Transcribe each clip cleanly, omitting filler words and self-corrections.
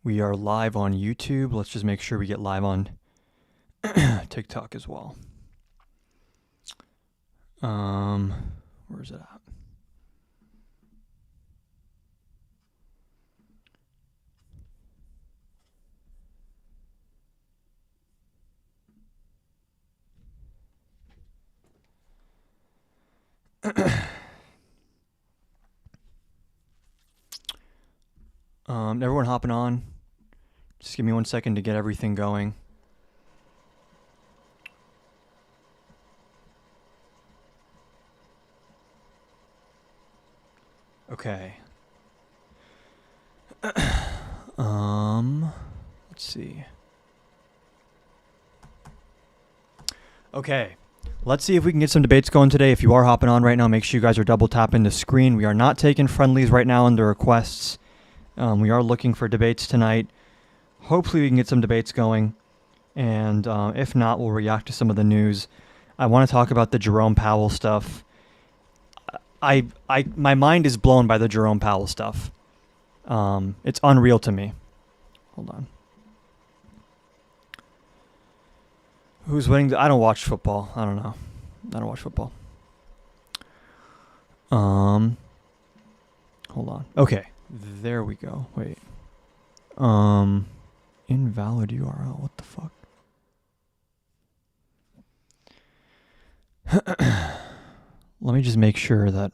We are live on YouTube. Let's just make sure we get live on TikTok as well. Where's it at? Everyone hopping on. Just give me 1 second to get everything going. Okay. Let's see. Okay. Let's see if we can get some debates going today. If you are hopping on right now, make sure you guys are double tapping the screen. We are not taking friendlies right now under requests. We are looking for debates tonight. Hopefully we can get some debates going. And if not, we'll react to some of the news. I want to talk about the Jerome Powell stuff. My mind is blown by the Jerome Powell stuff. It's unreal to me. Hold on. Who's winning? I don't watch football. I don't know. I don't watch football. Hold on. Okay. There we go. Wait. Invalid URL. What the fuck? Let me just make sure that.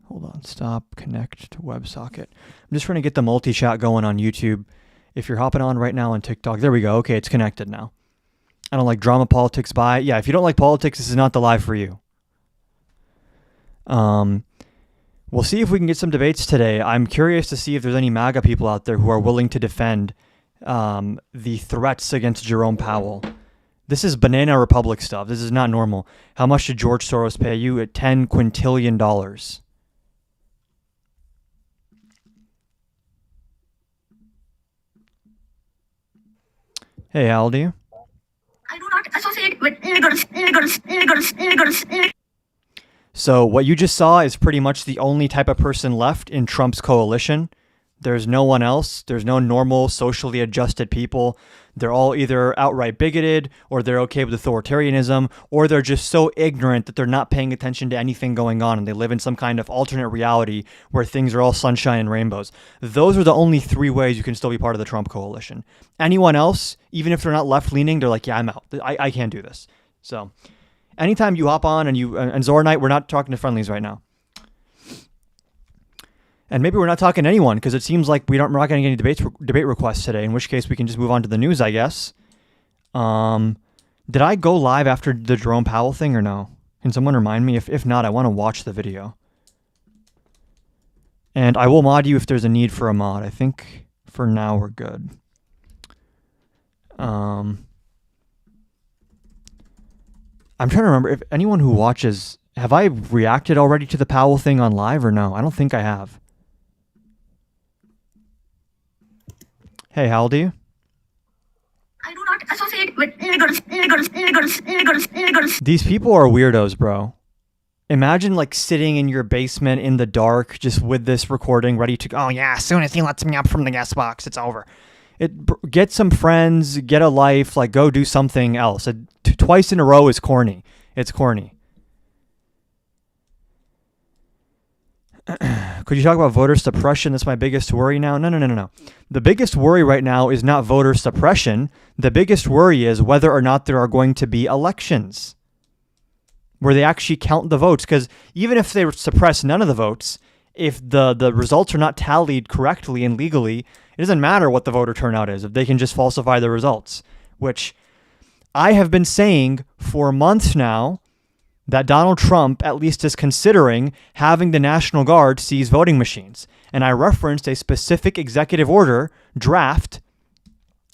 Hold on. Stop. Connect to WebSocket. I'm just trying to get the multi-chat going on YouTube. If you're hopping on right now on TikTok, there we go. Okay, it's connected now. I don't like drama politics by. Yeah, if you don't like politics, this is not the live for you. We'll see if we can get some debates today. I'm curious to see if there's any MAGA people out there who are willing to defend the threats against Jerome Powell. This is Banana Republic stuff. This is not normal. How much did George Soros pay you? At $10 quintillion. Hey, Aldi. I do not associate with illegals. So what you just saw is pretty much the only type of person left in Trump's coalition. There's no one else. There's no normal, socially adjusted people. They're all either outright bigoted, or they're okay with authoritarianism, or they're just so ignorant that they're not paying attention to anything going on, and they live in some kind of alternate reality where things are all sunshine and rainbows. Those are the only three ways you can still be part of the Trump coalition. Anyone else, even if they're not left-leaning, they're like, yeah, I'm out. I can't do this. So anytime you hop on and Zoranite, we're not talking to friendlies right now. And maybe we're not talking to anyone because it seems like we're not getting any debate requests today, in which case we can just move on to the news, I guess. Did I go live after the Jerome Powell thing or no? Can someone remind me? If not, I want to watch the video. And I will mod you if there's a need for a mod. I think for now we're good. I'm trying to remember if anyone who watches, have I reacted already to the Powell thing on live or no? I don't think I have. Hey, how old are you? I do not associate with illegals. These people are weirdos, bro. Imagine like sitting in your basement in the dark, just with this recording ready to go. Oh yeah, as soon as he lets me up from the guest box, it's over. Get some friends, get a life, like go do something else. Twice in a row is corny. It's corny. Could you talk about voter suppression? That's my biggest worry now. No. The biggest worry right now is not voter suppression. The biggest worry is whether or not there are going to be elections where they actually count the votes. Because even if they suppress none of the votes, if the results are not tallied correctly and legally, it doesn't matter what the voter turnout is if they can just falsify the results, which I have been saying for months now, that Donald Trump at least is considering having the National Guard seize voting machines. And I referenced a specific executive order draft.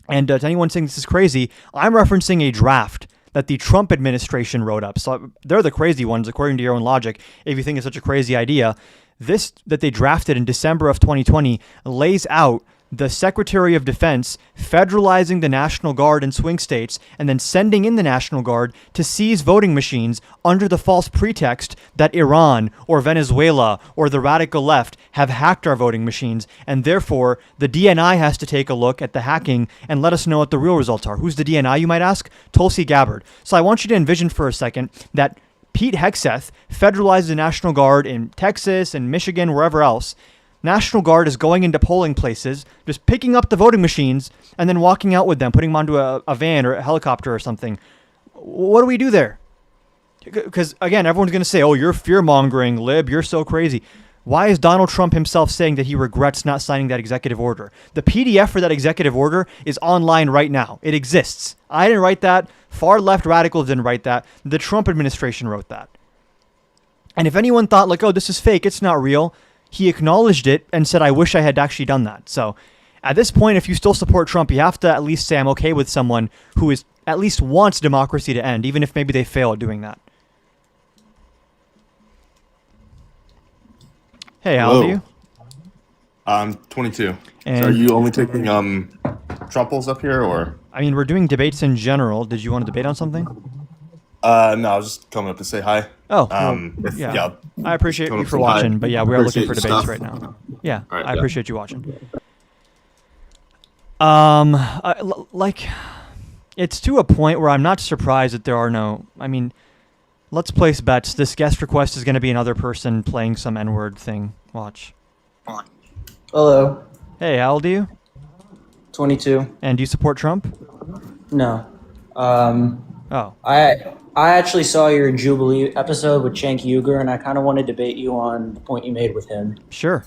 And to anyone saying this is crazy, I'm referencing a draft that the Trump administration wrote up. So they're the crazy ones, according to your own logic, if you think it's such a crazy idea. This that they drafted in December of 2020 lays out the Secretary of Defense federalizing the National Guard in swing states and then sending in the National Guard to seize voting machines under the false pretext that Iran or Venezuela or the radical left have hacked our voting machines, and therefore the DNI has to take a look at the hacking and let us know what the real results are. Who's the DNI, you might ask? Tulsi Gabbard. So I want you to envision for a second that Pete Hegseth federalized the National Guard in Texas and Michigan, wherever else. National Guard is going into polling places, just picking up the voting machines and then walking out with them, putting them onto a van or a helicopter or something. What do we do there? Because, again, everyone's going to say, oh, you're fear-mongering, Lib, you're so crazy. Why is Donald Trump himself saying that he regrets not signing that executive order? The PDF for that executive order is online right now. It exists. I didn't write that. Far left radicals didn't write that. The Trump administration wrote that. And if anyone thought like, oh, this is fake, it's not real, he acknowledged it and said, I wish I had actually done that. So at this point, if you still support Trump, you have to at least say I'm okay with someone who is at least wants democracy to end, even if maybe they fail at doing that. Hey, how old are you? I'm 22. And so are you only taking Trumples up here, or? I mean, we're doing debates in general. Did you want to debate on something? No, I was just coming up to say hi. Oh, yeah. I appreciate you for watching, but yeah, we are looking for debates right now. Yeah, right, I yeah. appreciate you watching. Like, it's to a point where I'm not surprised that there are no. I mean, let's place bets. This guest request is going to be another person playing some N-word thing. Watch. Hello. Hey, how old are you? 22. And do you support Trump? No. Oh. I actually saw your Jubilee episode with Cenk Uygur, and I kind of want to debate you on the point you made with him. Sure.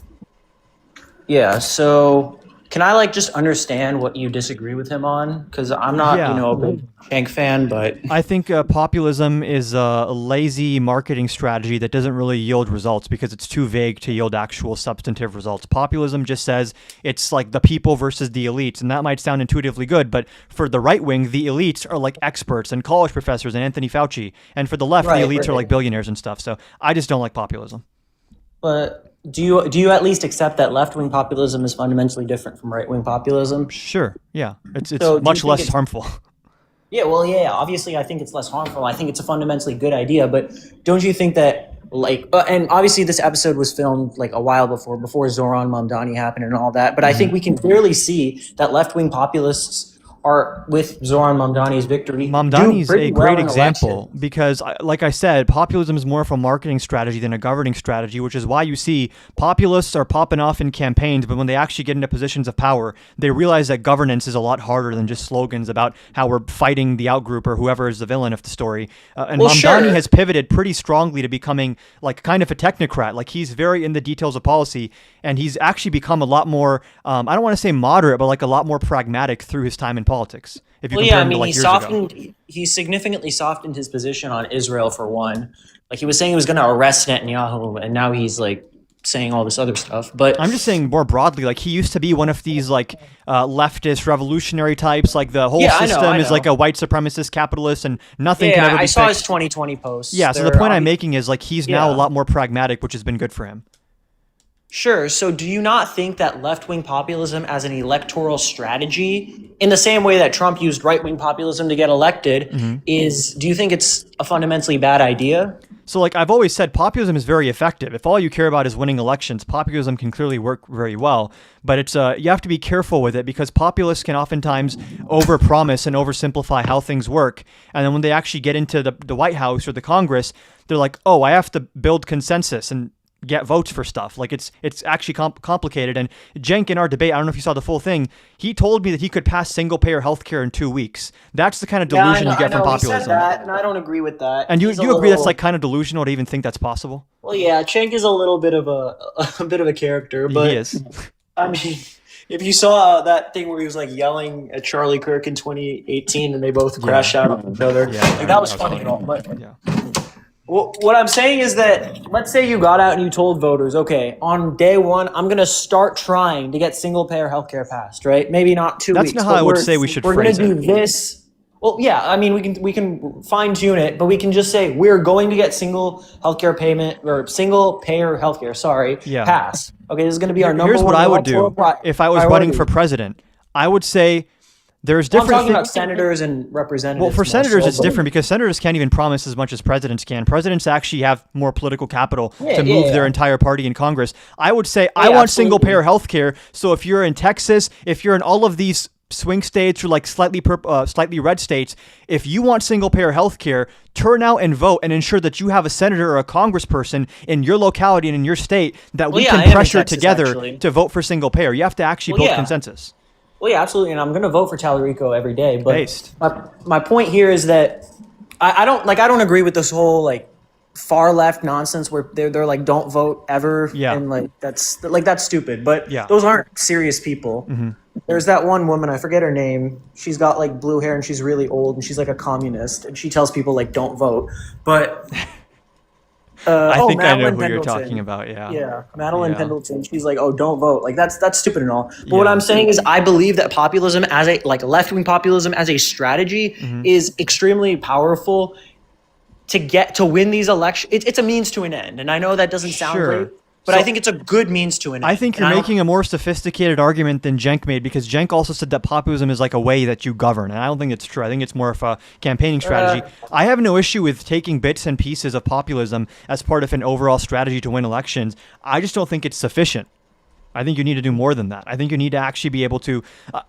Yeah, so can I just understand what you disagree with him on? Because I'm not, a big Cenk fan, but I think populism is a lazy marketing strategy that doesn't really yield results because it's too vague to yield actual substantive results. Populism just says it's like the people versus the elites, and that might sound intuitively good, but for the right wing, the elites are like experts and college professors and Anthony Fauci, and for the left, the elites are like billionaires and stuff. So I just don't like populism. But do you at least accept that left-wing populism is fundamentally different from right-wing populism? Sure. Yeah. It's So do much you think less harmful. Yeah, well, yeah, obviously I think it's less harmful. I think it's a fundamentally good idea, but don't you think that, and obviously this episode was filmed a while before Zoran Mamdani happened and all that, but I think we can clearly see that left-wing populists are, with Zoran Mamdani's victory, Mamdani's a great in example elections. because, like I said, populism is more of a marketing strategy than a governing strategy, which is why you see populists are popping off in campaigns, but when they actually get into positions of power, they realize that governance is a lot harder than just slogans about how we're fighting the outgroup or whoever is the villain of the story. And Well, Mamdani sure. has pivoted pretty strongly to becoming kind of a technocrat. Like he's very in the details of policy, and he's actually become a lot more, I don't want to say moderate, but a lot more pragmatic through his time in politics. If you Well, compare yeah, I him mean, to years ago. he significantly softened his position on Israel for one. He was saying he was going to arrest Netanyahu, and now he's saying all this other stuff. But I'm just saying more broadly, he used to be one of these leftist revolutionary types. The whole Yeah, I know, system I is know. a white supremacist capitalist, and nothing can ever yeah, be I saw his fixed. 2020 posts. Yeah, so the They're point I'm making is he's now a Yeah. lot more pragmatic, which has been good for him. Sure. So do you not think that left-wing populism as an electoral strategy, in the same way that Trump used right-wing populism to get elected, do you think it's a fundamentally bad idea? So I've always said, populism is very effective. If all you care about is winning elections, populism can clearly work very well. But it's you have to be careful with it because populists can oftentimes overpromise and oversimplify how things work. And then when they actually get into the White House or the Congress, they're like, oh, I have to build consensus and get votes for stuff. It's actually complicated. And Cenk, in our debate, I don't know if you saw the full thing, he told me that he could pass single-payer healthcare in 2 weeks. That's the kind of delusion you get from He populism. said that, and I don't agree with that. And you He's a agree little- that's kind of delusional to even think that's possible? Well, yeah, Cenk is a little bit of a bit of a character, but He is. I mean, if you saw that thing where he was yelling at Charlie Kirk in 2018, and they both crashed out on each other, that was funny and all. But Yeah. what I'm saying is that, let's say you got out and you told voters, okay, on day one, I'm going to start trying to get single-payer healthcare passed, right? Maybe not 2 That's weeks. not how but I would we're- say we should We're going phrase to it. do this. Well, yeah, I mean, we can fine tune it, but we can just say we're going to get single healthcare payment or single payer healthcare. Sorry, Yeah. pass. Okay, this is going to be our number Here's one. what I would do electoral if I was priority. running for president. I would say there's I'm different talking about things. senators and representatives. Well, for more senators, so, it's but- different because senators can't even promise as much as presidents can. Presidents actually have more political capital Yeah, to move yeah, their yeah. entire party in Congress. I would say I yeah, want absolutely. single payer health care. So if you're in Texas, if you're in all of these swing states or like slightly red states, if you want single payer health care, turn out and vote and ensure that you have a senator or a congressperson in your locality and in your state that we yeah, I am can in pressure Texas, together actually. to vote for single payer. You have to actually Well, build yeah. consensus. Well, yeah, absolutely, and I'm going to vote for Tallarico every day. But Based. my point here is that I don't agree with this whole like far left nonsense where they're like don't vote ever. Yeah. And like that's stupid. But Yeah. those aren't serious people. There's that one woman, I forget her name. She's got like blue hair and she's really old and she's like a communist and she tells people like don't vote. But I think I know Madeline who you're Pendleton. talking about. Yeah. Yeah, Madeline Yeah. Pendleton. She's like, "Oh, don't vote." Like that's stupid and all. But what Yeah. I'm saying is, I believe that populism as a like left wing populism as a strategy Mm-hmm. is extremely powerful to win these elections. It's a means to an end, and I know that doesn't sound Sure. great, but So- I think it's a good means to an end. I think And you're don't- making a more sophisticated argument than Cenk made because Cenk also said that populism is like a way that you govern, and I don't think it's true. I think it's more of a campaigning strategy. I have no issue with taking bits and pieces of populism as part of an overall strategy to win elections. I just don't think it's sufficient. I think you need to do more than that. I think you need to actually be able to.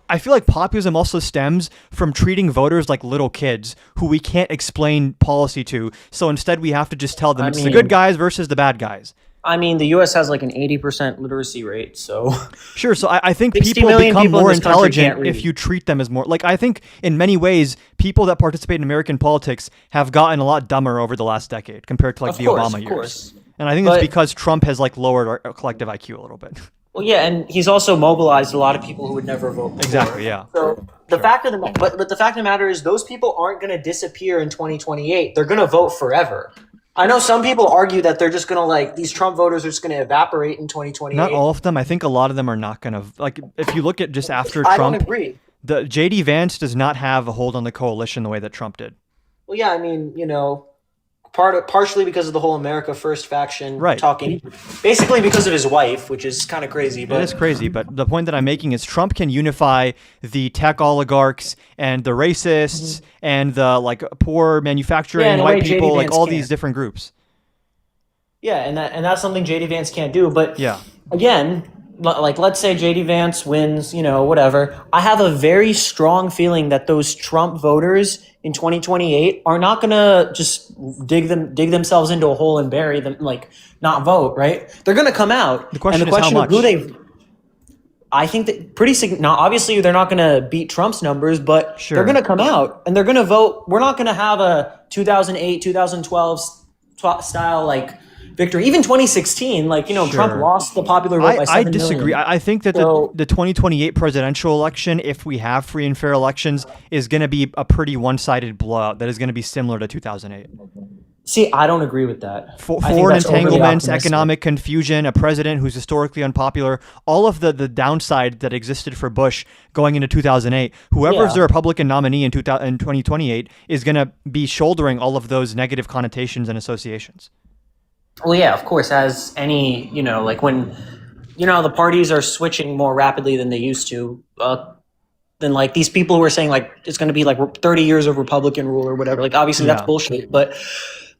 I feel like populism also stems from treating voters like little kids who we can't explain policy to. So instead, we have to just tell them it's the mean- good guys versus the bad guys. I mean, the U.S. has like an 80% literacy rate, so Sure. So I think 60 people million become people in more this country intelligent can't read. if you treat them as more like I think in many ways people that participate in American politics have gotten a lot dumber over the last decade compared to like Of the course, Obama of years. course. And I think But- it's because Trump has like lowered our collective IQ a little bit. well, yeah, and he's also mobilized a lot of people who would never vote. before. Exactly. Yeah. So the fact of the but the fact of the matter is those people aren't going to disappear in 2028. They're going to vote forever. I know some people argue that they're just going to like these Trump voters are just going to evaporate in 2028. Not all of them. I think a lot of them are not going to like. If you look at just after I don't Trump, agree. the JD Vance does not have a hold on the coalition the way that Trump did. Well, yeah, I mean, you know, partially because of the whole America First faction Right. talking, basically because of his wife, which is kind of crazy. It But is crazy, but the point that I'm making is Trump can unify the tech oligarchs and the racists and the like poor manufacturing Yeah, in a white way JD people, like Vance all can't. these different groups. yeah, and that's something JD Vance can't do. But Yeah. again, like let's say JD Vance wins, you know, whatever. I have a very strong feeling that those Trump voters in 2028 are not gonna just dig themselves into a hole and bury them, like not vote. Right? They're gonna come out. The question and the is how question of who much? they. I think that now obviously they're not going to beat Trump's numbers, but Sure. they're going to come out and they're going to vote. We're not going to have a 2008, 2012 style like victory. Even 2016, like, you know, Trump Sure. lost the popular vote by 7 I disagree. million. I think that So- the 2028 presidential election, if we have free and fair elections, is going to be a pretty one-sided blowout that is going to be similar to 2008. See, I don't agree with that. I think Foreign that's overly entanglements, optimistic. economic confusion, a president who's historically unpopular, all of the downside that existed for Bush going into 2008. Whoever's Yeah. the Republican nominee in 2028 is going to be shouldering all of those negative connotations and associations. Well, yeah, of course, as any, you know, like when, you know, the parties are switching more rapidly than they used to, then like these people who are saying like it's going to be like 30 years of Republican rule or whatever, like obviously that's Yeah. bullshit. But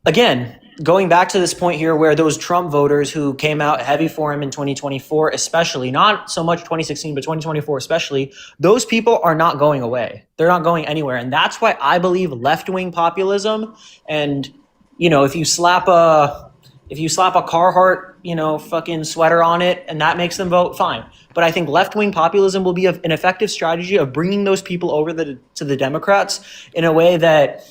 again, going back to this point here where those Trump voters who came out heavy for him in 2024, especially, not so much 2016, but 2024 especially, those people are not going away. They're not going anywhere. And that's why I believe left-wing populism and, you know, if you slap a Carhartt, you know, fucking sweater on it and that makes them vote, fine. But I think left-wing populism will be an effective strategy of bringing those people over to the Democrats in a way that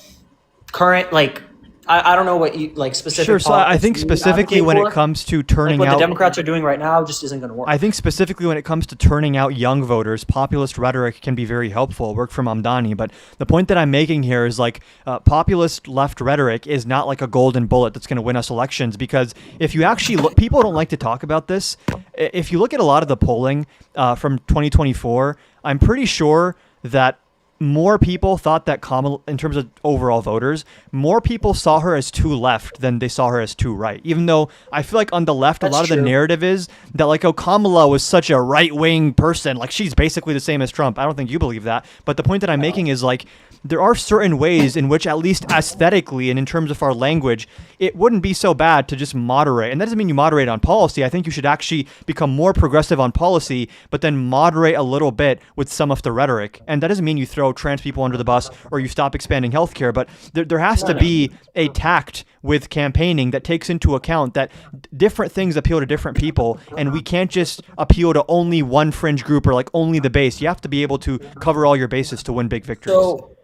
current, like, I don't know what you, like, specific Sure. So I politics think you specifically advocate when for. it comes to Like turning what the out Democrats are doing right now just isn't going to work. I think specifically when it comes to turning out young voters, populist rhetoric can be very helpful. Work for Mamdani, but the point that I'm making here is like populist left rhetoric is not like a golden bullet that's going to win us elections. Because if you actually look, people don't like to talk about this. If you look at a lot of the polling from 2024, I'm pretty sure that more people thought that Kamala, in terms of overall voters, more people saw her as too left than they saw her as too right. Even though I feel like on the left, That's a lot of the true. narrative is that like, oh, Kamala was such a right-wing person. Like she's basically the same as Trump. I don't think you believe that. But the point that I'm making is like, there are certain ways in which, at least aesthetically and in terms of our language, it wouldn't be so bad to just moderate. And that doesn't mean you moderate on policy. I think you should actually become more progressive on policy, but then moderate a little bit with some of the rhetoric. And that doesn't mean you throw trans people under the bus or you stop expanding healthcare, but there has to be a tact with campaigning that takes into account that different things appeal to different people, and we can't just appeal to only one fringe group or like only the base. You have to be able to cover all your bases to win big victories. So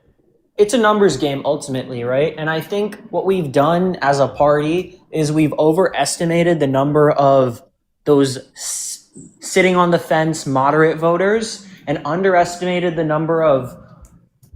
it's a numbers game ultimately, right? And I think what we've done as a party is we've overestimated the number of those sitting on the fence moderate voters and underestimated the number of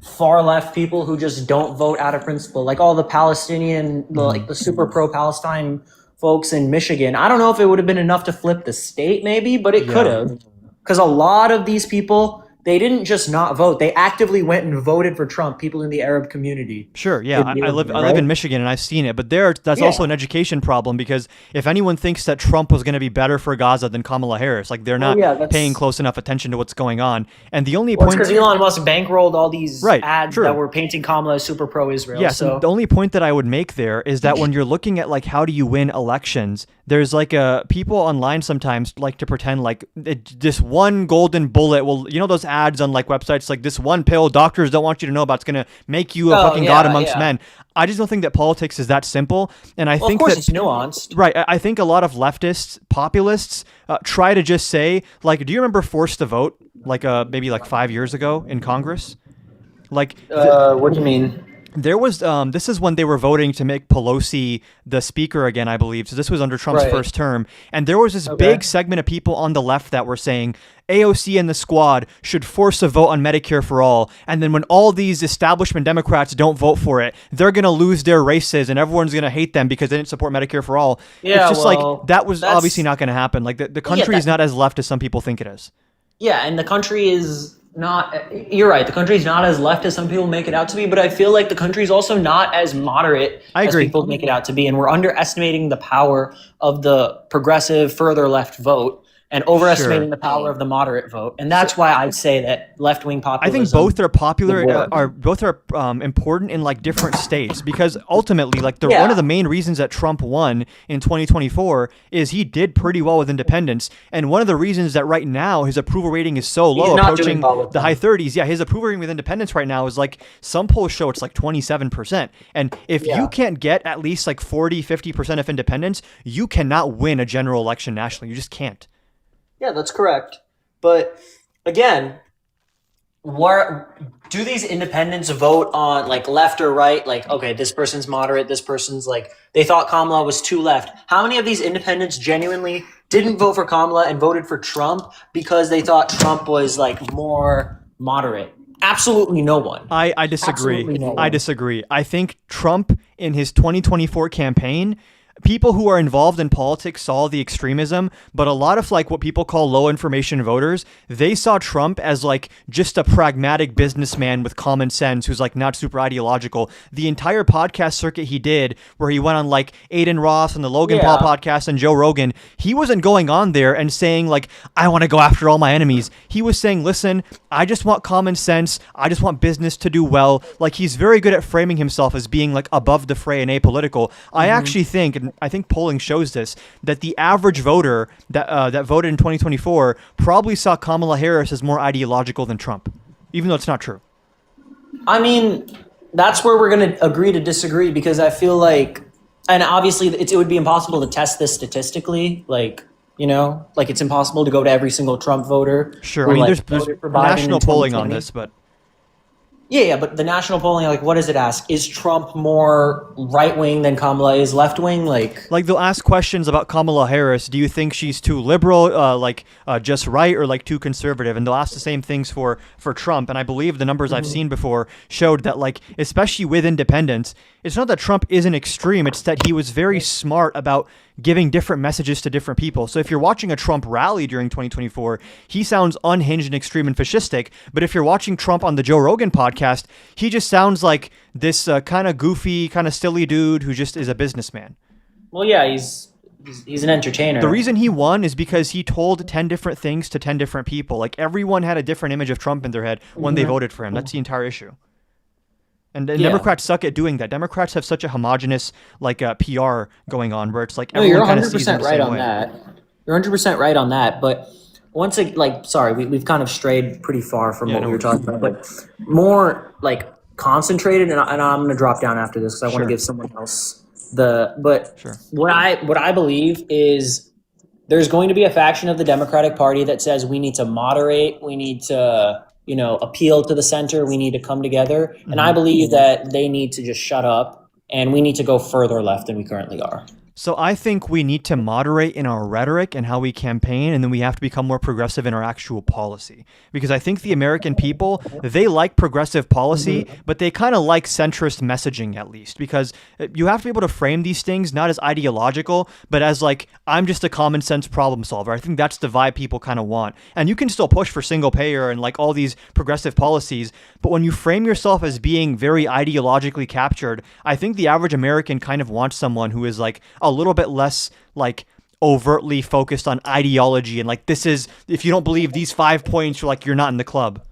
far left people who just don't vote out of principle, like all the Palestinian, like the super pro-Palestine folks in Michigan. I don't know if it would have been enough to flip the state maybe, but it could have, because a lot of these people, they didn't just not vote. They actively went and voted for Trump, people in the Arab community. Sure, yeah. I live in Michigan and I've seen it, but that's also an education problem, because if anyone thinks that Trump was going to be better for Gaza than Kamala Harris, like they're not paying close enough attention to what's going on. And the only point, because Elon Musk bankrolled all these ads true. that were painting Kamala as super pro-Israel. Yes, so and the only point that I would make there is that when you're looking at like how do you win elections, there's like people online sometimes like to pretend like this one golden bullet will, you know, those ads on like websites like this one pill doctors don't want you to know about, it's going to make you a fucking god amongst men. I just don't think that politics is that simple, and I think of course that it's nuanced. Right, I think a lot of leftists, populists, try to just say like, do you remember Forced to Vote, like maybe like 5 years ago in Congress? Like, What do you mean? there was this is when they were voting to make Pelosi the speaker again, I believe. So this was under Trump's first term, and there was this big segment of people on the left that were saying AOC and the squad should force a vote on Medicare for all, and then when all these establishment Democrats don't vote for it, they're gonna lose their races and everyone's gonna hate them because they didn't support Medicare for all. Yeah, it's just like that was obviously not gonna happen. Like the country is not as left as some people think it is. Yeah, and the country is not, you're right, the country's not as left as some people make it out to be, but I feel like the country's also not as moderate as people make it out to be, and we're underestimating the power of the progressive further left vote and overestimating the power of the moderate vote. And that's why I'd say that left-wing populism, I think both are popular, both are important in like different states, because ultimately like one of the main reasons that Trump won in 2024 is he did pretty well with independents. And one of the reasons that right now his approval rating is so low, approaching the high 30s. Yeah, his approval rating with independents right now is like, some polls show it's like 27%. And if you can't get at least like 40-50% of independents, you cannot win a general election nationally. You just can't. Yeah, that's correct. But again, do these independents vote on like left or right? Like, okay, this person's moderate, this person's like, they thought Kamala was too left. How many of these independents genuinely didn't vote for Kamala and voted for Trump because they thought Trump was like more moderate? Absolutely no one. I disagree. I disagree. I think Trump in his 2024 campaign, people who are involved in politics saw the extremism, but a lot of like what people call low information voters, they saw Trump as like just a pragmatic businessman with common sense who's like not super ideological. The entire podcast circuit he did, where he went on like Aiden Ross and the Logan Paul podcast and Joe Rogan, he wasn't going on there and saying like, I want to go after all my enemies. He was saying, listen, I just want common sense. I just want business to do well. Like, he's very good at framing himself as being like above the fray and apolitical. I actually think, and I think polling shows this, that the average voter that voted in 2024 probably saw Kamala Harris as more ideological than Trump, even though it's not true. I mean, that's where we're going to agree to disagree, because I feel like, and obviously it would be impossible to test this statistically, like, you know, like it's impossible to go to every single Trump voter. Sure, I mean, there's national polling on this, but... Yeah, but the national polling, like, what does it ask? Is Trump more right-wing than Kamala is left-wing? Like they'll ask questions about Kamala Harris. Do you think she's too liberal, just right, or like too conservative? And they'll ask the same things for Trump. And I believe the numbers I've seen before showed that, like, especially with independents, it's not that Trump isn't extreme. It's that he was very smart about giving different messages to different people. So if you're watching a Trump rally during 2024, he sounds unhinged and extreme and fascistic. But if you're watching Trump on the Joe Rogan podcast, he just sounds like this kind of goofy, kind of silly dude who just is a businessman. Well, yeah, he's an entertainer. The reason he won is because he told 10 different things to 10 different people. Like everyone had a different image of Trump in their head when they voted for him. That's the entire issue. And Democrats suck at doing that. Democrats have such a homogenous PR going on where it's like everyone kind of sees them the same way. You're 100% right on that. But once again, sorry, we've kind of strayed pretty far from what we were talking about. But more like concentrated, and I'm going to drop down after this because I want to give someone else what I believe is there's going to be a faction of the Democratic Party that says we need to moderate, we need to appeal to the center, we need to come together. And I believe that they need to just shut up and we need to go further left than we currently are. So I think we need to moderate in our rhetoric and how we campaign, and then we have to become more progressive in our actual policy. Because I think the American people, they like progressive policy, but they kind of like centrist messaging at least. Because you have to be able to frame these things not as ideological, but as like, I'm just a common sense problem solver. I think that's the vibe people kind of want. And you can still push for single payer and like all these progressive policies, but when you frame yourself as being very ideologically captured, I think the average American kind of wants someone who is like a little bit less like overtly focused on ideology and like, this is, if you don't believe these 5 points, you're like, you're not in the club.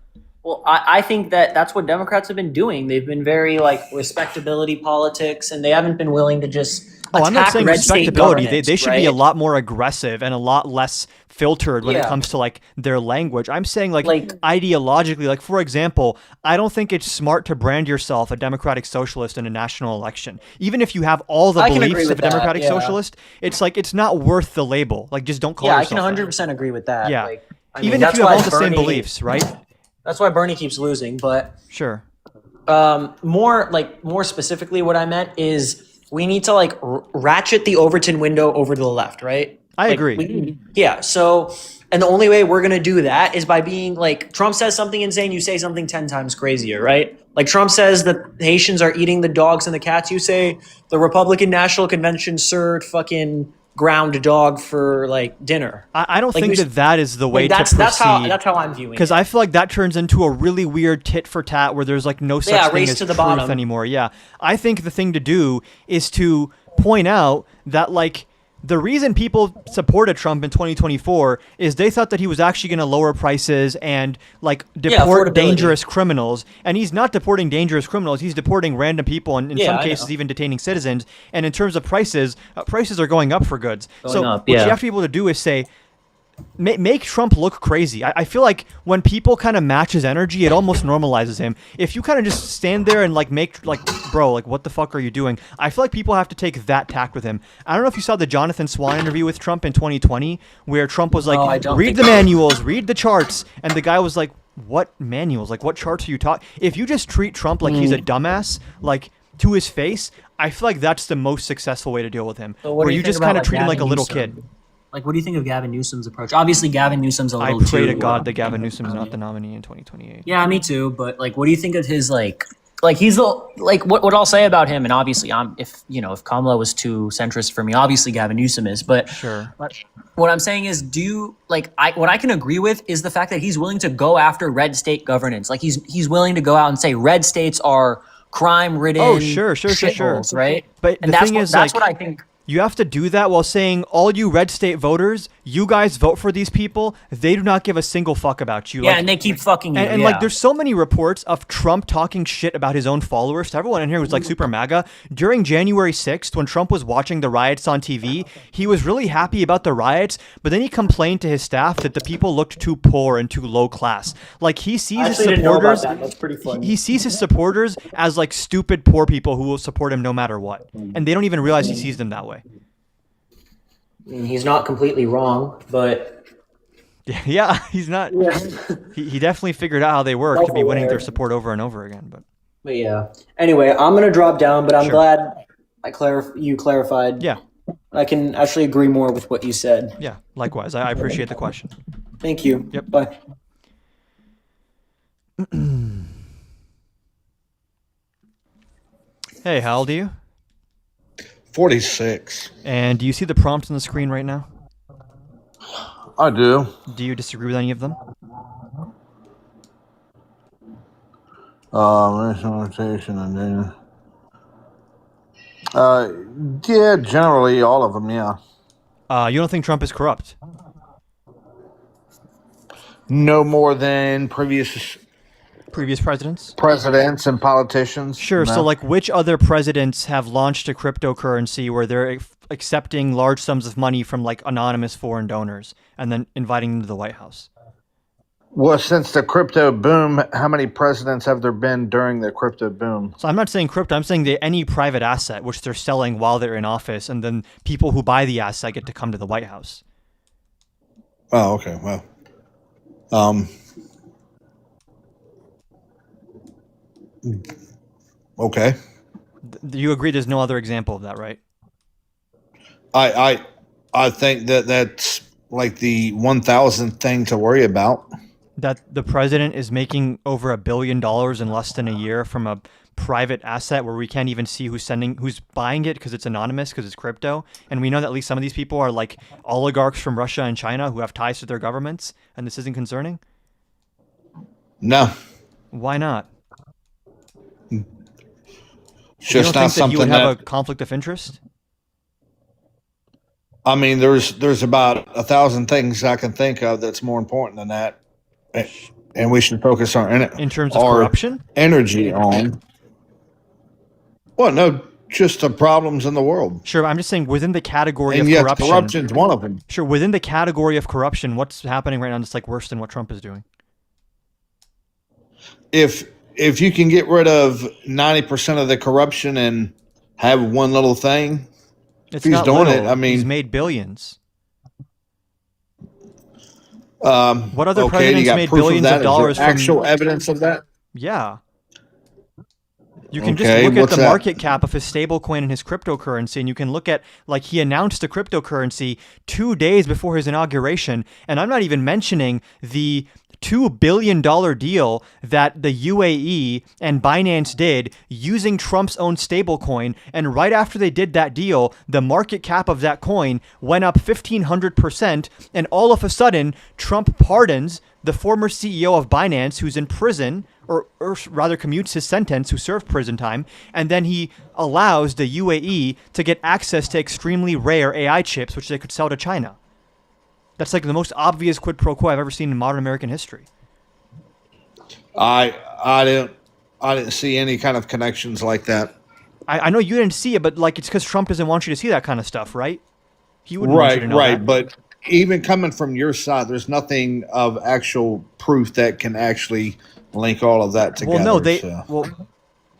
Well, I think that's what Democrats have been doing. They've been very like respectability politics, and they haven't been willing to just I'm not saying respectability. They should be a right? lot more aggressive and a lot less filtered when it comes to like their language. I'm saying like ideologically, like for example, I don't think it's smart to brand yourself a democratic socialist in a national election. Even if you have all the beliefs of a democratic socialist, it's like, it's not worth the label. Like just don't call yourself I can 100% agree with that. Yeah. Like, even if you have all the same beliefs, right? That's why Bernie keeps losing, but sure. More specifically, what I meant is we need to like ratchet the Overton window over to the left, right? I agree. So, and the only way we're going to do that is by being like, Trump says something insane, you say something 10 times crazier, right? Like Trump says that Haitians are eating the dogs and the cats, you say the Republican National Convention served fucking ground dog for like dinner. I don't like, think that is the way to proceed. That's how I'm viewing it. Because I feel like that turns into a really weird tit for tat where there's like no such thing as truth anymore. Yeah. I think the thing to do is to point out that like the reason people supported Trump in 2024 is they thought that he was actually going to lower prices and like deport dangerous criminals. And he's not deporting dangerous criminals. He's deporting random people and in some cases even detaining citizens. And in terms of prices, prices are going up for goods. What you have to be able to do is say, make Trump look crazy. I feel like when people kind of match his energy, it almost normalizes him. If you kind of just stand there and like make like, bro, like what the fuck are you doing? I feel like people have to take that tack with him. I don't know if you saw the Jonathan Swan interview with Trump in 2020, where Trump was like, read the manuals, read the charts. And the guy was like, what manuals? Like what charts are you talking? If you just treat Trump like he's a dumbass, like to his face, I feel like that's the most successful way to deal with him. Where you just kind of treat him like a little kid. Like, what do you think of Gavin Newsom's approach? Obviously, Gavin Newsom's a little I pray to God that Gavin Newsom's not the nominee in 2028. Yeah, me too. But like, what do you think of his like he's the like what I'll say about him? And obviously, if Kamala was too centrist for me, obviously Gavin Newsom is. But sure. What I'm saying is, what I can agree with is the fact that he's willing to go after red state governance. Like he's willing to go out and say red states are crime-ridden. Oh, sure, right? But and the thing is, that's what I think. You have to do that while saying, all you red state voters, you guys vote for these people. They do not give a single fuck about you. Yeah, and they keep fucking you. And like, there's so many reports of Trump talking shit about his own followers. To everyone in here who's like super MAGA. During January 6th, when Trump was watching the riots on TV, he was really happy about the riots, but then he complained to his staff that the people looked too poor and too low class. Like, he sees his supporters. That's pretty funny. He sees his supporters as like stupid poor people who will support him no matter what. And they don't even realize he sees them that way. I mean, he's not completely wrong, but yeah, he's not. Yeah. He definitely figured out how they work to be winning their support over and over again. But yeah. Anyway, I'm gonna drop down, but I'm glad you clarified. Yeah. I can actually agree more with what you said. Yeah, likewise. I appreciate the question. Thank you. Yep. Bye. Hey, how old are you? 46. And do you see the prompts on the screen right now? I do. Do you disagree with any of them? Rotation and then. Yeah, generally all of them. Yeah. You don't think Trump is corrupt? No more than previous Previous presidents? presidents and politicians. Sure. No. So, like, which other presidents have launched a cryptocurrency where they're accepting large sums of money from like anonymous foreign donors and then inviting them to the White House? Well, since the crypto boom, how many presidents have there been during the crypto boom? So I'm not saying crypto. I'm saying that any private asset which they're selling while they're in office, and then people who buy the asset get to come to the White House. Oh, okay. Well, okay. Do you agree? There's no other example of that, right? I think that's like the 1,000th thing to worry about. That the president is making over $1 billion in less than a year from a private asset where we can't even see who's buying it because it's anonymous because it's crypto, and we know that at least some of these people are like oligarchs from Russia and China who have ties to their governments, and this isn't concerning. No, Why not? it's You just don't not think that he would something have that. a conflict of interest? I mean, there's about 1,000 things I can think of that's more important than that, and we should focus In terms of our corruption? energy on. Well, no, just the problems in the world, Sure, I'm just saying within the category and of yet corruption. corruption's one of them. Sure, within the category of corruption, what's happening right now that's like worse than what Trump is doing? If you can get rid of 90% of the corruption and have one little thing, It's he's not doing little. it, I mean- he's made billions. what What other you presidents got made proof billions of of that? dollars Is there from- actual evidence of that? Yeah. You can just Okay, look at what's the that? market cap of his stablecoin and his cryptocurrency, and you can look at, like, he announced the cryptocurrency 2 days before his inauguration, and I'm not even mentioning the $2 billion deal that the UAE and Binance did using Trump's own stablecoin. And right after they did that deal, the market cap of that coin went up 1,500%. And all of a sudden, Trump pardons the former CEO of Binance, who's in prison, or rather commutes his sentence, who served prison time. And then he allows the UAE to get access to extremely rare AI chips, which they could sell to China. That's like the most obvious quid pro quo I've ever seen in modern American history. I didn't see any kind of connections like that. I know you didn't see it, but like it's because Trump doesn't want you to see that kind of stuff, right? He wouldn't want you to know that. But even coming from your side, there's nothing of actual proof that can actually link all of that together. Well, no, so. well,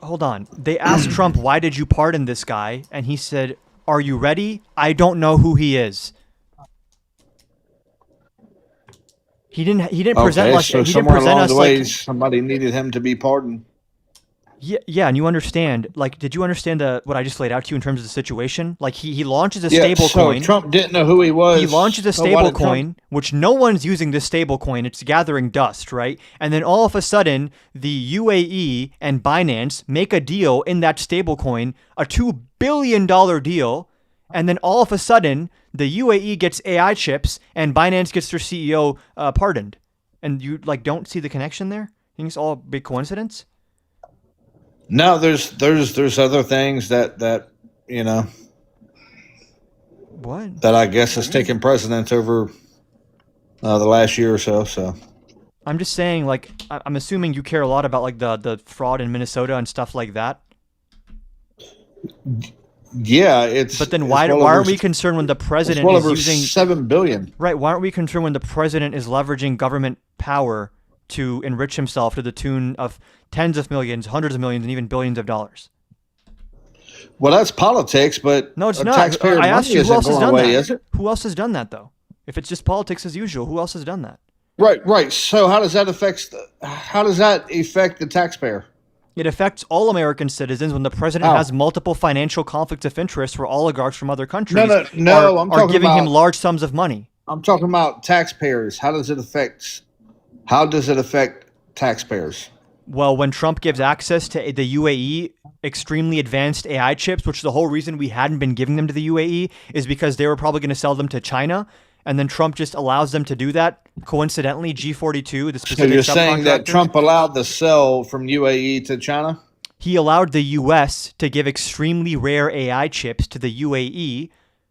hold on. They asked Trump, "Why did you pardon this guy?" And he said, "Are you ready? I don't know who he is." He didn't present like so he didn't somewhere present along us the way, like somebody needed him to be pardoned. yeah, and you understand, like, did you understand what I just laid out to you in terms of the situation? Like, he launches a Yeah, stable so coin. Trump didn't know who he was. He launches a So why stable did Trump- coin, which no one's using this stable coin. It's gathering dust, right? And then all of a sudden, the UAE and Binance make a deal in that stable coin, a $2 billion deal. And then all of a sudden, the UAE gets AI chips and Binance gets their CEO pardoned. And you like don't see the connection there? You think it's all a big coincidence? No, there's other things that you know What? that I guess has taken precedence over the last year or so. So I'm just saying, like, I'm assuming you care a lot about like the fraud in Minnesota and stuff like that. yeah, it's. But then it's why well aren't over- we concerned when the It's president well is over using $7 billion. right? Why aren't we concerned when the president is leveraging government power to enrich himself to the tune of tens of millions, hundreds of millions, and even billions of dollars? Well, that's politics, but No, it's a not. taxpayer I asked money you who isn't else has going done away, that. is it? Who else has done that though? If it's just politics as usual, who else has done that? Right. So how does that affect the taxpayer? It affects all American citizens when the president How? has multiple financial conflicts of interest where oligarchs from other countries No, I'm are talking giving him about- large sums of money. I'm talking about taxpayers. How does it affect taxpayers? Well, when Trump gives access to the UAE extremely advanced AI chips, which the whole reason we hadn't been giving them to the UAE is because they were probably going to sell them to China. And then Trump just allows them to do that. Coincidentally, G42, the So specific you're saying that subcontractors, Trump allowed the sell from UAE to China? he allowed the US to give extremely rare AI chips to the UAE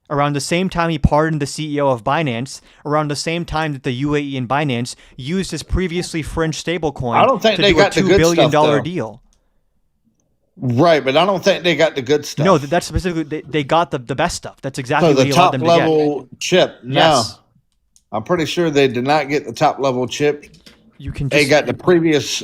around the same time he pardoned the CEO of Binance, around the same time that the UAE and Binance used his previously fringe stablecoin I don't think to they do a got the $2 good billion stuff, though. deal. Right, but I don't think they got the good stuff. No, that's specifically, they got the best stuff. That's exactly so what the he allowed top them to get. level chip. No, Yes. I'm pretty sure they did not get the top level chip. You can They just, got the previous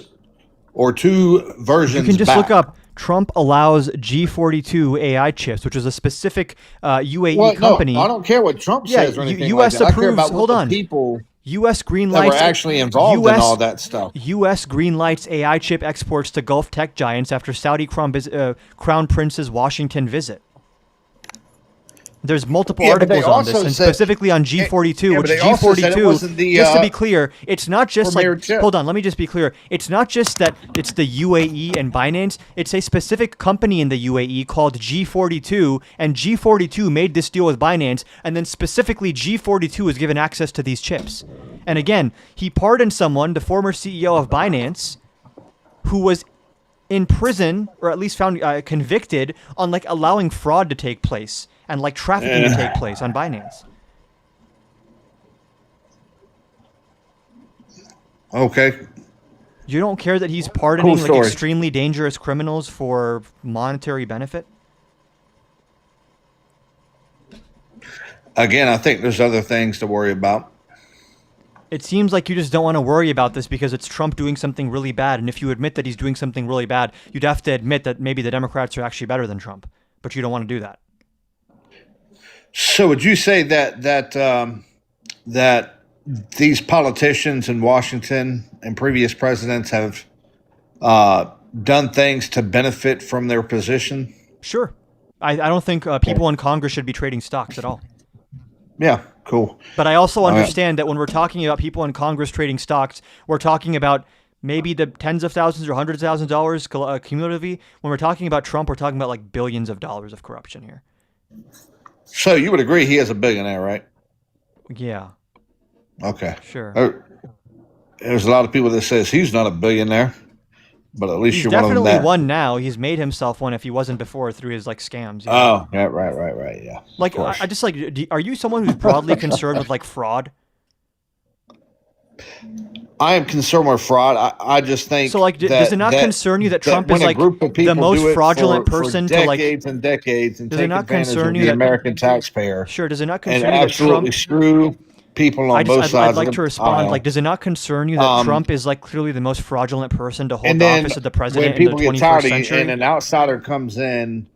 or two versions. you can just back. look up Trump allows G42 AI chips, which is a specific UAE Well, company. No, I don't care what Trump Yeah, says or anything US like that. I care approves- about what hold the on. people U.S. green that were lights actually involved in all that stuff. U.S. green lights AI chip exports to Gulf tech giants after Saudi Crown Prince's Washington visit. There's multiple Yeah, but they articles on this, also and said- specifically on G42, Yeah, but which they also said it G42, wasn't the, just to be clear, it's not just premier like, chip. hold on, let me just be clear. It's not just that it's the UAE and Binance. It's a specific company in the UAE called G42, and G42 made this deal with Binance, and then specifically G42 is given access to these chips. And again, he pardoned someone, the former CEO of Binance, who was in prison, or at least found convicted on like allowing fraud to take place and like trafficking to take place on Binance. Okay. You don't care that he's pardoning Cool like story. extremely dangerous criminals for monetary benefit? Again, I think there's other things to worry about. It seems like you just don't want to worry about this because it's Trump doing something really bad. And if you admit that he's doing something really bad, you'd have to admit that maybe the Democrats are actually better than Trump. But you don't want to do that. So, would you say that these politicians in Washington and previous presidents have done things to benefit from their position? Sure. I don't think people in Congress should be trading stocks at all. Yeah, cool. But I also right. understand that when we're talking about people in Congress trading stocks, we're talking about maybe the tens of thousands or hundreds of thousands of dollars cumulatively. When we're talking about Trump, we're talking about like billions of dollars of corruption here. So, you would agree he is a billionaire, right? Yeah, Okay. sure. There's a lot of people that says he's not a billionaire, but at least He's you're one of them. definitely That. one now. He's made himself one if he wasn't before through his like scams. you know? Oh, yeah, right, yeah. Like, Of course. I just like, are you someone who's broadly concerned with like fraud? I am concerned with fraud. I just think So like, does it not concern you that Trump when is a like group of people the most do it fraudulent for person to like? decades and decades and Does it take not advantage concern of you the that- American taxpayer Sure. Does it not and concern you that absolutely Trump? screw people on both I'd sides like of to the respond. aisle. Like, does it not concern you that Um, Trump is like clearly the most fraudulent person to hold and the then office of the when president in the people get 21st tired of century? and an outsider comes in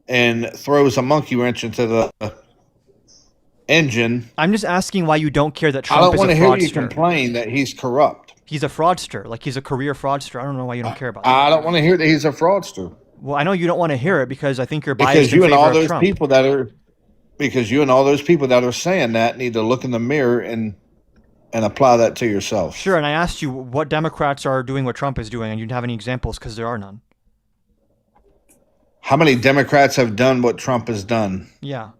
and throws a monkey wrench into the engine, I'm just asking why you don't care that I Trump don't is a want to hear you fraudster. complain that he's corrupt. He's a fraudster. Like, he's a career fraudster. I don't know why you don't care about that. I don't want to hear that he's a fraudster. Well, I know you don't want to hear it because I think you're biased Because in you and favor all of those Trump. people that are saying that need to look in the mirror and apply that to yourself. Sure, and I asked you what Democrats are doing what Trump is doing, and you didn't have any examples because there are none. How many Democrats have done what Trump has done? Yeah.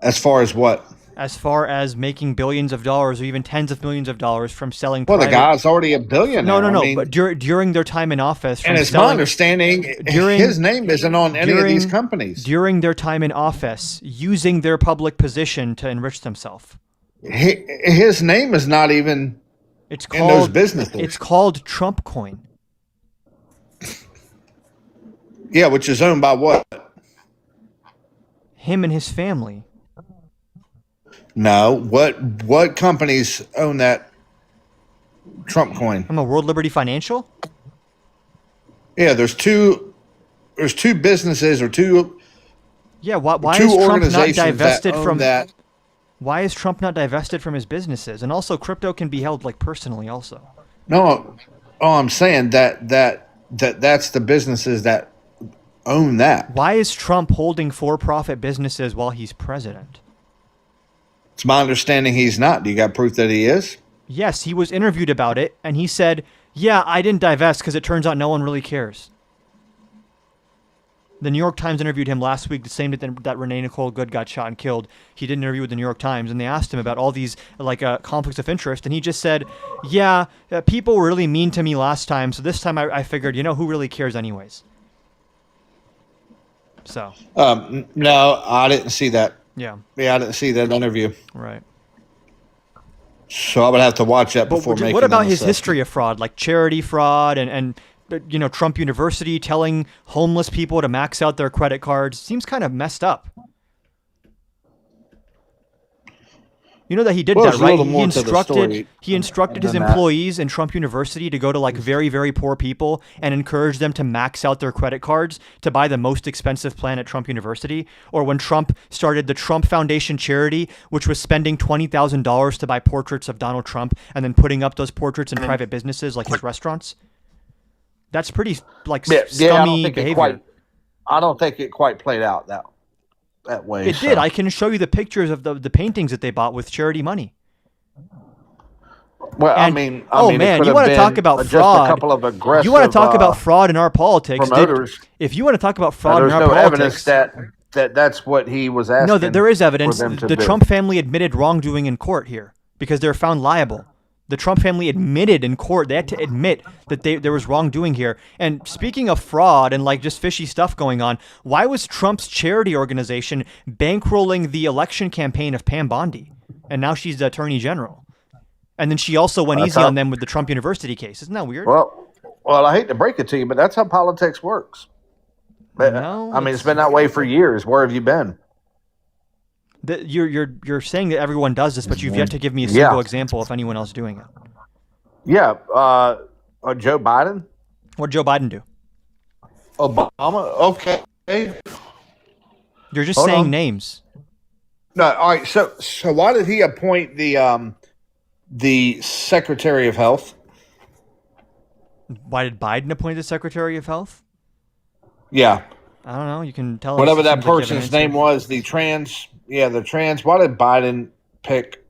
As far as what? As far as making billions of dollars or even tens of millions of dollars from selling Well, the private... guy's already a billionaire. No, I mean, but during their time in office... From and it's my selling, understanding during- his name isn't on any of these companies. During their time in office, using their public position to enrich themselves. His name is not even It's in those called... businesses. It's called Trump Coin. Yeah, which is owned by what? Him and his family. No, what companies own that Trump coin? I'm a World Liberty Financial? Yeah, there's two businesses or two Yeah, why two is Trump not organizations divested that own from... that. Why is Trump not divested from his businesses? And also, crypto can be held like personally also. No, I'm saying that's the businesses that own that. Why is Trump holding for-profit businesses while he's president? It's my understanding he's not. Do you got proof that he is? Yes, he was interviewed about it, and he said, yeah, I didn't divest because it turns out no one really cares. The New York Times interviewed him last week, the same day that Renee Nicole Good got shot and killed. He did an interview with the New York Times, and they asked him about all these conflicts of interest, and he just said, "Yeah, people were really mean to me last time, so this time I figured, who really cares anyways." So. No, I didn't see that. Yeah. Yeah, I didn't see that interview. Right. So I would have to watch that But before making. what about an his assessment. history of fraud, like charity fraud and Trump University telling homeless people to max out their credit cards? Seems kind of messed up. You know that he did Well, that, there's a right? little more to the story He instructed his than that. employees in Trump University to go to very, very poor people and encourage them to max out their credit cards to buy the most expensive plan at Trump University. Or when Trump started the Trump Foundation charity, which was spending $20,000 to buy portraits of Donald Trump and then putting up those portraits in private businesses like his restaurants. That's pretty scummy behavior. I don't think it quite played out that way. It did. I can show you the pictures of the paintings that they bought with charity money. Well, And- it man, could you have want to been talk about just fraud? A couple of aggressive. You want to talk about fraud in our politics? promoters. If you want to talk about fraud There's in our no politics, evidence that's what he was asking. no, there is evidence. for them to The do. Trump family admitted wrongdoing in court here because they're found liable. The Trump family admitted in court. They had to admit that there was wrongdoing here. And speaking of fraud and just fishy stuff going on, why was Trump's charity organization bankrolling the election campaign of Pam Bondi? And now she's the attorney general. And then she also went easy on them with the Trump University case. Isn't that weird? Well, I hate to break it to you, but that's how politics works. No, It's been that way for years. Where have you been? You're saying that everyone does this, but you've yet to give me a Yeah. single example of anyone else doing it. Yeah, Joe Biden, What did Joe Biden do? Obama. Okay. You're just Hold saying on. names. No, all right. So why did he appoint the Secretary of Health? Why did Biden appoint the Secretary of Health? Yeah, I don't know. You can tell us. whatever It that seems like you have an person's answer. name was, the trans. Yeah, the trans. Why did Biden pick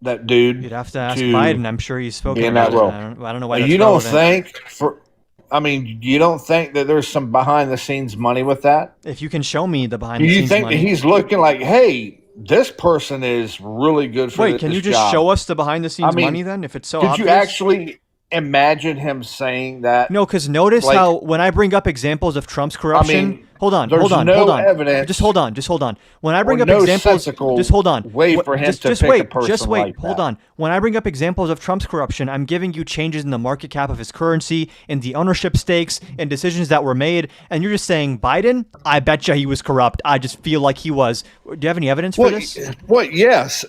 that dude? You'd have to ask to Biden. I'm sure he's spoken be in about that it. role. I don't know why that's You don't relevant. think you don't think that there's some behind the scenes money with that? If you can show me the behind Do the you scenes think money. that he's looking like, hey, this person is really good for Wait, this can you just job? show us the behind the scenes I mean, money then? If it's so Could obvious. you actually imagine him saying that? No, because notice like- how when I bring up examples of Trump's corruption. Hold on. there's no evidence Just hold on. When I bring or up no examples, sensical just hold on. way Wh- for him just, to just pick wait. a person Just wait. like Hold that. on. When I bring up examples of Trump's corruption, I'm giving you changes in the market cap of his currency, in the ownership stakes, and decisions that were made. And you're just saying Biden. I bet you he was corrupt. I just feel like he was. Do you have any evidence for this? Yes.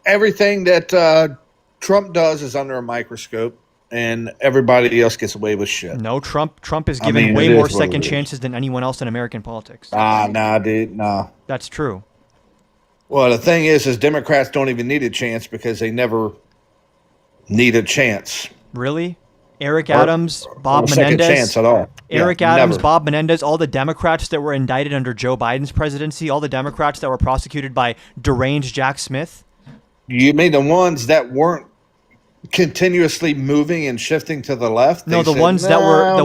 Everything that Trump does is under a microscope, and everybody else gets away with shit. No, Trump is given mean, way it is more what it second is. chances than anyone else in American politics. Nah, dude, nah. That's true. Well, the thing is Democrats don't even need a chance because they never need a chance. Really? Eric Adams, Bob Or second Menendez. chance at all. Eric Yeah, Adams, never. Bob Menendez, all the Democrats that were indicted under Joe Biden's presidency, all the Democrats that were prosecuted by deranged Jack Smith. You mean the ones that weren't continuously moving and shifting to the left? No, They the said,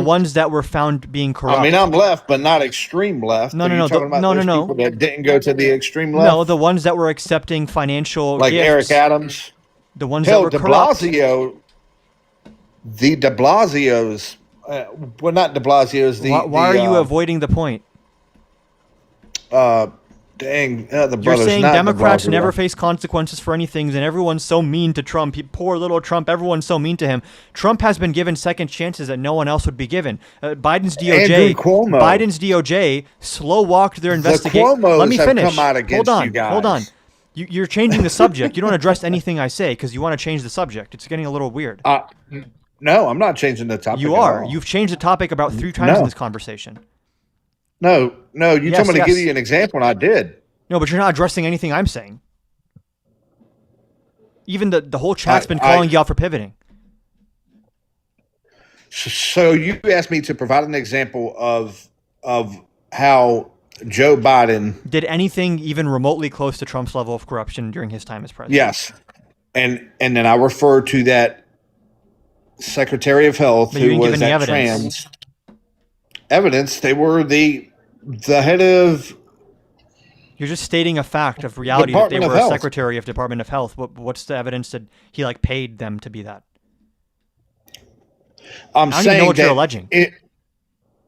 ones that were found being corrupt. I mean, I'm left, but not extreme left. No, Are no, you no, talking about no, those no, no. people that didn't go to the extreme left? No, the ones that were accepting financial like gifts. Eric Adams. The ones Hell, that were De corrupt. Blasio. The De Blasios. Well, not De Blasios. Why are you avoiding the point? The You're brothers, saying not De Democrats Blasio. never face consequences for anything, and everyone's so mean to Trump. Poor little Trump, everyone's so mean to him. Trump has been given second chances that no one else would be given. Biden's DOJ, Andrew Cuomo. Biden's DOJ slow walked their investigation. Cuomos Let me have finish. come out against hold on, you guys. hold on. You're changing the subject. You don't address anything I say because you want to change the subject. It's getting a little weird. No, I'm not changing the topic. You at are. all. You've changed the topic about 3 times in No. this conversation. No. You Yes, told me to yes. give you an example, and I did. No, but you're not addressing anything I'm saying. Even the whole chat's been calling you out for pivoting. So you asked me to provide an example of how Joe Biden. Did anything even remotely close to Trump's level of corruption during his time as president? Yes, and then I referred to that Secretary of Health But you who didn't give was any that evidence. trans evidence. They were the the head of You're just stating a fact of reality that they Department of were a Health. secretary of Department of Health. What's the evidence that he like paid them to be that? I'm I don't even saying know what you're that alleging.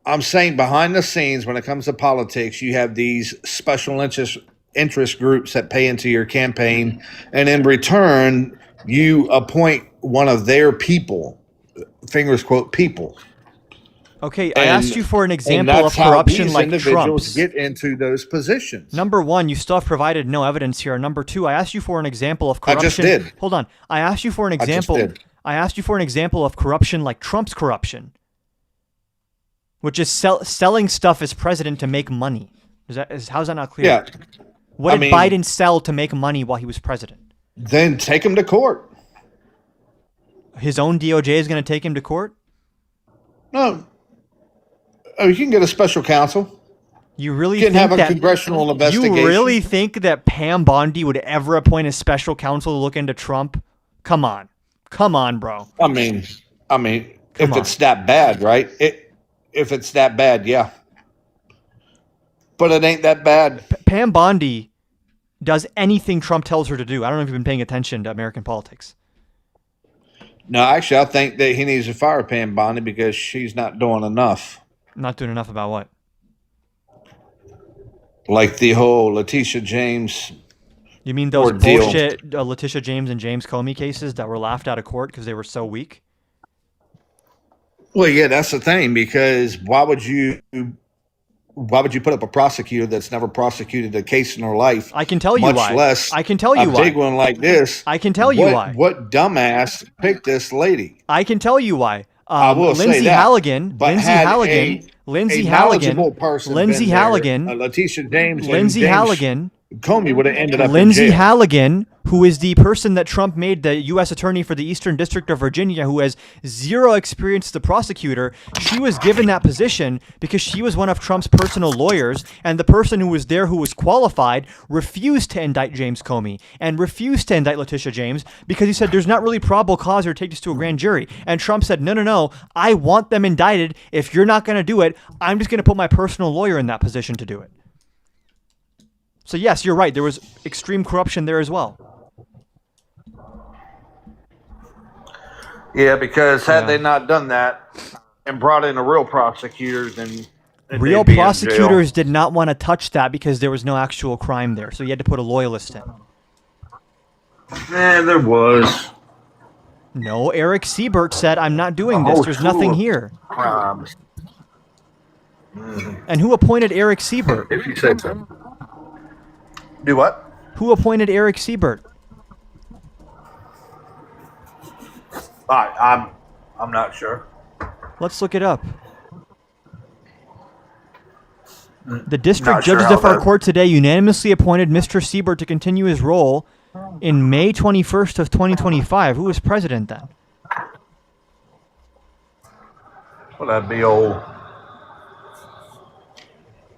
I'm saying behind the scenes, when it comes to politics, you have these special interest groups that pay into your campaign, and in return, you appoint one of their people, fingers quote people. Okay, I asked you for an And example of that's how corruption these like individuals Trump's. get into those positions. Number one, you still have provided no evidence here. Number two, I asked you for an example of I corruption. just did. Hold on. I asked you for an just example. did. I asked you for an example of corruption like Trump's corruption, which is selling stuff as president to make money. How's that not clear? Yeah. What I did mean- Biden sell to make money while he was president? Then take them to court. His own DOJ is going to take him to court? No. Oh, you can get a special counsel. You really You can think have a that congressional investigation. You really think that Pam Bondi would ever appoint a special counsel to look into Trump? Come on. Come on, bro. I mean, Come if on. it's that bad, right? If it's that bad, yeah. But it ain't that bad. Pam Bondi does anything Trump tells her to do. I don't know if you've been paying attention to American politics. No, actually, I think that he needs to fire Pam Bondi because she's not doing enough. Not doing enough about what? Like the whole Letitia James. You mean those Ordeal. bullshit Letitia James and James Comey cases that were laughed out of court because they were so weak? Well, yeah, that's the thing. Because why would you put up a prosecutor that's never prosecuted a case in her life? I can tell you much why. less I can tell you a why. big one like this. I can tell you why. What dumbass picked this lady? I can tell you why. I will say Lindsay that, Halligan. but Lindsay had Halligan. a Lindsay knowledgeable Halligan. person Lindsay been there, Halligan. Letitia James. Lindsay and James Halligan. Comey would have ended up Lindsay in jail. Halligan, who is the person that Trump made the U.S. Attorney for the Eastern District of Virginia, who has zero experience as a prosecutor, she was given that position because she was one of Trump's personal lawyers, and the person who was there who was qualified refused to indict James Comey and refused to indict Letitia James because he said there's not really probable cause or take this to a grand jury. And Trump said, no, I want them indicted. If you're not going to do it, I'm just going to put my personal lawyer in that position to do it. So yes, you're right. There was extreme corruption there as well. Yeah, because had Yeah. they not done that and brought in a real prosecutor, then Real they'd be in jail. prosecutors did not want to touch that because there was no actual crime there. So you had to put a loyalist in. There was No, Eric Siebert said, I'm not doing this. Oh, There's nothing sure. here. crimes. And who appointed Eric Siebert? If you say so. Do what? Who appointed Eric Siebert? I'm not sure. Let's look it up. The district Not sure judges how of our that- court today unanimously appointed Mr. Siebert to continue his role in May 21st of 2025. Who was president then? Well, that'd be the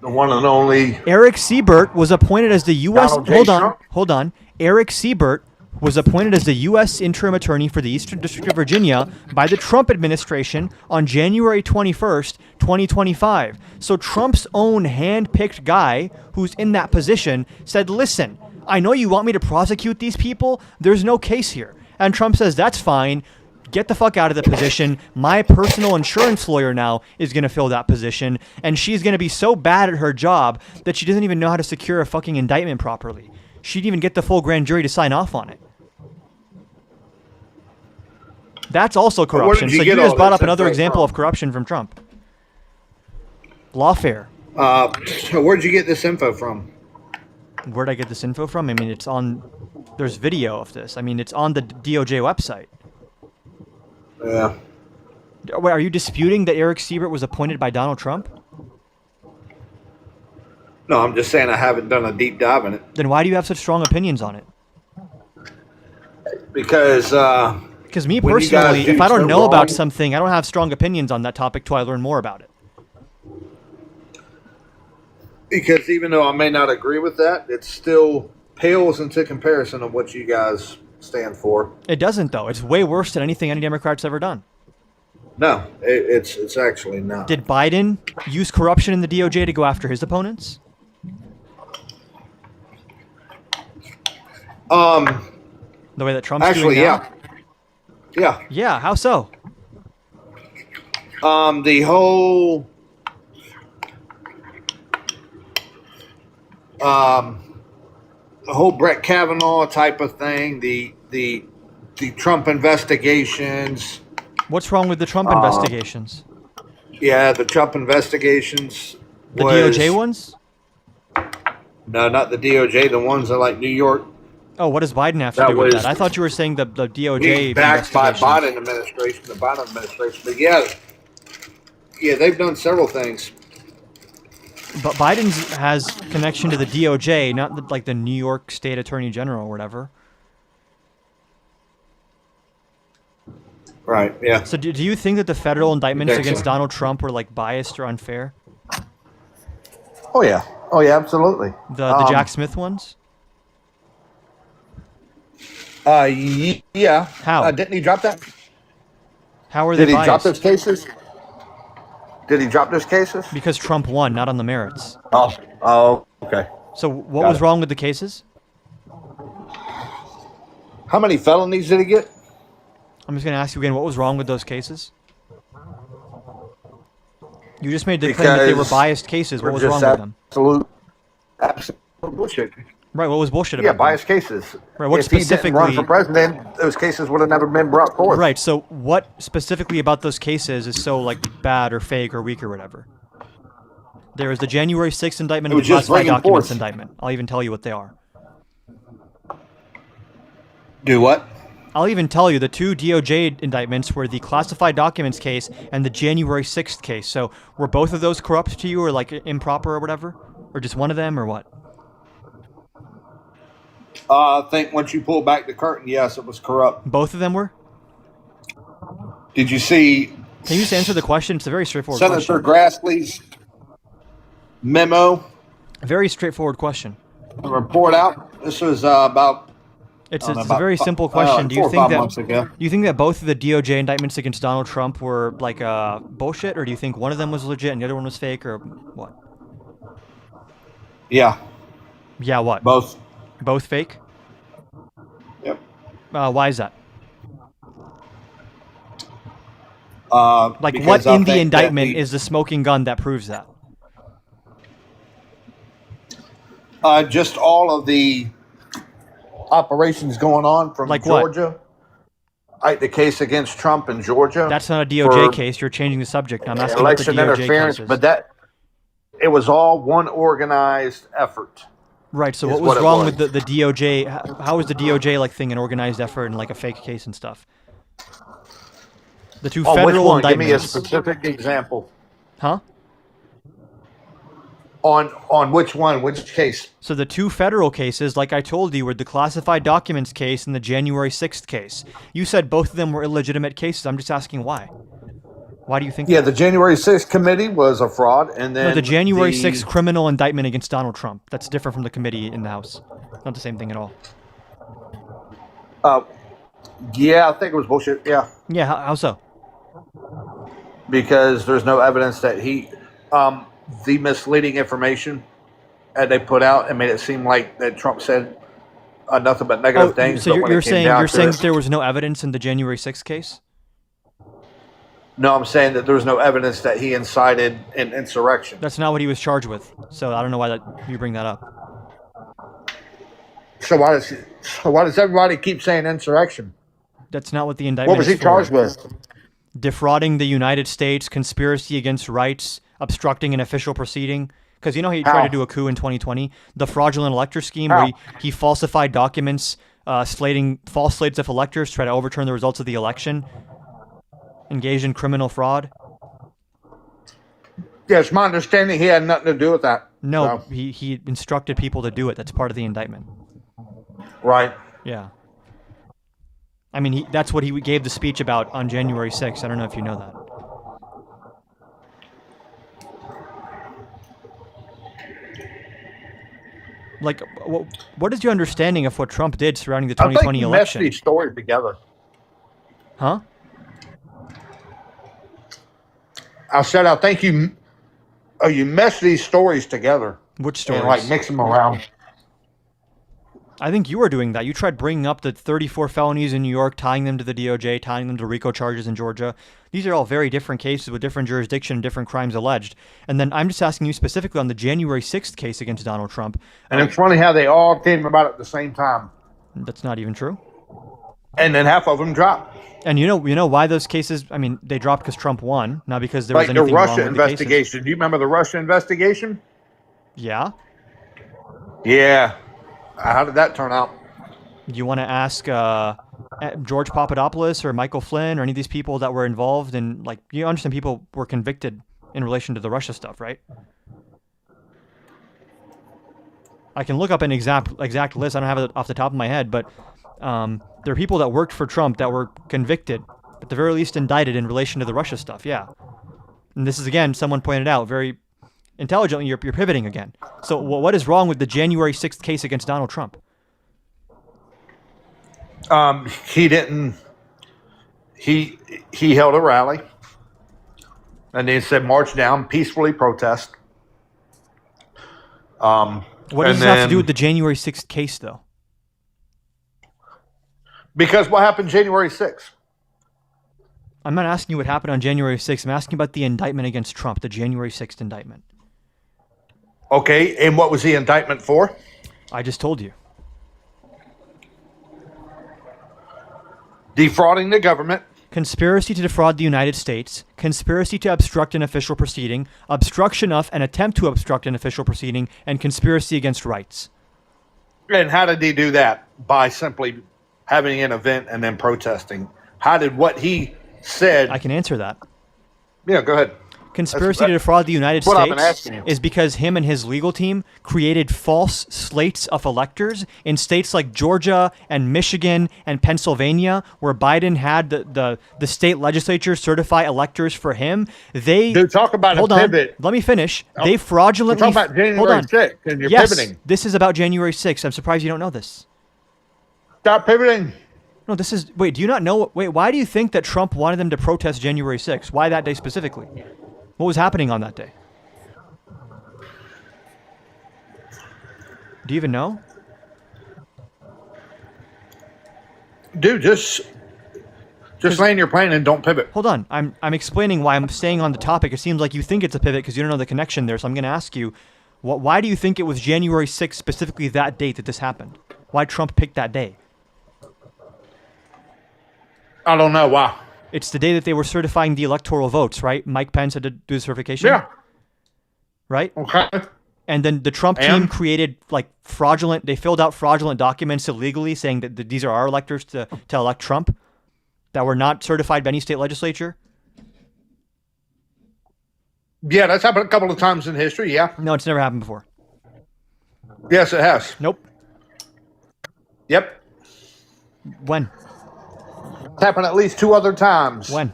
one and only. Eric Siebert was appointed as the U.S. Donald J. Trump? Hold on. Eric Siebert was appointed as the U.S. interim attorney for the Eastern District of Virginia by the Trump administration on January 21st, 2025. So Trump's own hand-picked guy who's in that position said, listen, I know you want me to prosecute these people. There's no case here. And Trump says, that's fine. Get the fuck out of the position. My personal insurance lawyer now is going to fill that position, and she's going to be so bad at her job that she doesn't even know how to secure a fucking indictment properly. She didn't even get the full grand jury to sign off on it. That's also where corruption. did you So you get just all brought this up another info example from? of corruption from Trump. Lawfare. So where'd you get this info from? Where'd I get this info from? I mean, it's on... There's video of this. I mean, it's on the DOJ website. Yeah. Wait, are you disputing that Eric Siebert was appointed by Donald Trump? No, I'm just saying I haven't done a deep dive in it Then why do you have such strong opinions on it? because Because me When you guys personally, do if I don't so know about wrong- something, I don't have strong opinions on that topic till I learn more about it. because even though I may not agree with that, it still pales into comparison of what you guys stand for. It doesn't, though. It's way worse than anything any Democrat's ever done. No, it's actually not. Did Biden use corruption in the DOJ to go after his opponents? The way that Trump's Actually, doing now? yeah. Yeah, how so? The whole Brett Kavanaugh type of thing, the Trump investigations. What's wrong with the Trump investigations? Yeah, the Trump investigations. The DOJ ones? No, not the DOJ. The ones that like New York. Oh, what does Biden have to That do with was- that? I thought you were saying the DOJ Being backed by investigations. the Biden administration. But yeah, they've done several things. But Biden has connection to the DOJ, not like the New York State Attorney General or whatever. Right. Yeah. So do you think that the federal indictments Think so. against Donald Trump were like biased or unfair? Oh yeah. Oh yeah. Absolutely. The Jack Smith ones? Yeah. How? Didn't he drop that? How are they Did he drop biased? those cases? Did he drop those cases? Because Trump won, not on the merits. Oh, okay. So what Got was it. wrong with the cases? How many felonies did he get? I'm just going to ask you again, what was wrong with those cases? You just made the claim that they were Because biased cases. What was Just wrong with them? Absolute bullshit. Right, what was bullshit Yeah, about them? biased cases. Right, what if he didn't run specifically- for president, those cases would have never been brought forth. Right, so what specifically about those cases is so like bad or fake or weak or whatever? There was the January 6th indictment It and the was just classified bringing documents forth- indictment. I'll even tell you what they are. Do what? I'll even tell you the two DOJ indictments were the classified documents case and the January 6th case. So were both of those corrupt to you or like improper or whatever? Or just one of them or what? I think once you pull back the curtain, yes, it was corrupt. Both of them were? Did you see Can you just answer the question? It's a very straightforward Senator question. Grassley's memo A very straightforward question. report out? This was about It's I don't know, a about very fi- simple question. Do you 4 or think 5 that months ago. do you think that both of the DOJ indictments against Donald Trump were like bullshit, or do you think one of them was legit and the other one was fake, or what? Yeah, Yeah, what? both. Both fake? Yep. Why is that? Like, Because what I in the think that indictment is the smoking gun that proves that? just all of the operations going on from Like what? Georgia? Like the case against Trump in Georgia. That's not a DOJ for case. You're changing the subject. I'm asking about the election DOJ interference, cases. but that it was all one organized effort. Right. So is what was what it wrong was. with the DOJ? How was the DOJ like thing an organized effort and like a fake case and stuff? The two Oh, which federal one? Give me a indictments. specific example. Huh? On which one? Which case? So the two federal cases, like I told you, were the classified documents case and the January 6th case. You said both of them were illegitimate cases. I'm just asking why. Why do you think Yeah, that? the January 6th committee was a fraud, and then No, the January 6th criminal indictment against Donald Trump. That's different from the committee in the House. Not the same thing at all. Yeah, I think it was bullshit. Yeah, Yeah, how so? because there's no evidence that he, the misleading information that they put out and made it seem like that Trump said nothing but negative things. so but when you're it came saying down you're to saying it- that there was no evidence in the January 6th case? No, I'm saying that there's no evidence that he incited an insurrection. That's not what he was charged with. So I don't know why you bring that up. So why does everybody keep saying insurrection? That's not what the indictment What was is he charged for. with? Defrauding the United States, conspiracy against rights, obstructing an official proceeding. Because you know he tried How? to do a coup in 2020? The fraudulent elector scheme How? where he falsified documents, slating false slates of electors to try to overturn the results of the election. Engaged in criminal fraud. Yeah, it's my understanding he had nothing to do with that. No, So, he instructed people to do it. That's part of the indictment. right. Yeah. I mean, that's what he gave the speech about on January 6th. I don't know if you know that. Like, what is your understanding of what Trump did surrounding the I think 2020 you meshed election? these stories together. Huh? I said I think you mesh these stories together Which stories? and like mix them around. I think you were doing that. You tried bringing up the 34 felonies in New York, tying them to the DOJ, tying them to RICO charges in Georgia. These are all very different cases with different jurisdiction, different crimes alleged. And then I'm just asking you specifically on the January 6th case against Donald Trump. And it's funny how they all came about at the same time, That's not even true. and then half of them dropped. And you know why those cases? I mean, they dropped because Trump won, not because there was Like the anything wrong Russia with the cases. investigation. Do you remember the Russia investigation? Yeah. Yeah. How did that turn out? You want to ask George Papadopoulos or Michael Flynn or any of these people that were involved in, like, you understand people were convicted in relation to the Russia stuff, right? I can look up an exact list. I don't have it off the top of my head, but there are people that worked for Trump that were convicted, at the very least indicted in relation to the Russia stuff. Yeah. And this is, again, someone pointed out very intelligently, you're pivoting again. So what is wrong with the January 6th case against Donald Trump? He didn't. He held a rally, and they said march down, peacefully protest. What does this have to do with the January 6th case, though? Because what happened January 6th? I'm not asking you what happened on January 6th. I'm asking about the indictment against Trump, the January 6th indictment. Okay, and what was the indictment for? I just told you. Defrauding the government. Conspiracy to defraud the United States, conspiracy to obstruct an official proceeding, obstruction of an attempt to obstruct an official proceeding, and conspiracy against rights. And how did he do that? By simply having an event and then protesting. How did what he said? I can answer that. Yeah, go ahead. Conspiracy to defraud the United what I've been States asking you. is because him and his legal team created false slates of electors in states like Georgia and Michigan and Pennsylvania, where Biden had the state legislature certify electors for him. They Dude, talk about hold a on. pivot. Let me finish. They fraudulently We're talking about January hold on. 6th, and you're yes, pivoting. this is about January 6th. I'm surprised you don't know this. Stop pivoting. No, this is wait. Do you not know? Wait, why do you think that Trump wanted them to protest January 6th? Why that day specifically? What was happening on that day? Do you even know? Dude, just land your plane and don't pivot. Hold on. I'm explaining why I'm staying on the topic. It seems like you think it's a pivot because you don't know the connection there. So I'm going to ask you, why do you think it was January 6th, specifically that date that this happened? Why Trump picked that day? I don't know why. It's the day that they were certifying the electoral votes, right? Mike Pence had to do the certification. Yeah. Right? Okay. And then the Trump team And? created they filled out fraudulent documents illegally saying that these are our electors to elect Trump that were not certified by any state legislature. Yeah, that's happened a couple of times in history. Yeah. No, it's never happened before. Yes, it has. Nope. Yep. When? It's happened at least 2 other times. When?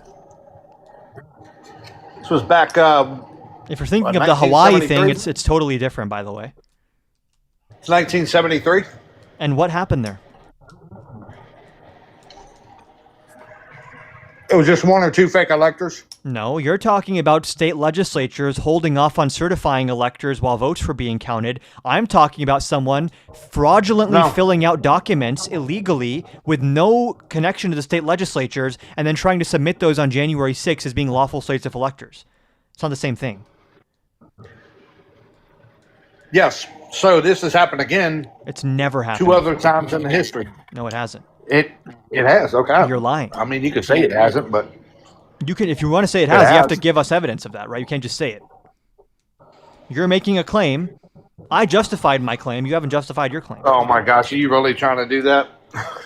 This was back. If you're thinking What, of the Hawaii thing, 1973? it's totally different, by the way. It's 1973. And what happened there? It was just 1 or 2 fake electors. No, you're talking about state legislatures holding off on certifying electors while votes were being counted. I'm talking about someone fraudulently No. filling out documents illegally with no connection to the state legislatures and then trying to submit those on January 6th as being lawful slates of electors. It's not the same thing. Yes. So this has happened again It's never happened. 2 other times in the history. No, it hasn't. It has. Okay. You're lying. I mean, you could say it hasn't, but You can, if you want to say it has, you have to has. give us evidence of that, right? You can't just say it. You're making a claim. I justified my claim. You haven't justified your claim. oh my gosh, are you really trying to do that?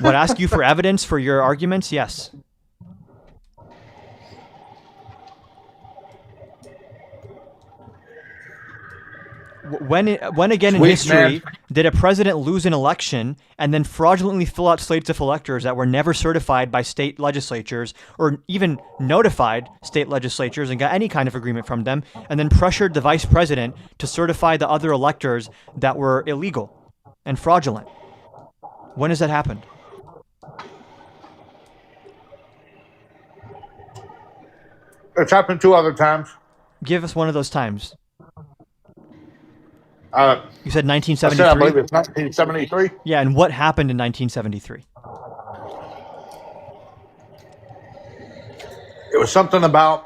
Would ask you for evidence for your arguments? Yes. When again in Sweet, history man. did a president lose an election and then fraudulently fill out slates of electors that were never certified by state legislatures or even notified state legislatures and got any kind of agreement from them and then pressured the vice president to certify the other electors that were illegal and fraudulent? When has that happened? It's happened 2 other times. Give us one of those times. You said I said I 1973? believe it's 1973. Yeah, and what happened in 1973? It was something about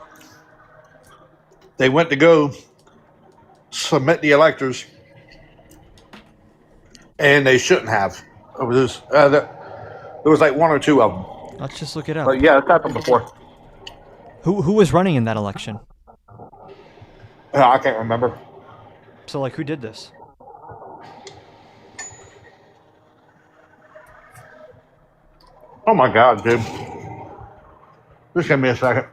they went to go submit the electors, and they shouldn't have. It was there was like 1 or 2 of them. Let's just look it up. But yeah, it's happened before. Who was running in that election? I can't remember. So, like, who did this? Oh my God, dude! Just give me a second.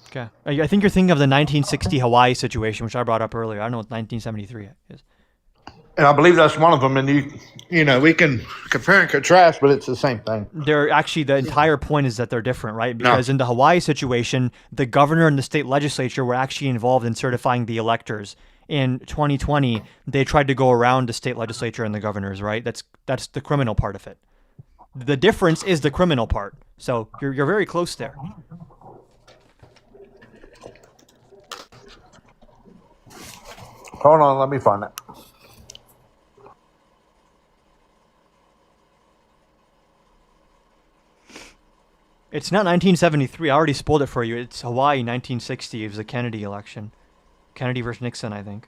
Okay. I think you're thinking of the 1960 Hawaii situation, which I brought up earlier. I don't know what 1973 is. And I believe that's one of them. And you know, we can compare and contrast, but it's the same thing. They're actually, the entire point is that they're different, right? Because in the Hawaii situation, the governor and the state legislature were actually involved in certifying the electors. In 2020, they tried to go around the state legislature and the governors, right? That's the criminal part of it. The difference is the criminal part. So you're very close there. Hold on, let me find it. It's not 1973. I already spoiled it for you. It's Hawaii 1960. It was the Kennedy election. Kennedy versus Nixon, I think.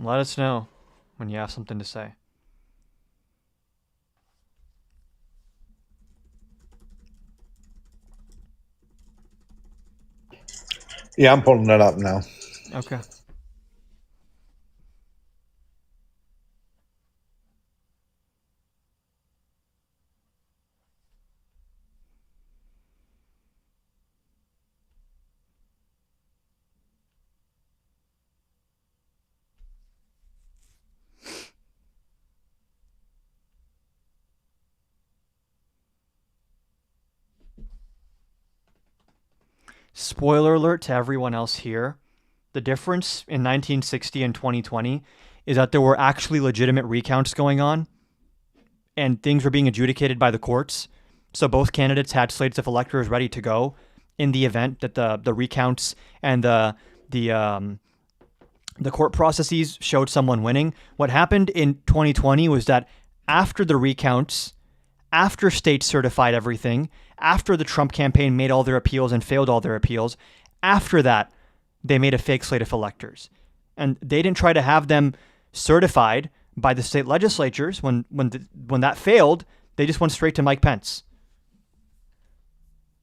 Let us know when you have something to say. Yeah, I'm pulling it up now. Okay. Spoiler alert to everyone else here. The difference in 1960 and 2020 is that there were actually legitimate recounts going on and things were being adjudicated by the courts. So both candidates had slates of electors ready to go in the event that the recounts and the court processes showed someone winning. What happened in 2020 was that after the recounts, after states certified everything, after the Trump campaign made all their appeals and failed all their appeals, after that, they made a fake slate of electors. And they didn't try to have them certified by the state legislatures. When that failed, they just went straight to Mike Pence.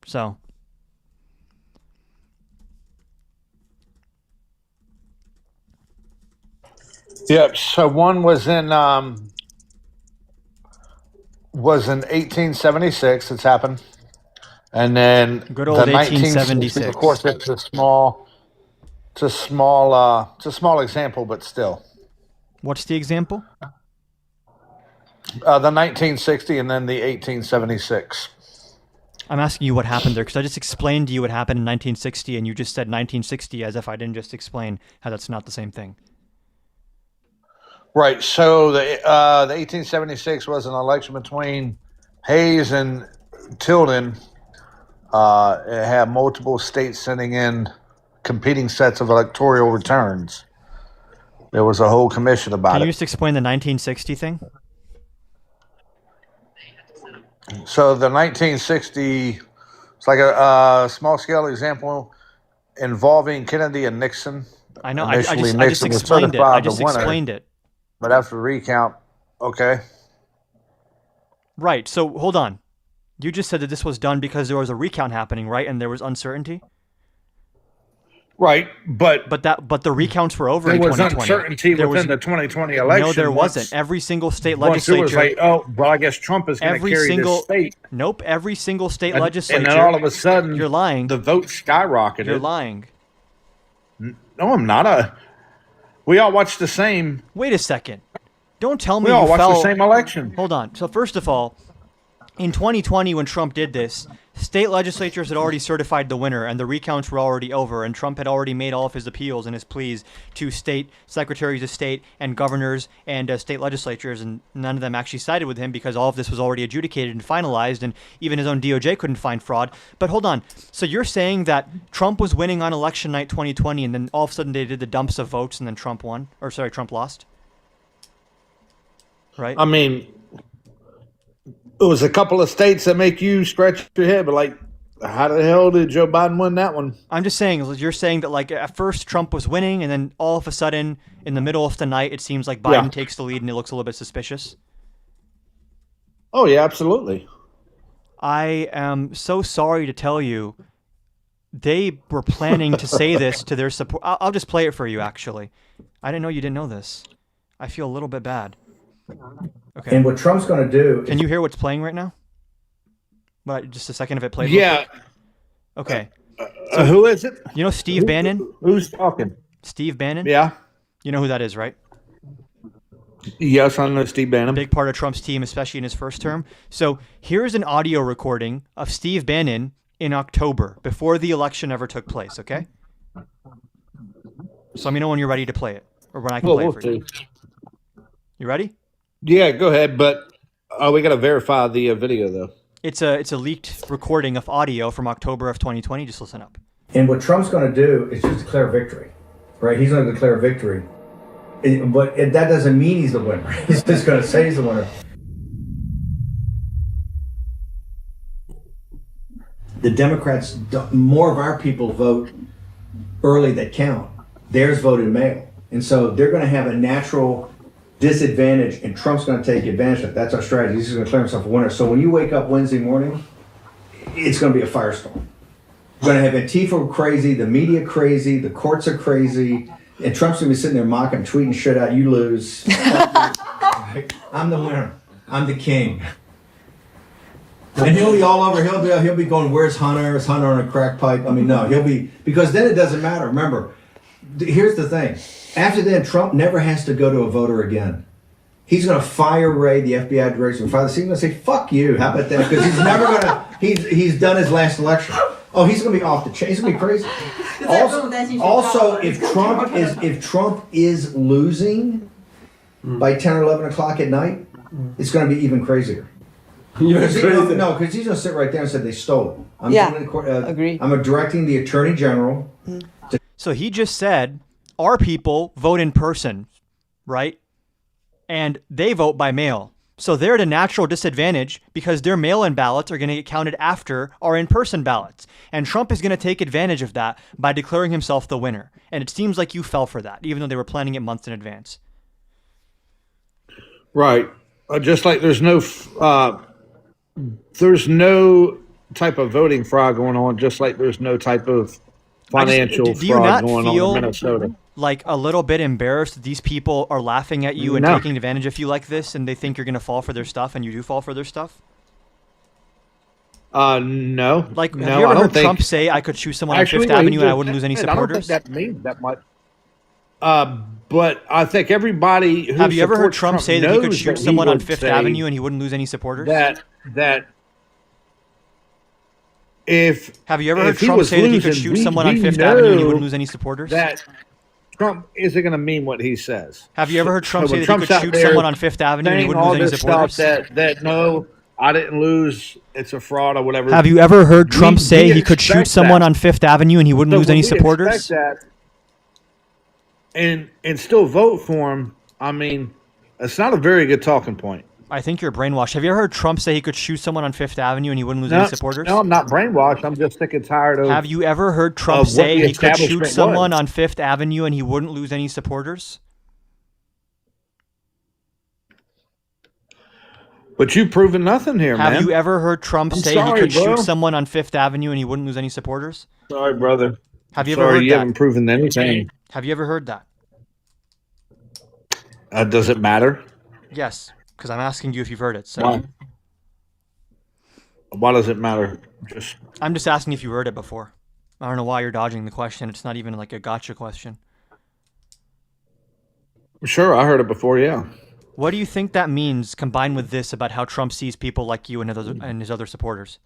So. Yep. So one was in 1876. It's happened, and then Good old the 1876. Of course, it's a small example, but still. What's the example? The 1960 and then the 1876. I'm asking you what happened there because I just explained to you what happened in 1960 and you just said 1960 as if I didn't just explain how that's not the same thing. Right. So the 1876 was an election between Hayes and Tilden. It had multiple states sending in competing sets of electoral returns. There was a whole commission about Can it. you just explain the 1960 thing? So the 1960, it's like a small scale example involving Kennedy and Nixon. I know. I Initially, just Nixon was explained it. certified I just the winner. explained it. But after the recount, okay. Right. So hold on. You just said that this was done because there was a recount happening, right? And there was uncertainty. Right, but But the recounts were over there in was 2020. uncertainty There within was- the 2020 election. No, there once- wasn't. Every single state Once it was legislature. like, oh, well, I guess Trump is going to Every carry single this state. Nope. Every single state And legislature. then all of a sudden, You're lying. the vote skyrocketed. You're lying. No, I'm not. We all watched the same. Wait a second. Don't tell me We all you watched fell. the same election. Hold on. So first of all, in 2020 when Trump did this, state legislatures had already certified the winner and the recounts were already over, and Trump had already made all of his appeals and his pleas to state secretaries of state and governors and state legislatures, and none of them actually sided with him because all of this was already adjudicated and finalized, and even his own DOJ couldn't find fraud. But hold on. So you're saying that Trump was winning on election night 2020 and then all of a sudden they did the dumps of votes and then Trump won? Or sorry, Trump lost? Right? I mean, it was a couple of states that make you scratch your head, but like, how the hell did Joe Biden win that one? I'm just saying, you're saying that like at first Trump was winning, and then all of a sudden, in the middle of the night, it seems like Biden takes the lead, and it looks a little bit suspicious. Oh yeah, absolutely. I am so sorry to tell you, they were planning to say this to their support. I'll just play it for you. Actually, I didn't know you didn't know this. I feel a little bit bad. Okay. And what Trump's going to do Can you hear what's playing right now? But just a second if it played. Yeah. Okay. Who is it? You know Steve Bannon? Who's talking? Steve Bannon? Yeah. You know who that is, right? Yes, I know Steve Bannon. Big part of Trump's team, especially in his first term. So here's an audio recording of Steve Bannon in October, before the election ever took place, okay? So let me know when you're ready to play it, or when I can play it for you. You ready? Yeah, go ahead, but we got to verify the video, though. It's a leaked recording of audio from October of 2020. Just listen up. And what Trump's going to do is just declare victory, right? He's going to declare victory. But that doesn't mean he's the winner. He's just going to say he's the winner. The Democrats, more of our people vote early that count. Theirs voted mail. And so they're going to have a natural disadvantage, and Trump's going to take advantage of it. That's our strategy. He's going to declare himself a winner. So when you wake up Wednesday morning, it's going to be a firestorm. You're going to have Antifa crazy, the media crazy, the courts are crazy, and Trump's going to be sitting there mocking, tweeting shit out. You lose. I'm the winner. I'm the king. And he'll be all over. He'll be going, "Where's Hunter? Is Hunter on a crack pipe?" I mean, no, he'll be, because then it doesn't matter. Remember, here's the thing. After that, Trump never has to go to a voter again. He's going to fire Wray, the FBI director, and fire the he's going to say, "Fuck you." How about that? Because he's never going to. He's done his last election. Oh, he's going to be off the chain. He's going to be crazy. Also, if Trump is losing by 10 or 11 o'clock at night, it's going to be even crazier. Because he's going to sit right there and say they stole it. Agree. I'm directing the Attorney General. So he just said, our people vote in person, right? And they vote by mail. So they're at a natural disadvantage because their mail-in ballots are going to get counted after our in-person ballots. And Trump is going to take advantage of that by declaring himself the winner. And it seems like you fell for that, even though they were planning it months in advance. Right. Just like there's no type of voting fraud going on, just like there's no type of financial do you fraud not going on feel in Minnesota. Like a little bit embarrassed that these people are laughing at you and No. taking advantage of you like this, and they think you're going to fall for their stuff, and you do fall for their stuff? No. Like, no, have you I ever don't heard think, Trump say, "I could shoot someone Actually, on Fifth what he Avenue and I just wouldn't lose any said, I don't supporters"? think that means that much. But I think everybody who Have you ever heard supports Trump say that he could knows shoot he someone on would Fifth say Avenue and he wouldn't lose any supporters? That if Have you ever heard if he Trump was say that he could losing, shoot we- someone on we Fifth Avenue and he know wouldn't lose any supporters? that Trump isn't going to mean what he says. Have you ever heard Trump So say when that he Trump's could out shoot there someone on Fifth Avenue and he saying wouldn't all lose any this supporters? stuff that no, I didn't lose, it's a fraud or whatever. Have you ever heard Trump We- say we he could shoot expect someone that. on Fifth Avenue and he wouldn't So lose when any we supporters? expect that and still vote for him, I mean, it's not a very good talking point. I think you're brainwashed. Have you ever heard Trump say he could shoot someone on Fifth Avenue and he wouldn't lose any supporters? No, I'm not brainwashed. I'm just sick and tired of. Have you ever heard Trump what say the he could shoot establishment someone was. on Fifth Avenue and he wouldn't lose any supporters? But you've proven nothing here, man. Have you ever heard Trump I'm say sorry, he could bro. shoot someone on Fifth Avenue and he wouldn't lose any supporters? Sorry, brother. Have you ever Sorry, heard you that? haven't proven anything. Have you ever heard that? Does it matter? Yes, because I'm asking you if you've heard it. So Why? Why does it matter? Just I'm just asking if you heard it before. I don't know why you're dodging the question. It's not even like a gotcha question. Sure, I heard it before. Yeah. What do you think that means combined with this about how Trump sees people like you and his other supporters?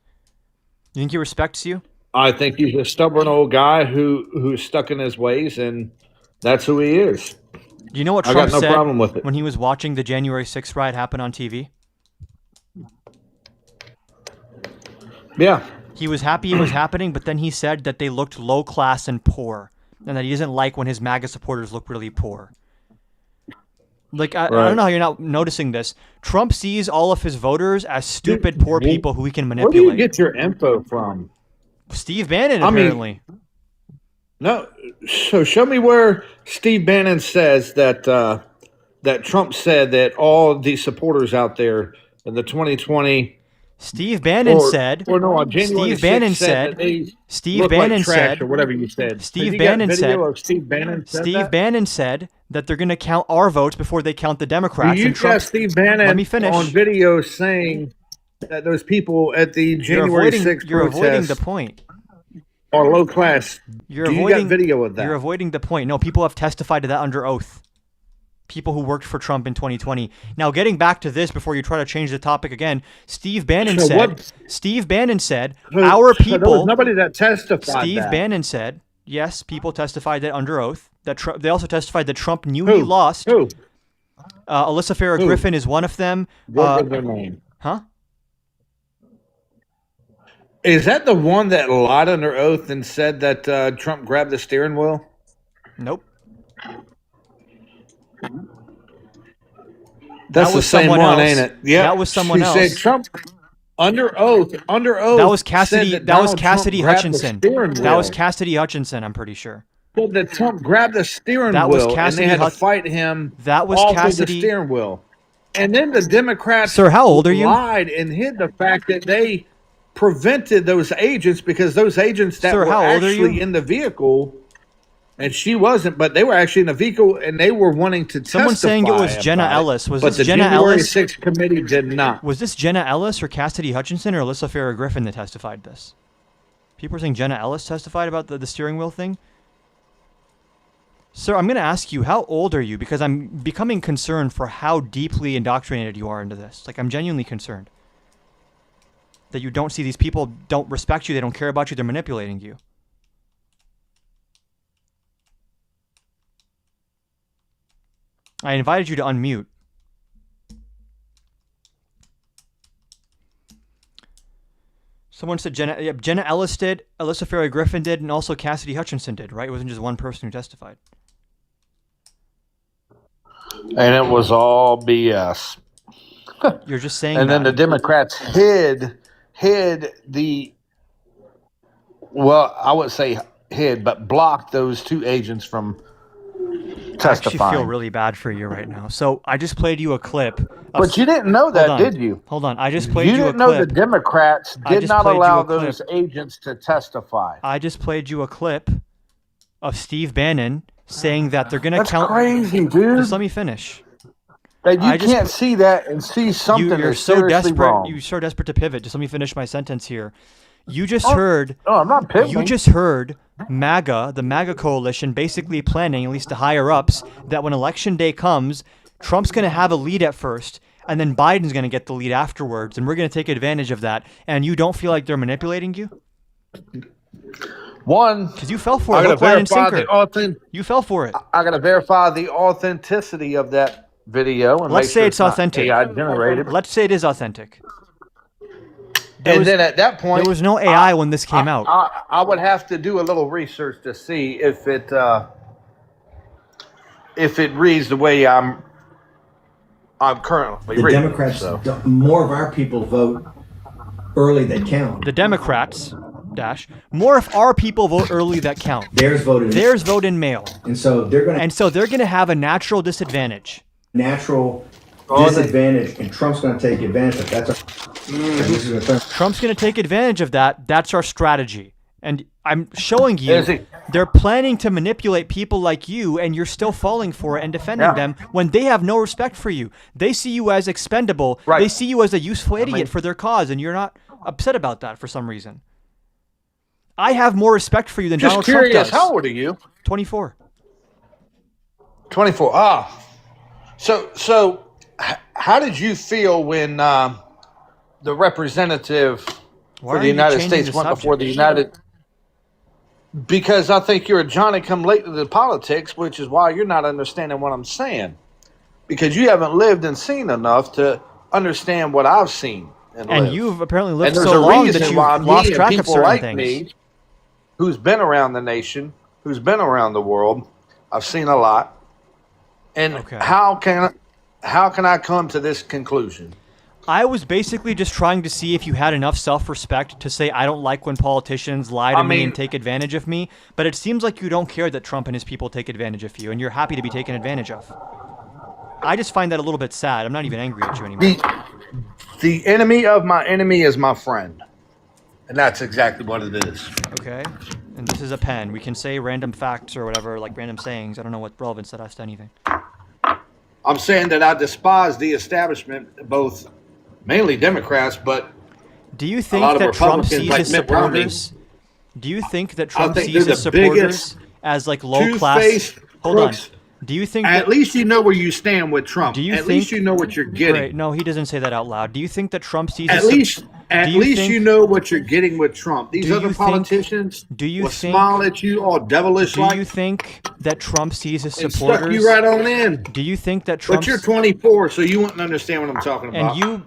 You think he respects you? I think he's a stubborn old guy who's stuck in his ways, and that's who he is. Do you know what I Trump got no said problem with it. when he was watching the January 6th riot happen on TV? Yeah. He was happy it was happening, but then he said that they looked low class and poor, and that he doesn't like when his MAGA supporters look really poor. Like, I don't know how you're not noticing this. Trump sees all of his voters as stupid, poor people who he can Where do you manipulate. get your info from? Steve Bannon, I mean- apparently. No. So show me where Steve Bannon says that that Trump said that all the supporters out there in the 2020 Steve Bannon said. or no, on January Steve Bannon 6th said. that they Steve look Bannon like trash said. or whatever you said. Steve Have you got Bannon video said. of Steve Bannon said Steve that? Bannon said that they're going to count our votes before they count the Democrats. You and Trump, got Steve Bannon Let me finish. on video saying that those people at the you're January avoiding, 6th you're avoiding protests the point. are low class. You're Do you avoiding got video of that? You're avoiding the point. No, people have testified to that under oath. People who worked for Trump in 2020. Now, getting back to this before you try to change the topic again, Steve Bannon So said. what- Steve Bannon said So- our so there was people. nobody that testified Steve that. Bannon said yes. People testified that under oath. That they also testified that Trump knew he lost. Who? Alyssa Farah Who? Griffin is one of them. What was their name? Huh? Is that the one that lied under oath and said that Trump grabbed the steering wheel? Nope. That's the was same someone one, else. ain't it? Yeah. That was someone she else. said Trump under oath. That was Cassidy. said That was Donald Trump Cassidy grabbed the Hutchinson. steering That was wheel. Cassidy Hutchinson. I'm pretty sure. Said that Trump grabbed the steering That was wheel Cassidy and they had Hut- to fight him That was off of Cassidy. the steering wheel. And then the Democrats Sir, how old are you? lied and hid the fact that they prevented those agents because those agents that Sir, were how old are actually you? in the vehicle, and she wasn't, but they were actually in the vehicle and they were wanting to testify. Someone's saying it was Jenna about it. Ellis. Was but this the Jenna January Ellis? 6th committee did not. Was this Jenna Ellis or Cassidy Hutchinson or Alyssa Farah Griffin that testified this? People are saying Jenna Ellis testified about the steering wheel thing. Sir, I'm going to ask you, how old are you? Because I'm becoming concerned for how deeply indoctrinated you are into this. Like, I'm genuinely concerned that you don't see these people don't respect you, they don't care about you, they're manipulating you. I invited you to unmute. Someone said Jenna Ellis did, Alyssa Farah Griffin did, and also Cassidy Hutchinson did, right? It wasn't just one person who testified. And it was all BS. You're just saying And then the that. Democrats hid the, well, I would say hid, but blocked those two agents from I actually testifying. feel really bad for you right now. So I just played you a clip. But you didn't know that, on. did you? Hold on. I just played You you a didn't know the clip. Democrats I did just not played you allow a clip. those agents to testify. I just played you a clip of Steve Bannon saying that they're going to That's count. crazy, dude. Just let me finish. That you I just can't put- see that and see something You're that's so seriously desperate. wrong. You're so desperate to pivot. Just let me finish my sentence here. You just heard. No, I'm not pivoting. You just heard MAGA, the MAGA coalition, basically planning, at least the higher ups, that when election day comes, Trump's going to have a lead at first, and then Biden's going to get the lead afterwards, and we're going to take advantage of that. And you don't feel like they're manipulating you? One, Because you fell for I it. gotta Hook, line, and verify sinker. You fell for it. I gotta verify the authenticity of that video and Let's make say sure it's not authentic. AI generated. Let's say it is authentic. And was- then at that point, There was no AI when this came out. I would have to do a little research to see if it reads the way I'm currently The reading. Democrats, So. more of our people vote early that count. The Democrats, more if our people vote early that count. Theirs voted. Theirs vote in mail. And so they're going to And so they're going to have a natural disadvantage. natural Oh, disadvantage, and Trump's going to take advantage of that. That's this is a Trump's going to take advantage of that. That's our strategy. And I'm showing you Is he? they're planning to manipulate people like you, and you're still falling for it and defending Yeah. them when they have no respect for you. They see you as expendable. Right. They see you as a useful idiot for their cause, and you're not upset about that for some reason. I have more respect for you than Just Donald curious, Trump does. how old are you? 24. 24. Ah, How did you feel when the representative Why for are the you United changing States the went before the subject? United? Because I think you're a Johnny come late to the politics, which is why you're not understanding what I'm saying. Because you haven't lived and seen enough to understand what I've seen and And lived. you've apparently lived And there's so a long reason that why you've lost me and track of people certain like things. me, who's been around the nation, who's been around the world, I've seen a lot. And Okay. how can I come to this conclusion? I was basically just trying to see if you had enough self-respect to say I don't like when politicians lie to me and take advantage of me, but it seems like you don't care that Trump and his people take advantage of you, and you're happy to be taken advantage of. I just find that a little bit sad. I'm not even angry at you anymore. The enemy of my enemy is my friend. And that's exactly what it is. Okay? And this is a pen. We can say random facts or whatever, like random sayings. I don't know what relevance that has to anything. I'm saying that I despise the establishment, both mainly Democrats, but Do you lot think of that Trump Republicans sees like his Mitt Romney. supporters? Do you think that Trump think sees they're his the supporters biggest as like low class? two-faced Hold on. crooks. Do you think at that least you know where you stand with Trump. Do you At least think- you know what you're getting. Right, no, he doesn't say that out loud. Do you think that Trump sees At his least do you think- you know what you're getting with Trump. These Do other you think- politicians do you will think- smile at you all devilish Do like you think that Trump sees his and supporters? stuck you right on in. Do you think that Trump But you're 24, so you wouldn't understand what I'm talking about. and you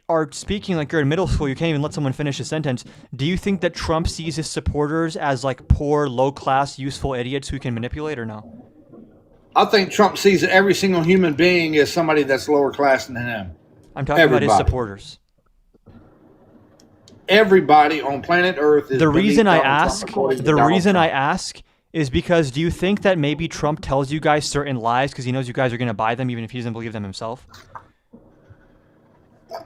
are speaking like you're in middle school, you can't even let someone finish a sentence. Do you think that Trump sees his supporters as like poor, low class, useful idiots who he can manipulate or no? I think Trump sees every single human being as somebody that's lower class than him. I'm talking about his Everybody. supporters. Everybody on planet Earth is The reason I beneath Donald Trump, ask, according to the Donald reason I Trump. ask is because do you think that maybe Trump tells you guys certain lies because he knows you guys are going to buy them even if he doesn't believe them himself?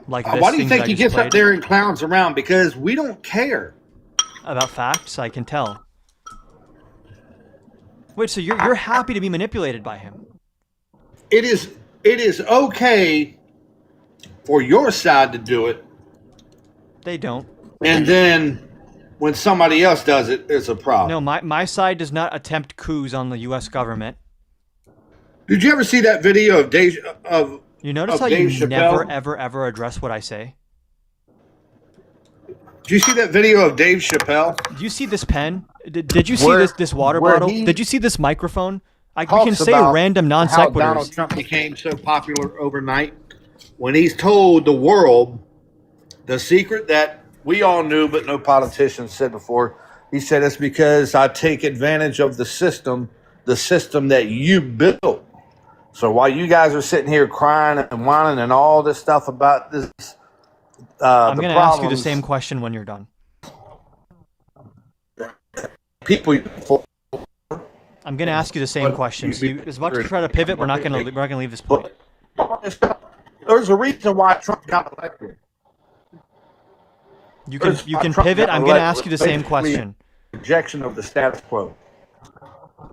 Like this Why do you thing think that I he just gets played up there and clowns around? Because we don't care. about facts, I can tell. Wait, so you're happy to be manipulated by him? It is okay for your side to do it, They don't. and then when somebody else does it, it's a problem. No, my side does not attempt coups on the U.S. government. Did you ever see that video of Dave of You notice of how Dave you Chappelle? never, ever, ever address what I say? Did you see that video of Dave Chappelle? Did you see this pen? Did you see Where- this water where bottle? he Did you see this microphone? We Talks can say about random non how Donald sequiturs. Trump became so popular overnight when he's told the world the secret that we all knew but no politician said before. He said it's because I take advantage of the system that you built. So while you guys are sitting here crying and whining and all this stuff about this, I'm going to ask you the same question when you're done. people. I'm going to ask you the same question. So as much as you try to pivot, we're not going to leave this point. There's a reason why Trump got elected. You can pivot. I'm going to ask you the same question. Rejection of the status quo.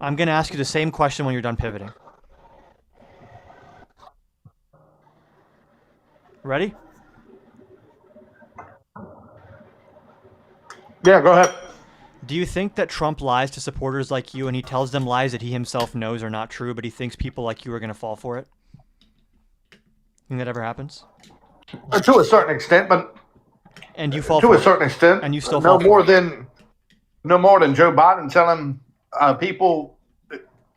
I'm going to ask you the same question when you're done pivoting. Ready? Yeah, go ahead. Do you think that Trump lies to supporters like you and he tells them lies that he himself knows are not true, but he thinks people like you are going to fall for it? Think that ever happens? To a certain extent, but And you fall to for a it? certain extent, And you still no fall for more than Joe Biden telling people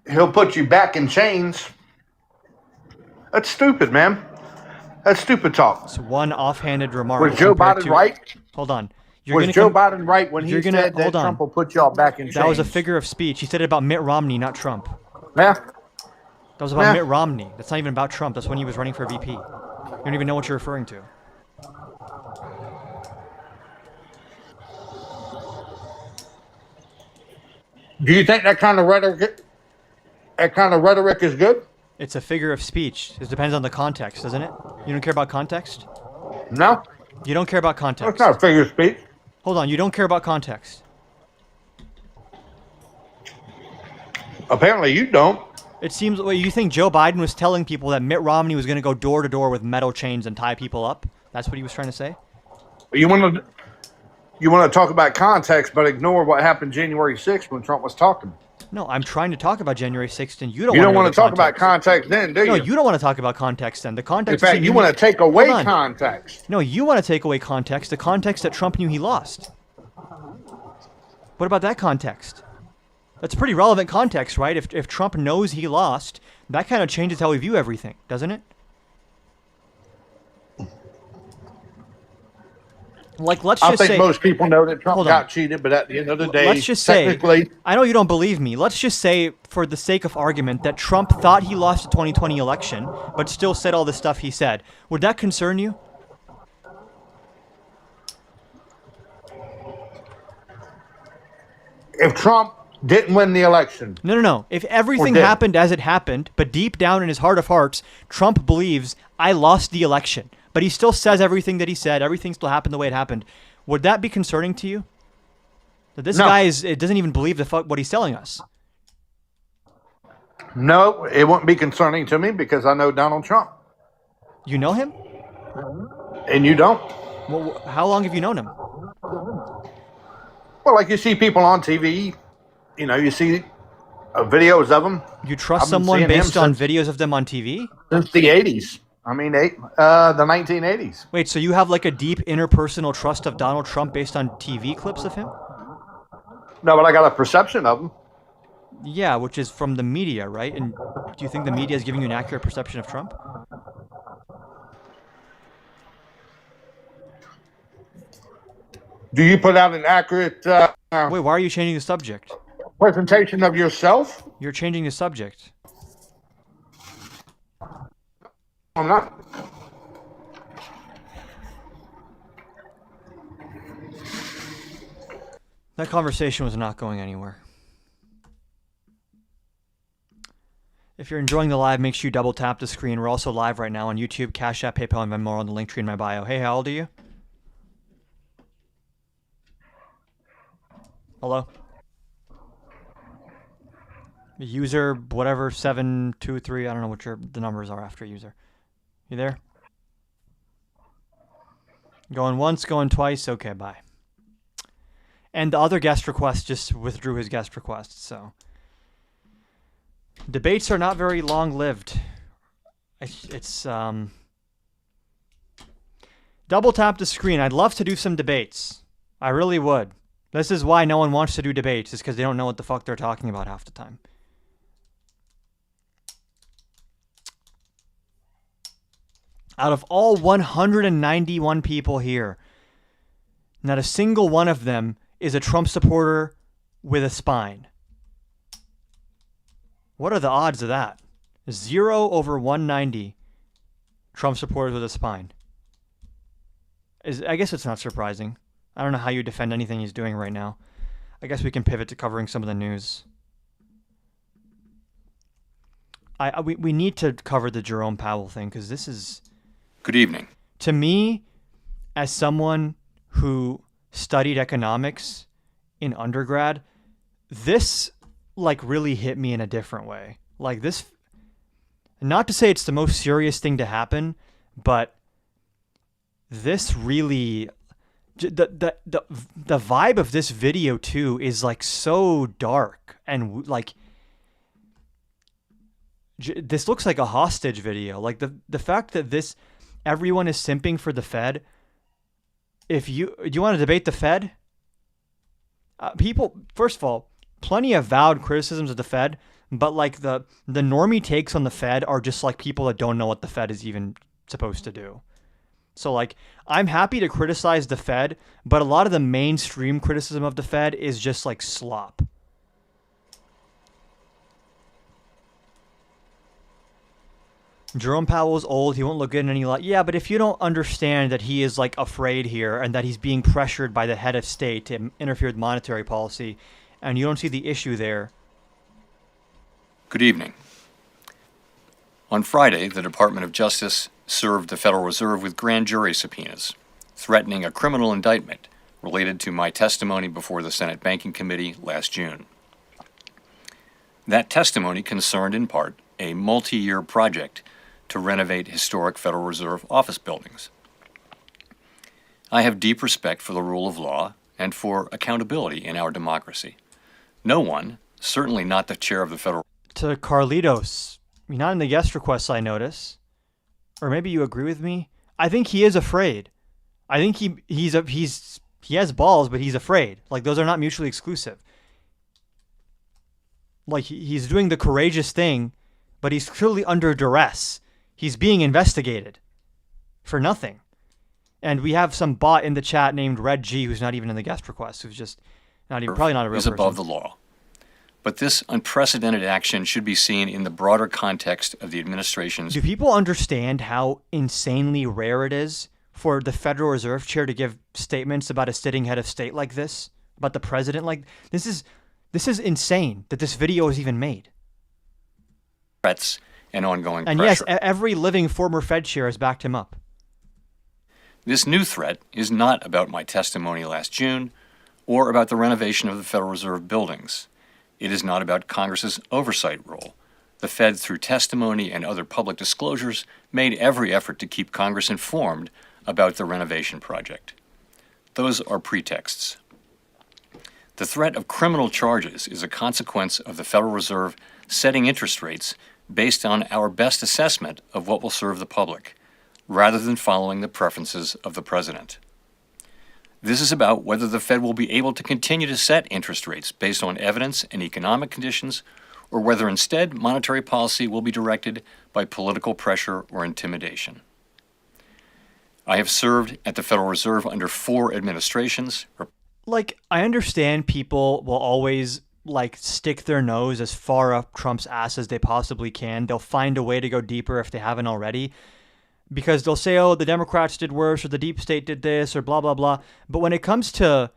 he'll put you back in chains. That's stupid, man. That's stupid talk. It's one offhanded remark. Was Joe compared Biden to- right? Hold on. You're Was gonna Joe com- Biden right when he you're gonna- said that hold on. Trump will put y'all back in chains? That was a figure of speech. He said it about Mitt Romney, not Trump. Yeah. That was about Yeah. Mitt Romney. That's not even about Trump. That's when he was running for VP. You don't even know what you're referring to. Do you think that kind of rhetoric is good? It's a figure of speech. It depends on the context, doesn't it? You don't care about context? No, You don't care about it's context. not a figure of speech. Hold on. You don't care about context. Apparently, you don't. It seems. Wait, you think Joe Biden was telling people that Mitt Romney was going to go door to door with metal chains and tie people up? That's what he was trying to say? You want to talk about context, but ignore what happened January 6th when Trump was talking. No, I'm trying to talk about January 6th, and you don't You don't want want to talk about context then, do you? No, you don't want to talk about context then. The In context fact, is you want to take away Hold on. context. No, you want to take away context, the context that Trump knew he lost. What about that context? That's pretty relevant context, right? If Trump knows he lost, that kind of changes how we view everything, doesn't it? Like, let's I just think say, most people know that Trump Hold got on. cheated, but at the end of the day, let's just say, technically, I know you don't believe me. Let's just say, for the sake of argument, that Trump thought he lost the 2020 election, but still said all the stuff he said. Would that concern you? if Trump didn't win the election, No. If everything did. happened as it happened, but deep down in his heart of hearts, Trump believes, I lost the election, but he still says everything that he said, everything still happened the way it happened, would that be concerning to you? That this No. guy it doesn't even believe what he's telling us. no, it wouldn't be concerning to me because I know Donald Trump, You know him? and you don't. Well, how long have you known him? Well, like you see people on TV, you see videos of them You trust I've been someone seeing him based on since- videos of them on TV? since the 80s. I mean, the 1980s. Wait, so you have like a deep interpersonal trust of Donald Trump based on TV clips of him? No, but I got a perception of him. Yeah, which is from the media, right? And do you think the media is giving you an accurate perception of Trump? Do you put out an accurate Wait, why are you changing the subject? presentation of yourself? You're changing the subject. I'm not. That conversation was not going anywhere. If you're enjoying the live, make sure you double tap the screen. We're also live right now on YouTube, Cash App, PayPal, and Venmo on the link tree in my bio. Hey, how old are you? Hello? User, whatever, 723, I don't know what the numbers are after user. You there? Going once, going twice, okay, bye. And the other guest request just withdrew his guest request, so. Debates are not very long-lived. It's double tap the screen. I'd love to do some debates. I really would. This is why no one wants to do debates, is because they don't know what the fuck they're talking about half the time. Out of all 191 people here, not a single one of them is a Trump supporter with a spine. What are the odds of that? 0 over 190 Trump supporters with a spine. I guess it's not surprising. I don't know how you defend anything he's doing right now. I guess we can pivot to covering some of the news. We need to cover the Jerome Powell thing because this is... Good evening. To me, as someone who studied economics in undergrad, this like really hit me in a different way. Like this, not to say it's the most serious thing to happen, but this really, the vibe of this video too is like so dark and like this looks like a hostage video. Like the fact that everyone is simping for the Fed. Do you want to debate the Fed? People, first of all, plenty of vowed criticisms of the Fed, but like the normie takes on the Fed are just like people that don't know what the Fed is even supposed to do. So like, I'm happy to criticize the Fed, but a lot of the mainstream criticism of the Fed is just like slop. Jerome Powell's old. He won't look good in any light. Yeah, but if you don't understand that he is like afraid here and that he's being pressured by the head of state to interfere with monetary policy, and you don't see the issue there. Good evening. On Friday, the Department of Justice served the Federal Reserve with grand jury subpoenas, threatening a criminal indictment related to my testimony before the Senate Banking Committee last June. That testimony concerned in part a multi-year project to renovate historic Federal Reserve office buildings. I have deep respect for the rule of law and for accountability in our democracy. No one, certainly not the chair of the Federal. To Carlitos, you're not in the guest requests, I notice. Or maybe you agree with me. I think he is afraid. I think he has balls, but he's afraid. Like, those are not mutually exclusive. Like, he's doing the courageous thing, but he's clearly under duress. He's being investigated for nothing. And we have some bot in the chat named Red G, who's not even in the guest request, who's just not even, probably not a real is person. above the law. But this unprecedented action should be seen in the broader context of the administration's. Do people understand how insanely rare it is for the Federal Reserve Chair to give statements about a sitting head of state like this, about the president? Like, this is insane that this video is even made. Threats and ongoing And pressure. yes, every living former Fed chair has backed him up. This new threat is not about my testimony last June or about the renovation of the Federal Reserve buildings. It is not about Congress's oversight role. The Fed, through testimony and other public disclosures, made every effort to keep Congress informed about the renovation project. Those are pretexts. The threat of criminal charges is a consequence of the Federal Reserve setting interest rates based on our best assessment of what will serve the public, rather than following the preferences of the president. This is about whether the Fed will be able to continue to set interest rates based on evidence and economic conditions, or whether instead monetary policy will be directed by political pressure or intimidation. I have served at the Federal Reserve under 4 administrations. Like, I understand people will always, like, stick their nose as far up Trump's ass as they possibly can. They'll find a way to go deeper if they haven't already, because they'll say, oh, the Democrats did worse, or the deep state did this, or blah, blah, blah. But when it comes to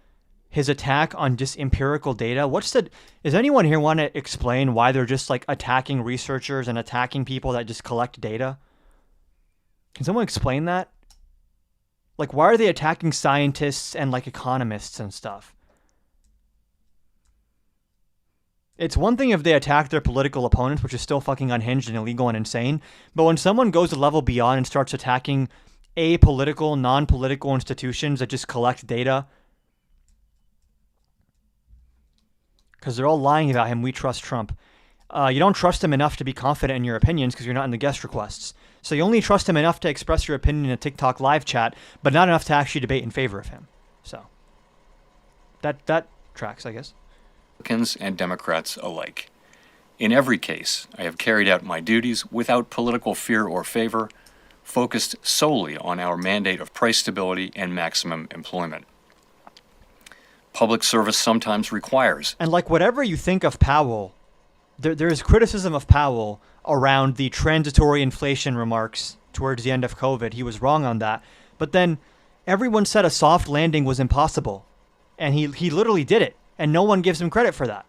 his attack on just empirical data, does anyone here want to explain why they're just, like, attacking researchers and attacking people that just collect data? Can someone explain that? Like, why are they attacking scientists and, like, economists and stuff? It's one thing if they attack their political opponents, which is still fucking unhinged and illegal and insane. But when someone goes a level beyond and starts attacking apolitical, non-political institutions that just collect data, because they're all lying about him, we trust Trump. You don't trust him enough to be confident in your opinions because you're not in the guest requests. So you only trust him enough to express your opinion in a TikTok live chat, but not enough to actually debate in favor of him. So that tracks, I guess. Republicans and Democrats alike. In every case, I have carried out my duties without political fear or favor, focused solely on our mandate of price stability and maximum employment. Public service sometimes requires. And like, whatever you think of Powell, there is criticism of Powell around the transitory inflation remarks towards the end of COVID. He was wrong on that. But then everyone said a soft landing was impossible. And he literally did it. And no one gives him credit for that.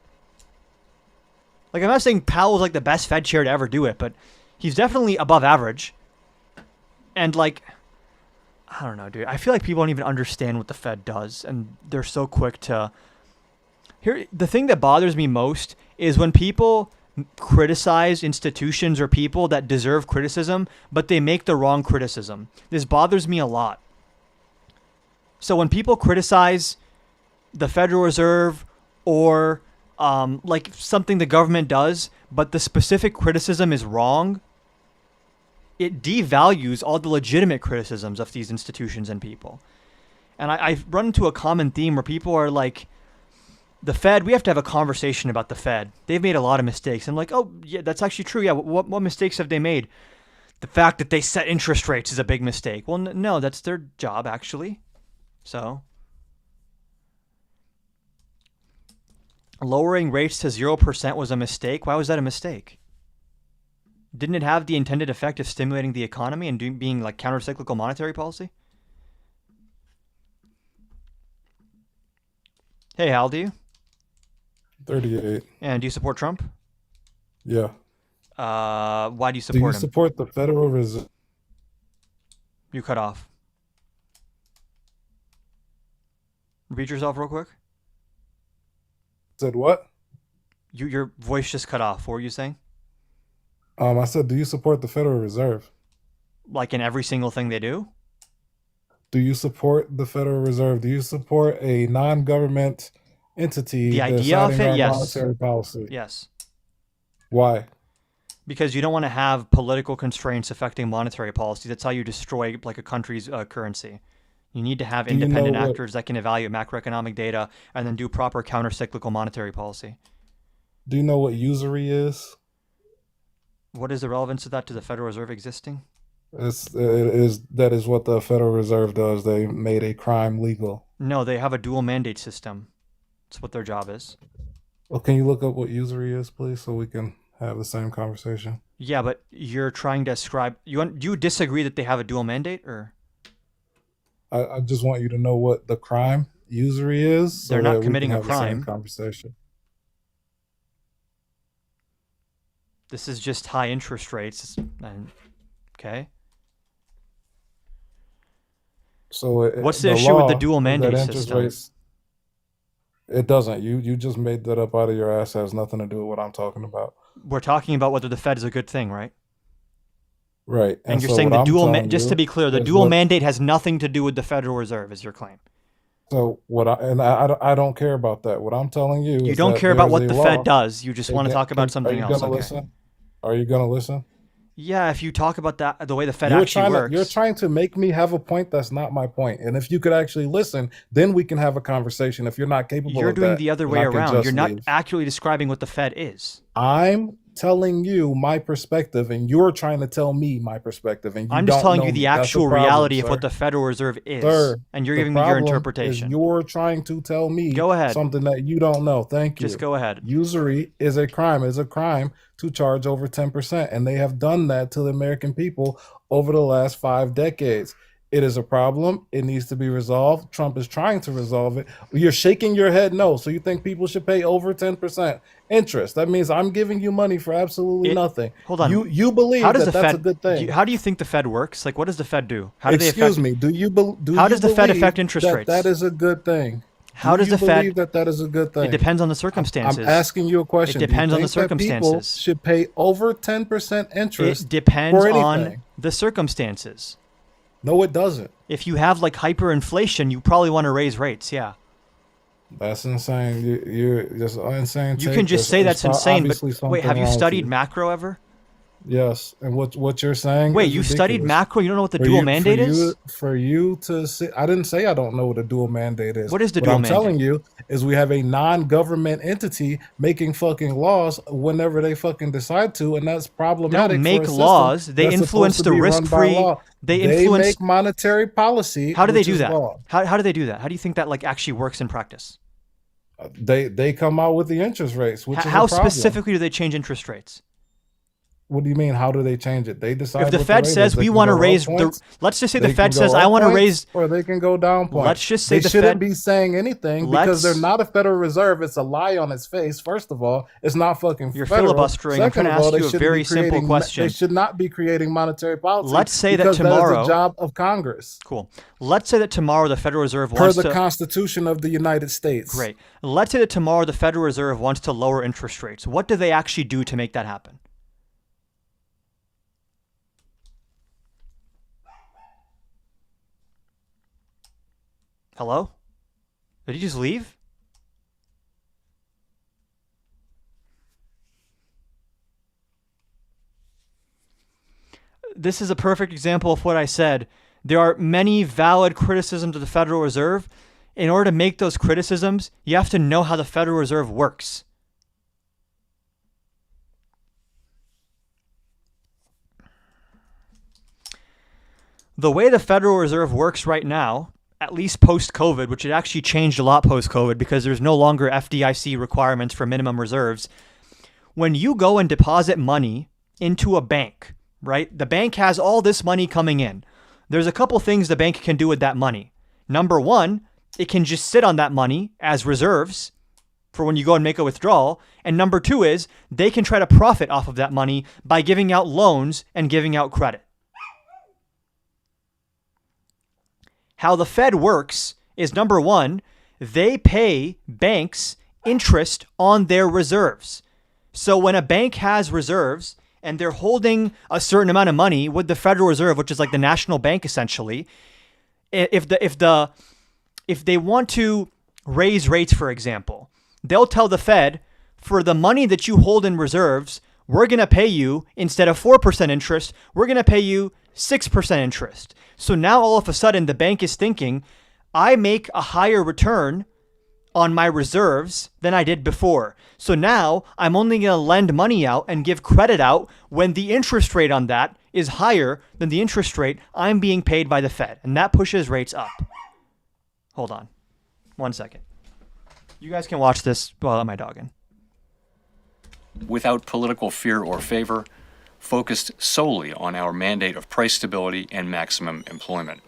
Like, I'm not saying Powell's like the best Fed chair to ever do it, but he's definitely above average. And like, I don't know, dude. I feel like people don't even understand what the Fed does, and they're so quick to. Here, the thing that bothers me most is when people criticize institutions or people that deserve criticism, but they make the wrong criticism. This bothers me a lot. So when people criticize the Federal Reserve or like something the government does, but the specific criticism is wrong, it devalues all the legitimate criticisms of these institutions and people. And I've run into a common theme where people are like, the Fed, we have to have a conversation about the Fed. They've made a lot of mistakes. I'm like, oh, yeah, that's actually true. Yeah, what mistakes have they made? The fact that they set interest rates is a big mistake. Well, no, that's their job, actually. So, lowering rates to 0% was a mistake. Why was that a mistake? Didn't it have the intended effect of stimulating the economy and being like counter-cyclical monetary policy? Hey, how old are you? 38. And do you support Trump? Yeah. Why do you Do support you him? support the Federal Reserve? You cut off. Repeat yourself real quick. Said what? Your voice just cut off. What were you saying? I said, do you support the Federal Reserve? Like in every single thing they do? Do you support the Federal Reserve? Do you support a non-government entity The idea of deciding it, our yes. monetary policy. Yes. Why? Because you don't want to have political constraints affecting monetary policy. That's how you destroy like a country's currency. You need to have Do you know independent what- actors that can evaluate macroeconomic data and then do proper counter-cyclical monetary policy. Do you know what usury is? What is the relevance of that to the Federal Reserve existing? That is what the Federal Reserve does. They made a crime legal. No, they have a dual mandate system. That's what their job is. Well, can you look up what usury is, please, so we can have the same conversation? Yeah, but you're trying to ascribe. Do you disagree that they have a dual mandate, or I just want you to know what the crime usury is. So They're not that we committing can a have the same crime. conversation. this is just high interest rates? And okay, So what's the issue with the law dual is that mandate interest system? rates- It doesn't. You just made that up out of your ass. It has nothing to do with what I'm talking about. We're talking about whether the Fed is a good thing, right? Right. And you're so saying what the I'm dual, telling just to you be clear, the is dual what- mandate has nothing to do with the Federal Reserve, is your claim. So I don't care about that. What I'm telling you You is don't that care about there's what a the Fed law. does. You just want to talk about something Are you else. gonna Okay. listen? Are you gonna listen? Yeah, if you talk about that, the way the Fed You're actually trying works. to, you're trying to make me have a point that's not my point. And if you could actually listen, then we can have a conversation. If you're not capable You're of doing that, the other then way I can around. just You're not leave. accurately describing what the Fed is. I'm telling you my perspective, and you're trying to tell me my perspective. And you I'm just don't telling know you me. the That's actual problem, reality of sir. what the Federal Reserve is. Sir, And you're the giving me your problem is interpretation. You're trying to tell me Go ahead. something that you don't know. Thank you. Just go ahead. Usury is a crime. It's a crime to charge over 10%. And they have done that to the American people over the last 5 decades. It is a problem. It needs to be resolved. Trump is trying to resolve it. You're shaking your head no. So you think people should pay over 10% interest? That means I'm giving you money for absolutely nothing. Hold on. You believe How does that the that's Fed? a good thing. How do you think the Fed works? Like, what does the Fed do? How do they Excuse affect? me. How you does the Fed believe affect interest that rates? That is a good thing. How does you the Fed? believe that that is a good thing? It depends on the circumstances. I'm asking you a question. It depends Do you on the think that people circumstances. should pay over 10% interest. It depends for on anything. the circumstances. No, it doesn't. If you have like hyperinflation, you probably want to raise rates. Yeah. That's insane. You're just insane. You can just say that's insane, but wait, have you studied math? macro ever? Yes, and what you're saying? Wait, is you studied ridiculous. macro? You don't know what the For dual you- mandate for is? you, for you to say, I didn't say I don't know what a dual mandate is. What is the what dual I'm mandate? telling you is we have a non-government entity making fucking laws whenever they fucking decide to, and that's They problematic. don't for make a system laws. They that's influence supposed to the be run by risk-free. law. They influence. make monetary policy. How do they which do is that? law. How do they do that? How do you think that like actually works in practice? They come out with the interest rates, which is a How problem. specifically do they change interest rates? What do you mean? How do they change it? They decide. If the what Fed rate says is. They we can want to go up raise points. let's just say They the Fed can go says I up want to points, raise. or they can go down points. Let's just say they the shouldn't Fed- be saying anything because they're Let's- not a Federal Reserve. It's a lie on its face. First of all, it's not fucking. You're federal. filibustering. I'm trying to Second of all, ask they you a shouldn't very be simple creating- question. They should not be creating monetary policy. Let's say that because tomorrow- that is the job of Congress Cool. Let's say that tomorrow the Federal Reserve per wants the to. Constitution of the United States. Great. Let's say that tomorrow the Federal Reserve wants to lower interest rates. What do they actually do to make that happen? Hello? Did he just leave? This is a perfect example of what I said. There are many valid criticisms of the Federal Reserve. In order to make those criticisms, you have to know how the Federal Reserve works. The way the Federal Reserve works right now, at least post-COVID, which it actually changed a lot post-COVID because there's no longer FDIC requirements for minimum reserves. When you go and deposit money into a bank, right? The bank has all this money coming in. There's a couple things the bank can do with that money. Number one, it can just sit on that money as reserves for when you go and make a withdrawal. And number two is they can try to profit off of that money by giving out loans and giving out credit. How the Fed works is number one, they pay banks interest on their reserves. So when a bank has reserves and they're holding a certain amount of money with the Federal Reserve, which is like the national bank essentially, if they want to raise rates, for example, they'll tell the Fed, for the money that you hold in reserves, we're going to pay you, instead of 4% interest, we're going to pay you 6% interest. So now all of a sudden the bank is thinking, I make a higher return on my reserves than I did before. So now I'm only going to lend money out and give credit out when the interest rate on that is higher than the interest rate I'm being paid by the Fed. And that pushes rates up. Hold on. 1 second. You guys can watch this while I let my dog in. Without political fear or favor, focused solely on our mandate of price stability and maximum employment.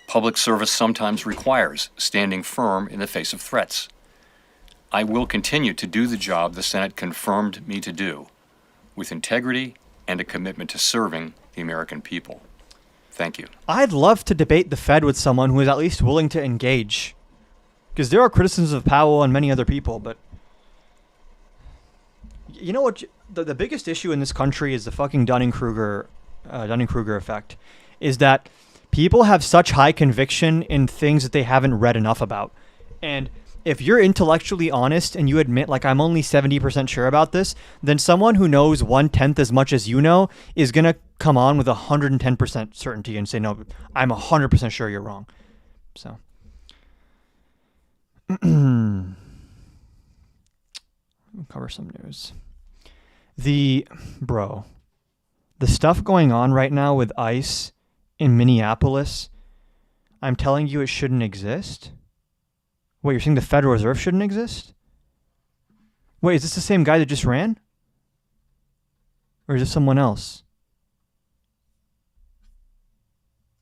Public service sometimes requires standing firm in the face of threats. I will continue to do the job the Senate confirmed me to do, with integrity and a commitment to serving the American people. Thank you. I'd love to debate the Fed with someone who is at least willing to engage. Because there are criticisms of Powell and many other people, but you know what? The biggest issue in this country is the fucking Dunning-Kruger effect. Is that people have such high conviction in things that they haven't read enough about. And if you're intellectually honest and you admit, like, I'm only 70% sure about this, then someone who knows 1/10 as much as you know is going to come on with 110% certainty and say, no, I'm 100% sure you're wrong. So. Cover some news. The stuff going on right now with ICE in Minneapolis, I'm telling you it shouldn't exist. Wait, you're saying the Federal Reserve shouldn't exist? Wait, is this the same guy that just ran? Or is this someone else?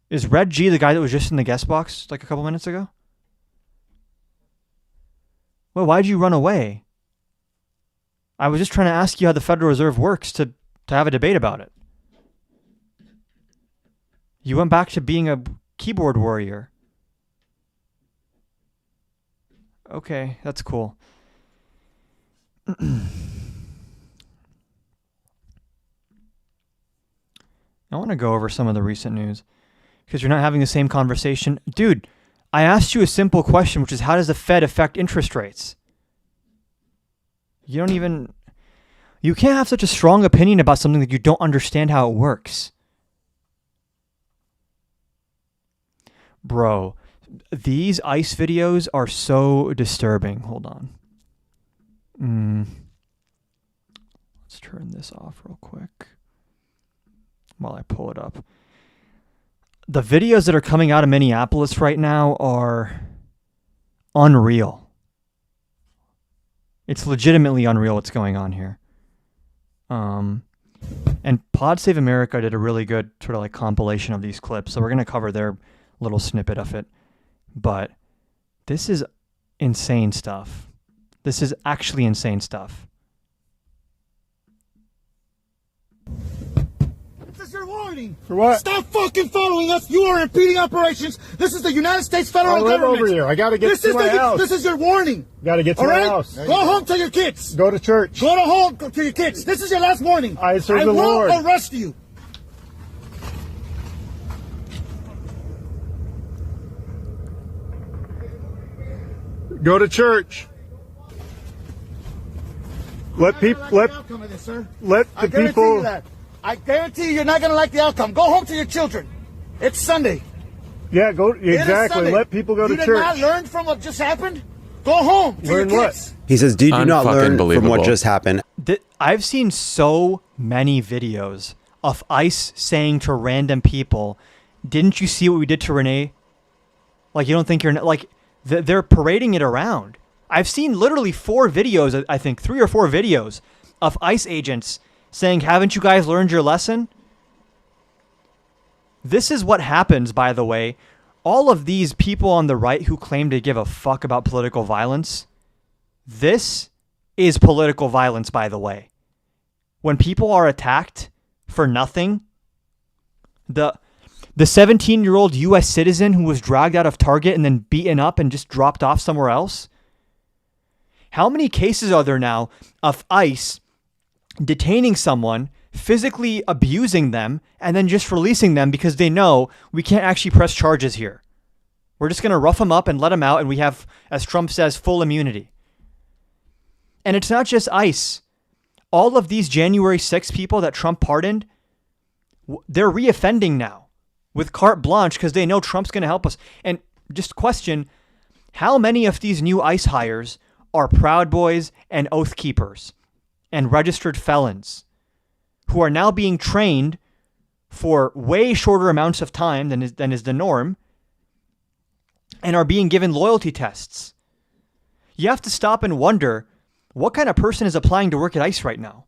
Is Red G the guy that was just in the guest box like a couple minutes ago? Well, why'd you run away? I was just trying to ask you how the Federal Reserve works to have a debate about it. You went back to being a keyboard warrior. Okay, that's cool. I want to go over some of the recent news because you're not having the same conversation. Dude, I asked you a simple question, which is how does the Fed affect interest rates? You can't have such a strong opinion about something that you don't understand how it works. Bro, these ICE videos are so disturbing. Hold on. Let's turn this off real quick while I pull it up. The videos that are coming out of Minneapolis right now are unreal. It's legitimately unreal what's going on here. And Pod Save America did a really good sort of like compilation of these clips, so we're going to cover their little snippet of it. But this is insane stuff. This is actually insane stuff. This is your warning. For what? Stop fucking following us. You are impeding operations. This is the United States federal government. Over here. I got to get to my house. This is your warning. Got to get to All my right? house. Go home to your kids. Go to church. Go to home to your kids. This is your last warning. I serve the Lord. I will arrest you. Go to church. Let people the outcome of this, sir. let I the guarantee people. you that. I guarantee you're not going to like the outcome. Go home to your children. It's Sunday. Yeah, go It is exactly. Sunday. Let people go to You did church. not learn from what just happened? Go home to Learn your what? kids. He says, did you not learn from what Unfucking just happened? I've seen so many videos of ICE saying to random people, didn't you see what we did to Renee? Like, you don't think you're... Like, they're parading it around. I've seen literally 4 videos, I think 3 or 4 videos of ICE agents saying, haven't you guys learned your lesson? This is what happens, by the way. All of these people on the right who claim to give a fuck about political violence, this is political violence, by the way. When people are attacked for nothing, the 17-year-old U.S. citizen who was dragged out of Target and then beaten up and just dropped off somewhere else. How many cases are there now of ICE detaining someone, physically abusing them, and then just releasing them because they know we can't actually press charges here? We're just going to rough them up and let them out, and we have, as Trump says, full immunity. And it's not just ICE. All of these January 6 people that Trump pardoned, they're reoffending now with carte blanche because they know Trump's going to help us. And just question, how many of these new ICE hires are Proud Boys and Oath Keepers and registered felons who are now being trained for way shorter amounts of time than is the norm and are being given loyalty tests? You have to stop and wonder, what kind of person is applying to work at ICE right now?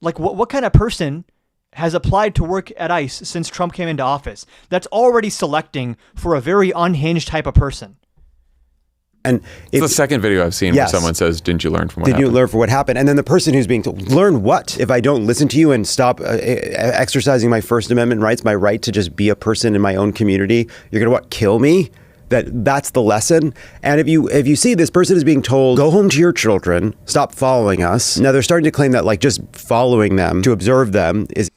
Like, what kind of person has applied to work at ICE since Trump came into office that's already selecting for a very unhinged type of person? And it's the second video I've seen where someone says, didn't you learn from what happened? Didn't you learn from what happened? And then the person who's being told, learn what? If I don't listen to you and stop exercising my First Amendment rights, my right to just be a person in my own community, you're going to kill me? That's the lesson. And if you see this person is being told, go home to your children, stop following us. Now they're starting to claim that like just following them to observe them is.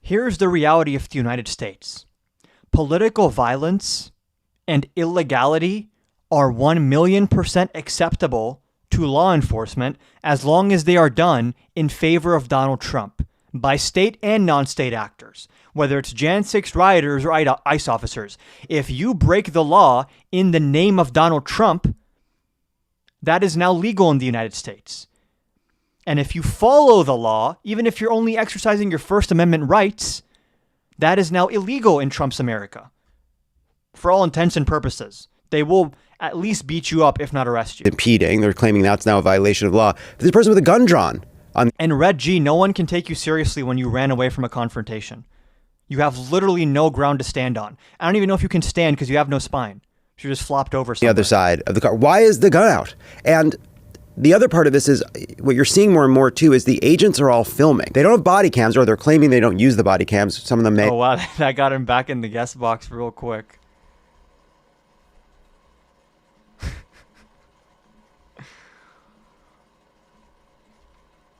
Here's the reality of the United States. Political violence and illegality are 1,000,000% acceptable to law enforcement as long as they are done in favor of Donald Trump by state and non-state actors, whether it's Jan 6 rioters or ICE officers. If you break the law in the name of Donald Trump, that is now legal in the United States. And if you follow the law, even if you're only exercising your First Amendment rights, that is now illegal in Trump's America. For all intents and purposes, they will at least beat you up, if not arrest you. Impeding. They're claiming that's now a violation of law. There's a person with a gun drawn. And Red G, no one can take you seriously when you ran away from a confrontation. You have literally no ground to stand on. I don't even know if you can stand because you have no spine. You're just flopped over somewhere. The other side of the car. Why is the gun out? And the other part of this is what you're seeing more and more too is the agents are all filming. They don't have body cams, or they're claiming they don't use the body cams. Some of them may. Oh wow, that got him back in the guest box real quick.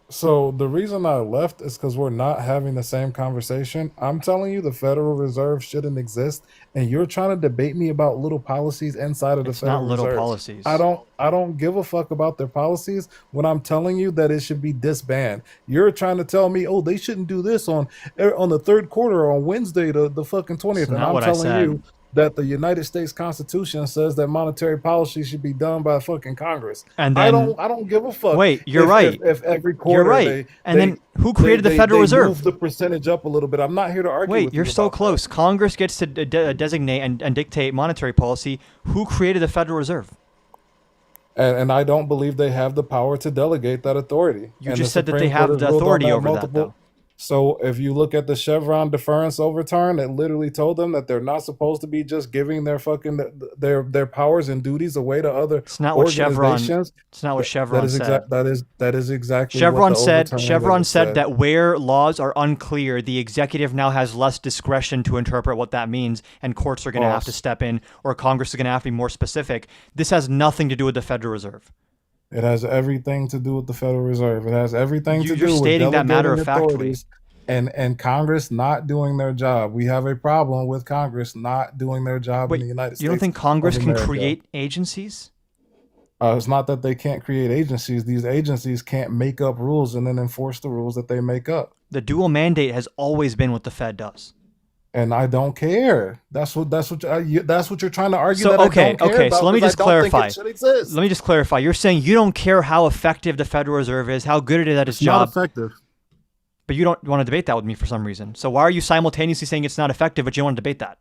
So the reason I left is because we're not having the same conversation. I'm telling you the Federal Reserve shouldn't exist, and you're trying to debate me about little policies inside of the Federal Reserve. It's not little policies. I don't give a fuck about their policies when I'm telling you that it should be disbanded. You're trying to tell me, oh, they shouldn't do this on the third quarter on Wednesday, the fucking 20th, and I'm telling you that the United States Constitution says that monetary policy should be done by fucking Congress. And then, I don't give a fuck. Wait, you're right. If every quarter, you're right. Then who created the Federal Reserve? Move the percentage up a little bit. I'm not here to argue. Wait, with you're you so about close. that. Congress gets to designate and dictate monetary policy. Who created the Federal Reserve? And I don't believe they have the power to delegate that authority. You And just the said that they Supreme have Court the has ruled on authority over that, multiple- though. So if you look at the Chevron deference overturn, it literally told them that they're not supposed to be just giving their fucking their powers and duties away to other It's not what Chevron. organizations. It's not what Chevron That is said. that is exactly Chevron what the said. overturning Chevron letter said that where laws are unclear, the executive now has less discretion to interpret what that means, and courts are going to have to step in, or Congress is going to have to be more specific. This has nothing to do with the Federal Reserve. It has everything to do with the Federal Reserve. It has everything to do You're with stating that matter of delegating factly. authorities and Congress not doing their job. We have a problem with Congress not doing their job in the United States. You don't think Congress of can America. create agencies? It's not that they can't create agencies. These agencies can't make up rules and then enforce the rules that they make up. The dual mandate has always been what the Fed does. And I don't care. That's what you're trying to argue. So that okay, I don't care okay. about So let me because just I don't think clarify. it should exist. Let me just clarify. You're saying you don't care how effective the Federal Reserve is, how good it is at its job, Not effective. but you don't want to debate that with me for some reason. So why are you simultaneously saying it's not effective, but you don't want to debate that?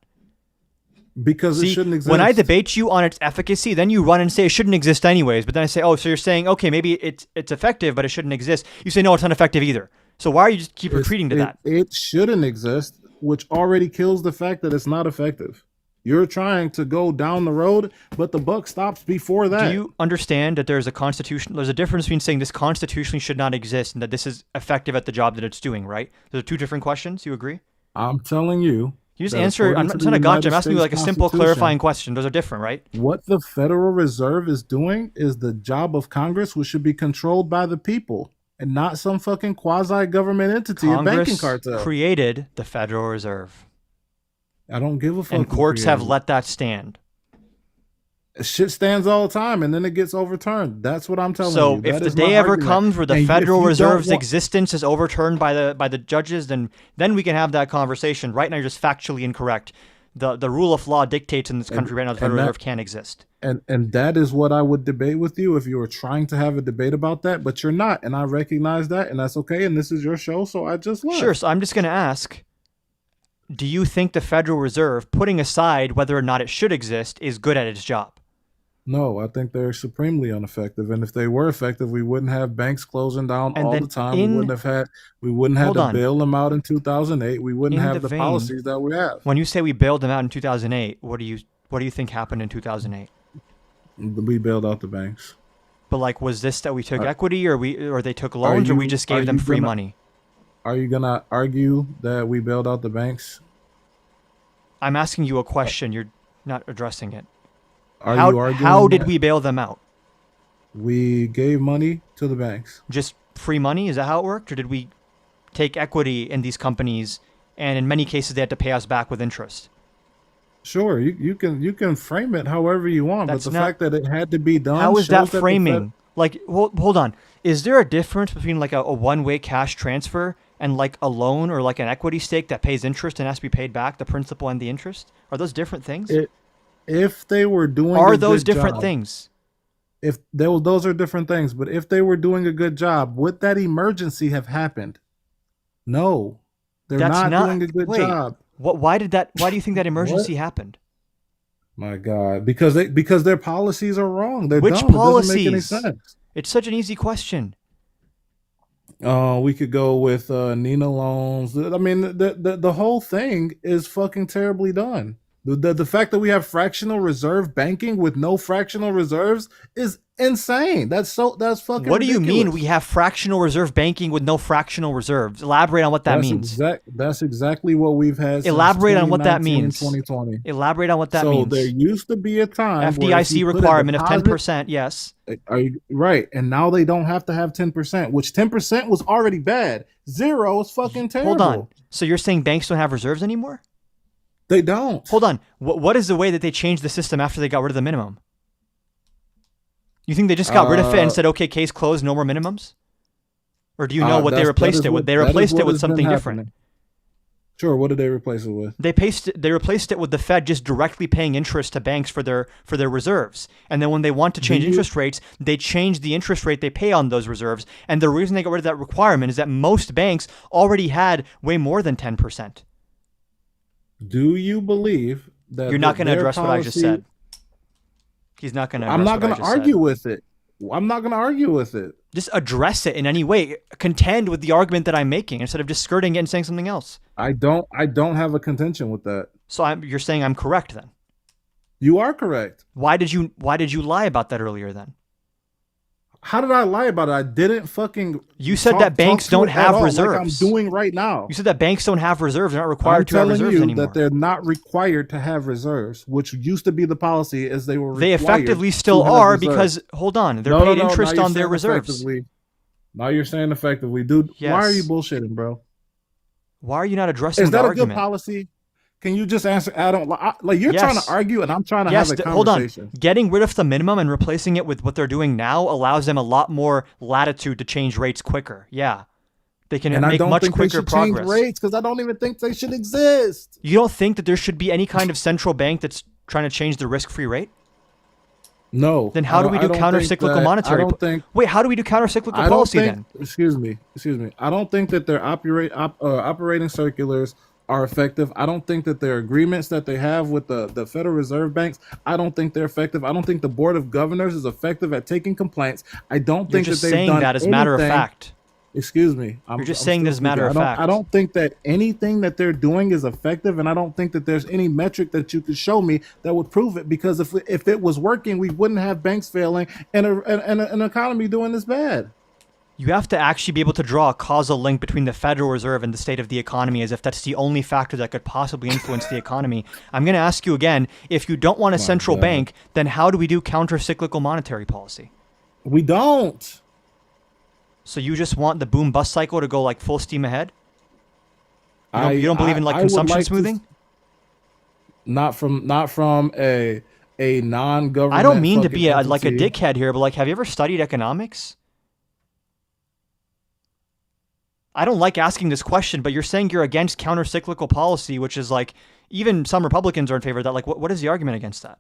Because it See, shouldn't exist. when I debate you on its efficacy, then you run and say it shouldn't exist anyways. But then I say, oh, so you're saying, okay, maybe it's effective, but it shouldn't exist. You say, no, it's not effective either. So why are you just keep retreating to that? It shouldn't exist, which already kills the fact that it's not effective. You're trying to go down the road, but the buck stops before that. Do you understand that there's a difference between saying this constitutionally should not exist and that this is effective at the job that it's doing, right? Those are two different questions. You agree? I'm telling you. You just that answer. according I'm to not the trying to gotcha. I'm United asking you like a States simple Constitution, clarifying question. Those are different, right? What the Federal Reserve is doing is the job of Congress, which should be controlled by the people and not some fucking quasi-government entity, a banking Congress cartel. created the Federal Reserve. I don't give a fuck. And who courts have created let that stand. it. Shit stands all the time, and then it gets overturned. That's what I'm telling you. So if That the is my day ever argument. comes where the And if Federal you don't Reserve's want- existence is overturned by the judges, then we can have that conversation. Right now, you're just factually incorrect. The rule of law dictates in this country right now the Federal Reserve can't exist. And that is what I would debate with you if you were trying to have a debate about that, but you're not, and I recognize that, and that's okay. And this is your show, so I just left. Sure. So I'm just going to ask, do you think the Federal Reserve, putting aside whether or not it should exist, is good at its job? No, I think they're supremely ineffective, and if they were effective, we wouldn't have banks closing down And all then the time. in- We wouldn't have Hold to on. bail them out in 2008. We wouldn't In have the the vein- policies that we have. When you say we bailed them out in 2008, what do you think happened in 2008? We bailed out the banks. But like, was this that we took Are- equity, or they took loans, or we you- just are gave them you free gonna- money? Are you gonna argue that we bailed out the banks? I'm asking you a question. You're not addressing it. Are how you arguing how did that? we bail them out? We gave money to the banks. Just free money? Is that how it worked, or did we take equity in these companies, and in many cases they had to pay us back with interest? Sure, you can frame it however you want, That's but the not- fact that it had to be done. How is shows that the framing? Like, hold on. Is there a difference between like a one-way cash transfer and like a loan or like an equity stake that pays interest and has to be paid back, the principal and the interest? Are those different things? If they were doing, Are a those good different job- things? If those are different things, but if they were doing a good job, would that emergency have happened? No, they're That's not doing a good wait, job. Why do you think that emergency happened? My God, because their policies are wrong. They're Which dumb. It doesn't make any policies? sense. It's such an easy question. We could go with Nina loans. I mean, the whole thing is fucking terribly done. The fact that we have fractional reserve banking with no fractional reserves is insane. That's fucking. What do you mean ridiculous. we have fractional reserve banking with no fractional reserves? Elaborate on what that means. That's exactly what we've had. Since Elaborate on what that 2019, means. 2020. Elaborate on what that so means. there used to be a time where if FDIC you put a requirement of deposit- 10%, yes. Are you right? And now they don't have to have 10%, which 10% was already bad. 0 is fucking terrible. Hold on. So you're saying banks don't have reserves anymore? They don't. Hold on. What is the way that they changed the system after they got rid of the minimum? You think they just got rid of it and said, okay, case closed, no more minimums? Or do you know what they replaced it with? They replaced it with something different. Sure. What did they replace it with? They replaced it with the Fed just directly paying interest to banks for their reserves. And then when they want to change interest rates, they change the interest rate they pay on those reserves. And the reason they got rid of that requirement is that most banks already had way more than 10%. Do you believe that You're not going to their address what I just policy- said. He's not going to. I'm not going to argue with it. I'm not going to argue with it. Just address it in any way. Contend with the argument that I'm making instead of just skirting it and saying something else. I don't have a contention with that. So you're saying I'm correct then? You are correct. Why did you lie about that earlier then? How did I lie about it? I didn't fucking. You said that banks to don't it at have all, reserves. Like I'm doing right now. You said that banks don't have reserves. They're not required I'm to have telling reserves you anymore. that they're not required to have reserves, which used to be the policy as they were. They required effectively to still have are reserves. because hold on, they're No, paid now interest you're on their saying reserves. effectively. Now you're saying effectively, dude. Yes. Why are you bullshitting, bro? Why are you not addressing Is the that a argument? good policy? Can you just answer? I don't like you're Yes. trying to argue, and I'm trying to Yes, have a hold on. conversation. Getting rid of the minimum and replacing it with what they're doing now allows them a lot more latitude to change rates quicker. Yeah. They can And I make don't much think quicker they should change progress. rates because I don't even think they should exist. You don't think that there should be any kind of central bank that's trying to change the risk-free rate? No. Then how do we do counter-cyclical monetary? I don't think. Wait, how do we do counter-cyclical I don't policy think, then? Excuse me. I don't think that their operating circulars are effective. I don't think that their agreements that they have with the Federal Reserve banks, I don't think they're effective. I don't think the Board of Governors is effective at taking complaints. I don't You're think just that they've saying done that as a matter of anything- fact. Excuse me. You're just saying this as a matter of fact. I don't think that anything that they're doing is effective, and I don't think that there's any metric that you could show me that would prove it. Because if it was working, we wouldn't have banks failing and an economy doing this bad. You have to actually be able to draw a causal link between the Federal Reserve and the state of the economy as if that's the only factor that could possibly influence the economy. I'm going to ask you again, if you don't want a central God. bank, then how do we do counter-cyclical monetary policy? We don't. So you just want the boom-bust cycle to go like full steam ahead? You don't believe in like consumption smoothing? not from a non-government. I don't mean to fucking be like a entity. dickhead here, but like, have you ever studied economics? I don't like asking this question, but you're saying you're against counter-cyclical policy, which is like, even some Republicans are in favor of that. Like, what is the argument against that?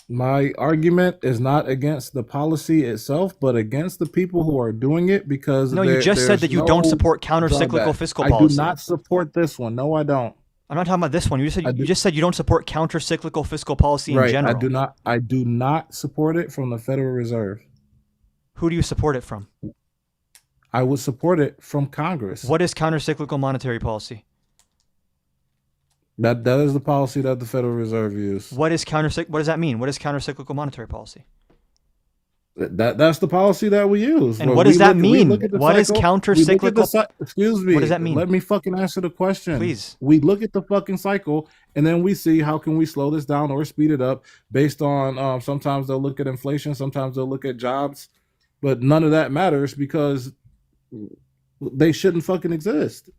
My argument is not against the policy itself, but against the people who are doing it because No, you just said that you don't support counter-cyclical drawback. fiscal I policy. do not support this one. No, I don't. I'm not talking about this one. You just said you don't support counter-cyclical fiscal policy in general. I do not support it from the Federal Reserve. Who do you support it from? I would support it from Congress. What is counter-cyclical monetary policy? That is the policy that the Federal Reserve uses. What does that mean? What is counter-cyclical monetary policy? That's the policy that we use. And what does that mean? What is counter-cyclical? Excuse me. What does that mean? Let me fucking answer the question. Please. We look at the fucking cycle and then we see how can we slow this down or speed it up based on sometimes they'll look at inflation, sometimes they'll look at jobs, but none of that matters because they shouldn't fucking exist.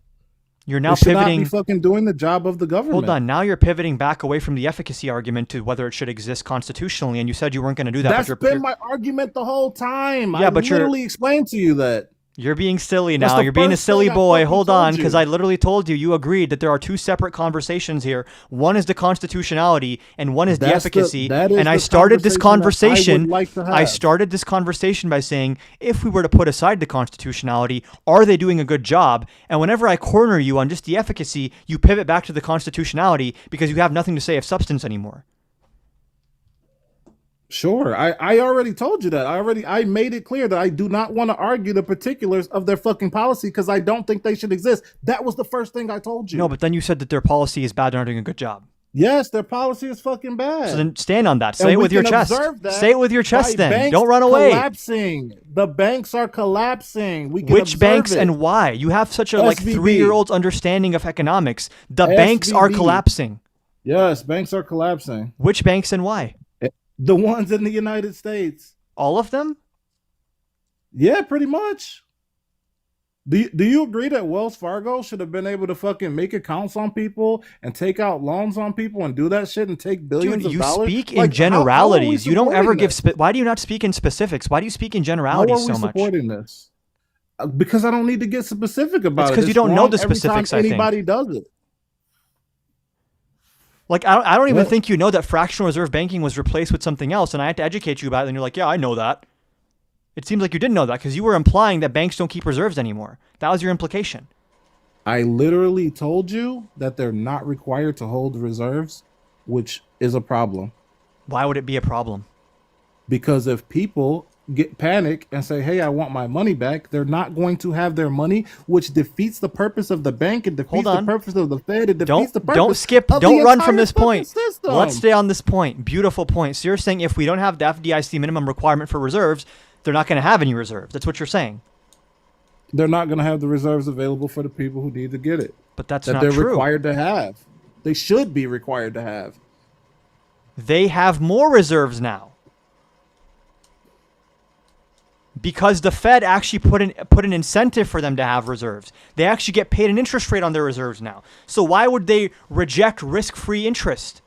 You're now they should pivoting. Not be fucking doing the job of the government. Hold on. Now you're pivoting back away from the efficacy argument to whether it should exist constitutionally, and you said you weren't going to do that. That's been my argument the whole time. Yeah, but literally explained to you that. You're being silly now. You're being a silly boy. Hold on, because I literally told you, you agreed that there are two separate conversations here. One is the constitutionality, and one is the efficacy. And I started this conversation. I started this conversation by saying, if we were to put aside the constitutionality, are they doing a good job? And whenever I corner you on just the efficacy, you pivot back to the constitutionality because you have nothing to say of substance anymore. Sure. I already told you that. I made it clear that I do not want to argue the particulars of their fucking policy because I don't think they should exist. That was the first thing I told you. No, but then you said that their policy is bad. They're not doing a good job. Yes, their policy is fucking bad. So then stand on that. Say it with your chest. Say it with your chest then. Don't run away. Collapsing. The banks are collapsing. Which banks and why? You have such a like 3-year-old's understanding of economics. The banks are collapsing. Yes, banks are collapsing. Which banks and why? The ones in the United States. All of them? Yeah, pretty much. Do you agree that Wells Fargo should have been able to fucking make accounts on people and take out loans on people and do that shit and take billions of dollars? You speak in generalities. You don't ever give... Why do you not speak in specifics? Why do you speak in generalities so much? How are we supporting this? Because I don't need to get specific about it. It's because you don't know the specifics, I think. Anybody does it. Like, I don't even think you know that fractional reserve banking was replaced with something else, and I had to educate you about it, and you're like, yeah, I know that. It seems like you didn't know that, because you were implying that banks don't keep reserves anymore. That was your implication. I literally told you that they're not required to hold reserves, which is a problem. Why would it be a problem? Because if people get panic and say, hey, I want my money back, they're not going to have their money, which defeats the purpose of the bank. It defeats the purpose of the Fed. It defeats the purpose Don't run from this point. System. Let's stay on this point. Beautiful point. So you're saying if we don't have the FDIC minimum requirement for reserves, they're not going to have any reserves. That's what you're saying. They're not going to have the reserves available for the people who need to get it. But that's not true. They're required to have. They should be required to have. They have more reserves now. Because the Fed actually put an incentive for them to have reserves. They actually get paid an interest rate on their reserves now. So why would they reject risk-free interest?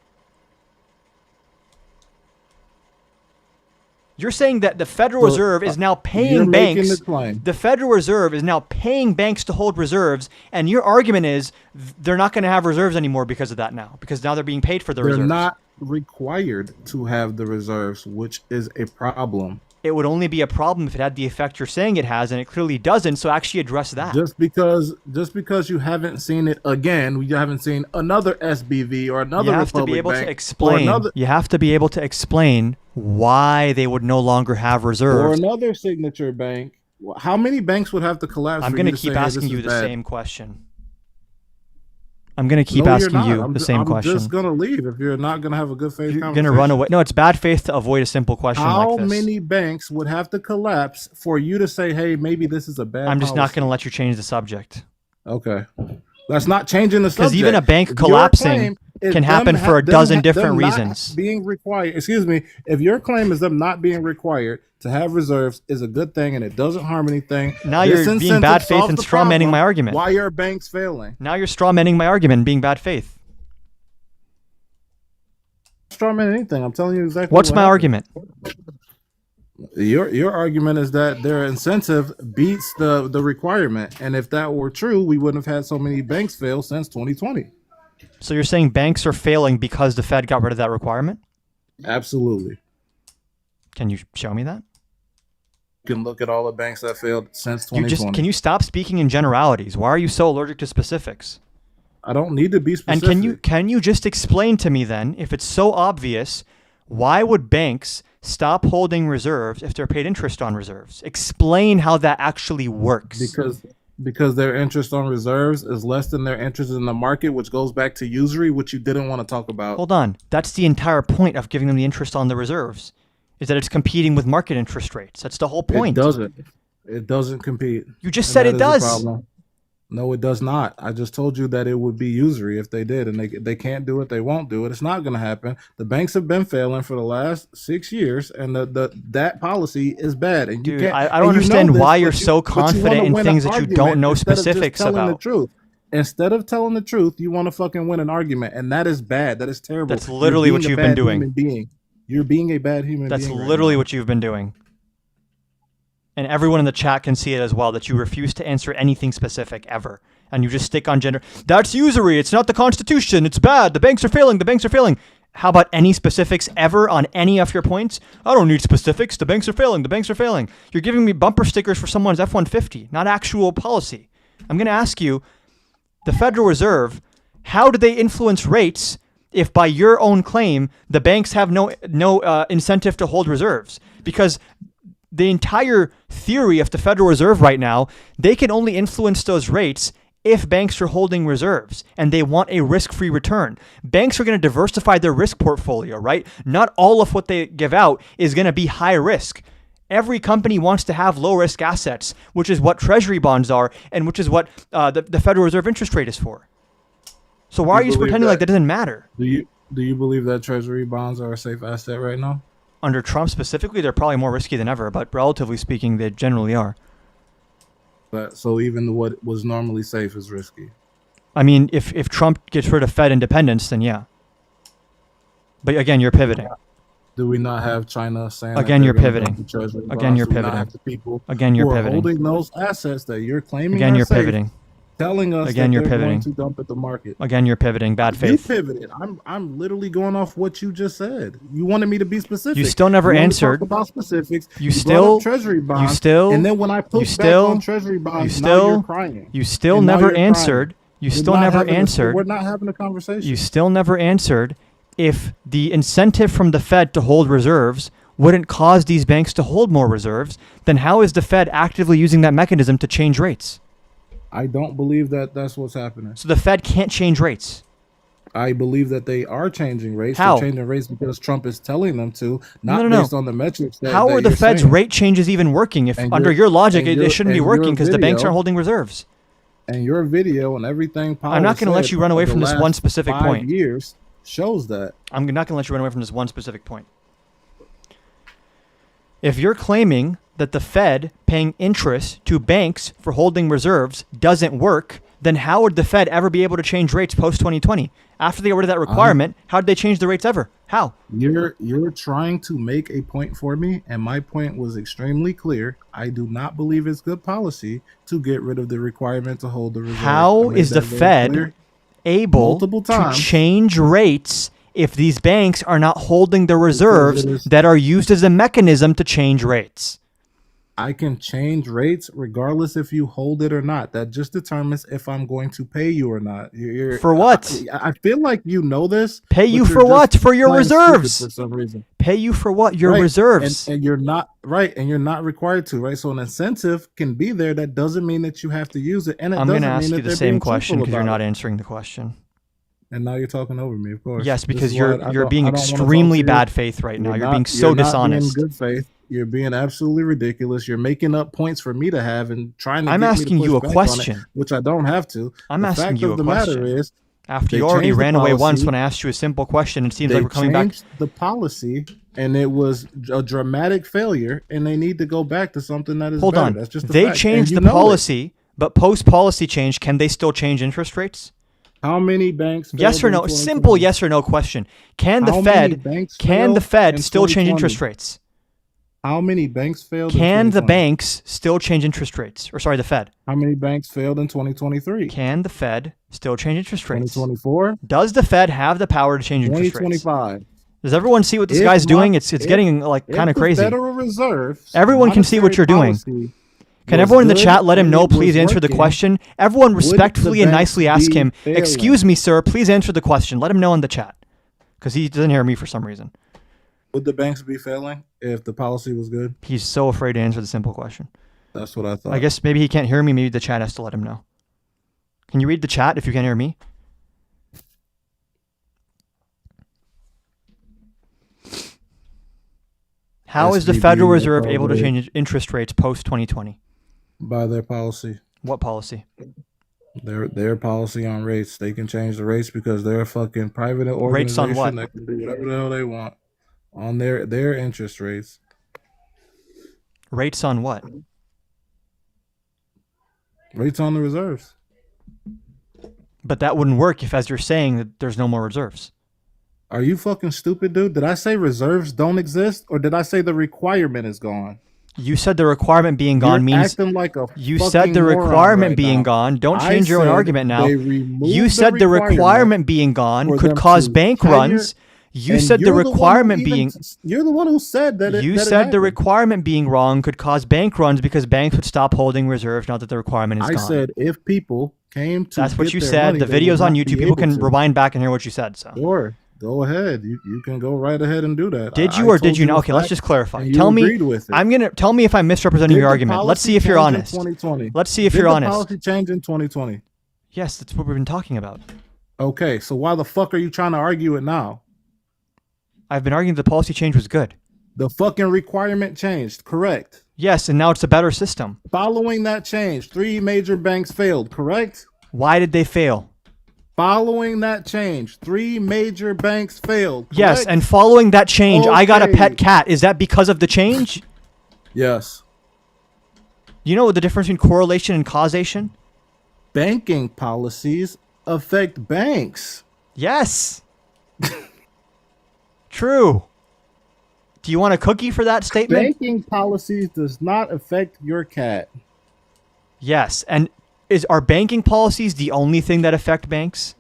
You're saying that the Federal Reserve is now paying banks. The Federal Reserve is now paying banks to hold reserves, and your argument is they're not going to have reserves anymore because of that now, because now they're being paid for the reserves. They're not required to have the reserves, which is a problem. It would only be a problem if it had the effect you're saying it has, and it clearly doesn't. So actually address that. Just because you haven't seen it again, you haven't seen another SBV or another Republic Bank. You have to be able to explain why they would no longer have reserves. Or another signature bank. How many banks would have to collapse? I'm going to keep asking you the same question. I'm going to keep asking you the same question. I'm just going to leave if you're not going to have a good faith conversation. You're going to run away. No, it's bad faith to avoid a simple question like this. How many banks would have to collapse for you to say, hey, maybe this is a bad I'm just not going to let you change the subject. Okay. That's not changing the subject. Because even a bank collapsing can happen for a dozen different reasons. Being required, if your claim is them not being required to have reserves is a good thing and it doesn't harm anything. Now you're being bad faith and strawmanning my argument. Why are banks failing? Now you're strawmanning my argument and being bad faith. straw man anything. I'm telling you exactly. What's what my happened. argument? Your argument is that their incentive beats the requirement, and if that were true, we wouldn't have had so many banks fail since 2020. So you're saying banks are failing because the Fed got rid of that requirement? Absolutely. Can you show me that? You can look at all the banks that failed since 2020. Can you stop speaking in generalities? Why are you so allergic to specifics? I don't need to be specific. And can you just explain to me then, if it's so obvious, why would banks stop holding reserves if they're paid interest on reserves? Explain how that actually works. Because their interest on reserves is less than their interest in the market, which goes back to usury, which you didn't want to talk about. Hold on. That's the entire point of giving them the interest on the reserves, is that it's competing with market interest rates. That's the whole point. It doesn't compete. You just said it does. No, it does not. I just told you that it would be usury if they did, and they can't do it. They won't do it. It's not going to happen. The banks have been failing for the last 6 years, and that policy is bad. And Dude, I don't understand why you're so confident in things that you don't know specifics about. Instead of telling the truth, you want to fucking win an argument, and that is bad. That is terrible. That's literally what you've been doing. You're being a bad human being. That's literally what you've been doing. And everyone in the chat can see it as well, that you refuse to answer anything specific ever. And you just stick on gender. That's usury. It's not the Constitution. It's bad. The banks are failing. The banks are failing. How about any specifics ever on any of your points? I don't need specifics. The banks are failing. The banks are failing. You're giving me bumper stickers for someone's F-150, not actual policy. I'm going to ask you, the Federal Reserve, how do they influence rates if by your own claim, the banks have no incentive to hold reserves? Because the entire theory of the Federal Reserve right now, they can only influence those rates if banks are holding reserves and they want a risk-free return. Banks are going to diversify their risk portfolio, right? Not all of what they give out is going to be high risk. Every company wants to have low-risk assets, which is what treasury bonds are and which is what the Federal Reserve interest rate is for. So why are you pretending like that doesn't matter? Do you believe that treasury bonds are a safe asset right now? Under Trump specifically, they're probably more risky than ever, but relatively speaking, they generally are. So even what was normally safe is risky. I mean, if Trump gets rid of Fed independence, then yeah. But again, you're pivoting. Do we not have China saying again you're pivoting? Again you're pivoting. Again you're pivoting. Holding those assets that you're claiming. Again you're pivoting. Telling us again that you're they're pivoting. Going to dump at the market. Again you're pivoting. Bad faith. You pivoted. I'm literally going off what you just said. You wanted me to be specific. You still never answered. Talk about specifics. You still treasury bonds. You still. And then when I push back on treasury bonds, now you're crying. You still never answered. You still never answered. We're not having a conversation. You still never answered if the incentive from the Fed to hold reserves wouldn't cause these banks to hold more reserves, then how is the Fed actively using that mechanism to change rates? I don't believe that that's what's happening. So the Fed can't change rates. I believe that they are changing rates. How? They're changing rates because Trump is telling them to, not based on the metrics. How are the Fed's rate changes even working? If under your logic, it shouldn't be working because the banks aren't holding reserves. And your video and everything. I'm not going to let you run away from this one specific point. 5 years shows that. I'm not going to let you run away from this one specific point. If you're claiming that the Fed paying interest to banks for holding reserves doesn't work, then how would the Fed ever be able to change rates post-2020? After they got rid of that requirement, how did they change the rates ever? How? You're trying to make a point for me, and my point was extremely clear. I do not believe it's good policy to get rid of the requirement to hold the reserve. How is the Fed able to change rates if these banks are not holding the reserves that are used as a mechanism to change rates? I can change rates regardless if you hold it or not. That just determines if I'm going to pay you or not. For what? I feel like you know this. Pay you for what? For your reserves. For some reason. Pay you for what? Your reserves. And you're not right, and you're not required to, right? So an incentive can be there. That doesn't mean that you have to use it. And I'm going to ask you the same question because you're not answering the question. And now you're talking over me, of course. Yes, because you're being extremely bad faith right now. You're being so dishonest. You're not being good faith. You're being absolutely ridiculous. You're making up points for me to have and trying to. I'm asking you a question, which I don't have to. I'm asking you a question. The matter is, after you already ran away once when I asked you a simple question, it seems like we're coming back. They changed the policy, and it was a dramatic failure, and they need to go back to something that is better. Hold on. That's just they changed the policy, but post-policy change, can they still change interest rates? How many banks? Yes failed or in no? Simple 2020? yes or no question. Can the How many Fed banks can the failed Fed in still change 2020? interest rates? How many banks failed? in Can the 2020? banks still change interest rates? Or sorry, the Fed. How many banks failed in 2023? Can the Fed still change interest rates? 2024? Does the Fed have the power to change interest rates? 2025? Does everyone see what this If guy's my- doing? It's if- getting like if kind of the crazy. Federal Reserve. Everyone can see what you're doing. Can everyone in the chat let him know, please answer the question? Everyone respectfully and nicely ask him, excuse me, sir, please answer the question. Let him know in the chat. Because he doesn't hear me for some reason. Would the banks be failing if the policy was good? He's so afraid to answer the simple question. That's what I thought. I guess maybe he can't hear me. Maybe the chat has to let him know. Can you read the chat if you can't hear me? How is the SVB, Federal Reserve able to probably. change interest rates post 2020? By their policy. What policy? Their policy on rates. They can change the rates because they're a fucking private organization Rates on what? that can do whatever the hell they want on their interest rates. Rates on what? Rates on the reserves. But that wouldn't work if, as you're saying, that there's no more reserves. Are you fucking stupid, dude? Did I say reserves don't exist, or did I say the requirement is gone? You said the requirement being gone You're means acting like a you fucking said the moron requirement right being now. gone. Don't I change your own said argument now. they removed You said the requirement being gone for could them cause to bank hire- runs. You and said the you're one who requirement even- being You're the one who said that. you that it said the happened. requirement being wrong could cause bank runs because banks would stop holding reserves now that the requirement is I gone. said if people came to That's what get you their said. money, The they video's would on not be YouTube. People able can to. rewind back and hear what you said. So Sure, go ahead. You can go right ahead and do that. did I you or told did you the not? Okay, let's fact, just clarify. and you Tell me. agreed with it. I'm gonna tell me if I'm misrepresenting Did your the argument. Let's see policy if you're change in honest. 2020? Let's see if Did you're the honest. policy change in 2020? Yes, that's what we've been talking about. Okay, so why the fuck are you trying to argue it now? I've been arguing the policy change was good. The fucking requirement changed, correct? Yes, and now it's a better system. Following that change, 3 major banks failed, correct? Why did they fail? Following that change, 3 major banks failed. Yes, correct? and following that change, I got a Okay. pet cat. Is that because of the change? Yes. You know the difference between correlation and causation? Banking policies affect banks. Yes. True. Do you want a cookie for that statement? Banking policies does not affect your cat. Yes. And are banking policies the only thing that affect banks?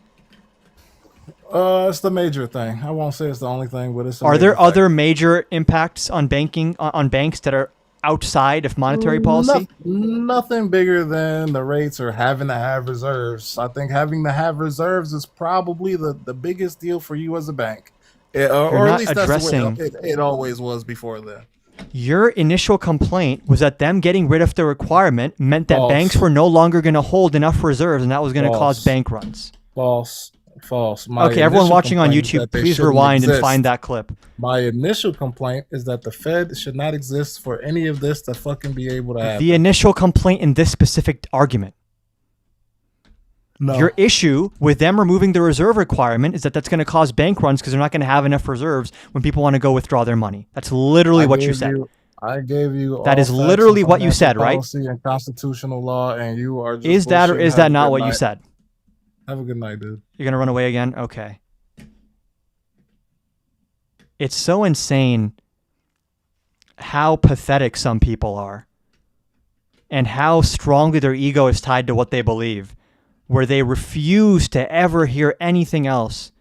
It's the major thing. I won't say it's the only thing, but it's. Are there other major impacts on banking on banks that are outside of monetary policy? Nothing bigger than the rates or having to have reserves. I think having to have reserves is probably the biggest deal for you as a bank. Or not at least that's the way addressing- it always was before then. Your initial complaint was that them getting rid of the requirement meant that False. banks were no longer going to hold enough reserves, and that was going to cause False. bank runs. False. My Okay, everyone initial watching on complaint is YouTube, that they please shouldn't rewind and exist. find that clip. My initial complaint is that the Fed should not exist for any of this to fucking be able to happen. The initial complaint in this specific argument. No. Your issue with them removing the reserve requirement is that that's going to cause bank runs because they're not going to have enough reserves when people want to go withdraw their money. That's literally what you gave said. I gave you. That all is facts literally and what you financial said, right? policy and constitutional law, and you are. Just Is that or bullshitting. is Have that a not good what you night. said? Have a good night, dude. You're going to run away again? Okay. It's so insane how pathetic some people are and how strongly their ego is tied to what they believe, where they refuse to ever hear anything else.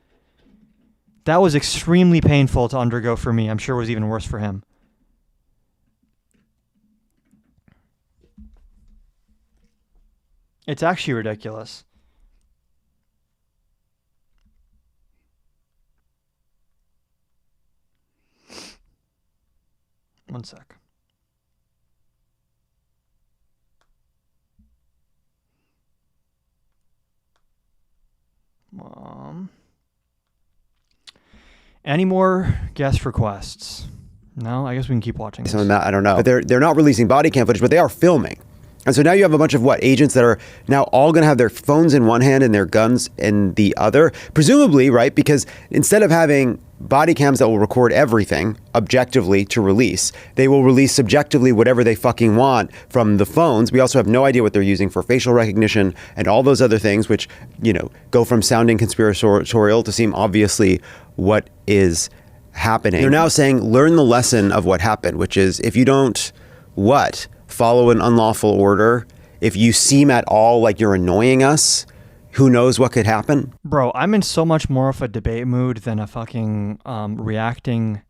That was extremely painful to undergo for me. I'm sure it was even worse for him. It's actually ridiculous. One sec. Any more guest requests? No, I guess we can keep watching this. So I don't know. But they're not releasing body cam footage, but they are filming. And so now you have a bunch of agents that are now all going to have their phones in one hand and their guns in the other, presumably, right? Because instead of having body cams that will record everything objectively to release. They will release subjectively whatever they fucking want from the phones. We also have no idea what they're using for facial recognition and all those other things, which, go from sounding conspiratorial to seem obviously what is happening. They're now saying, learn the lesson of what happened, which is if you don't, follow an unlawful order, if you seem at all like you're annoying us, who knows what could happen? Bro, I'm in so much more of a debate mood than a fucking reacting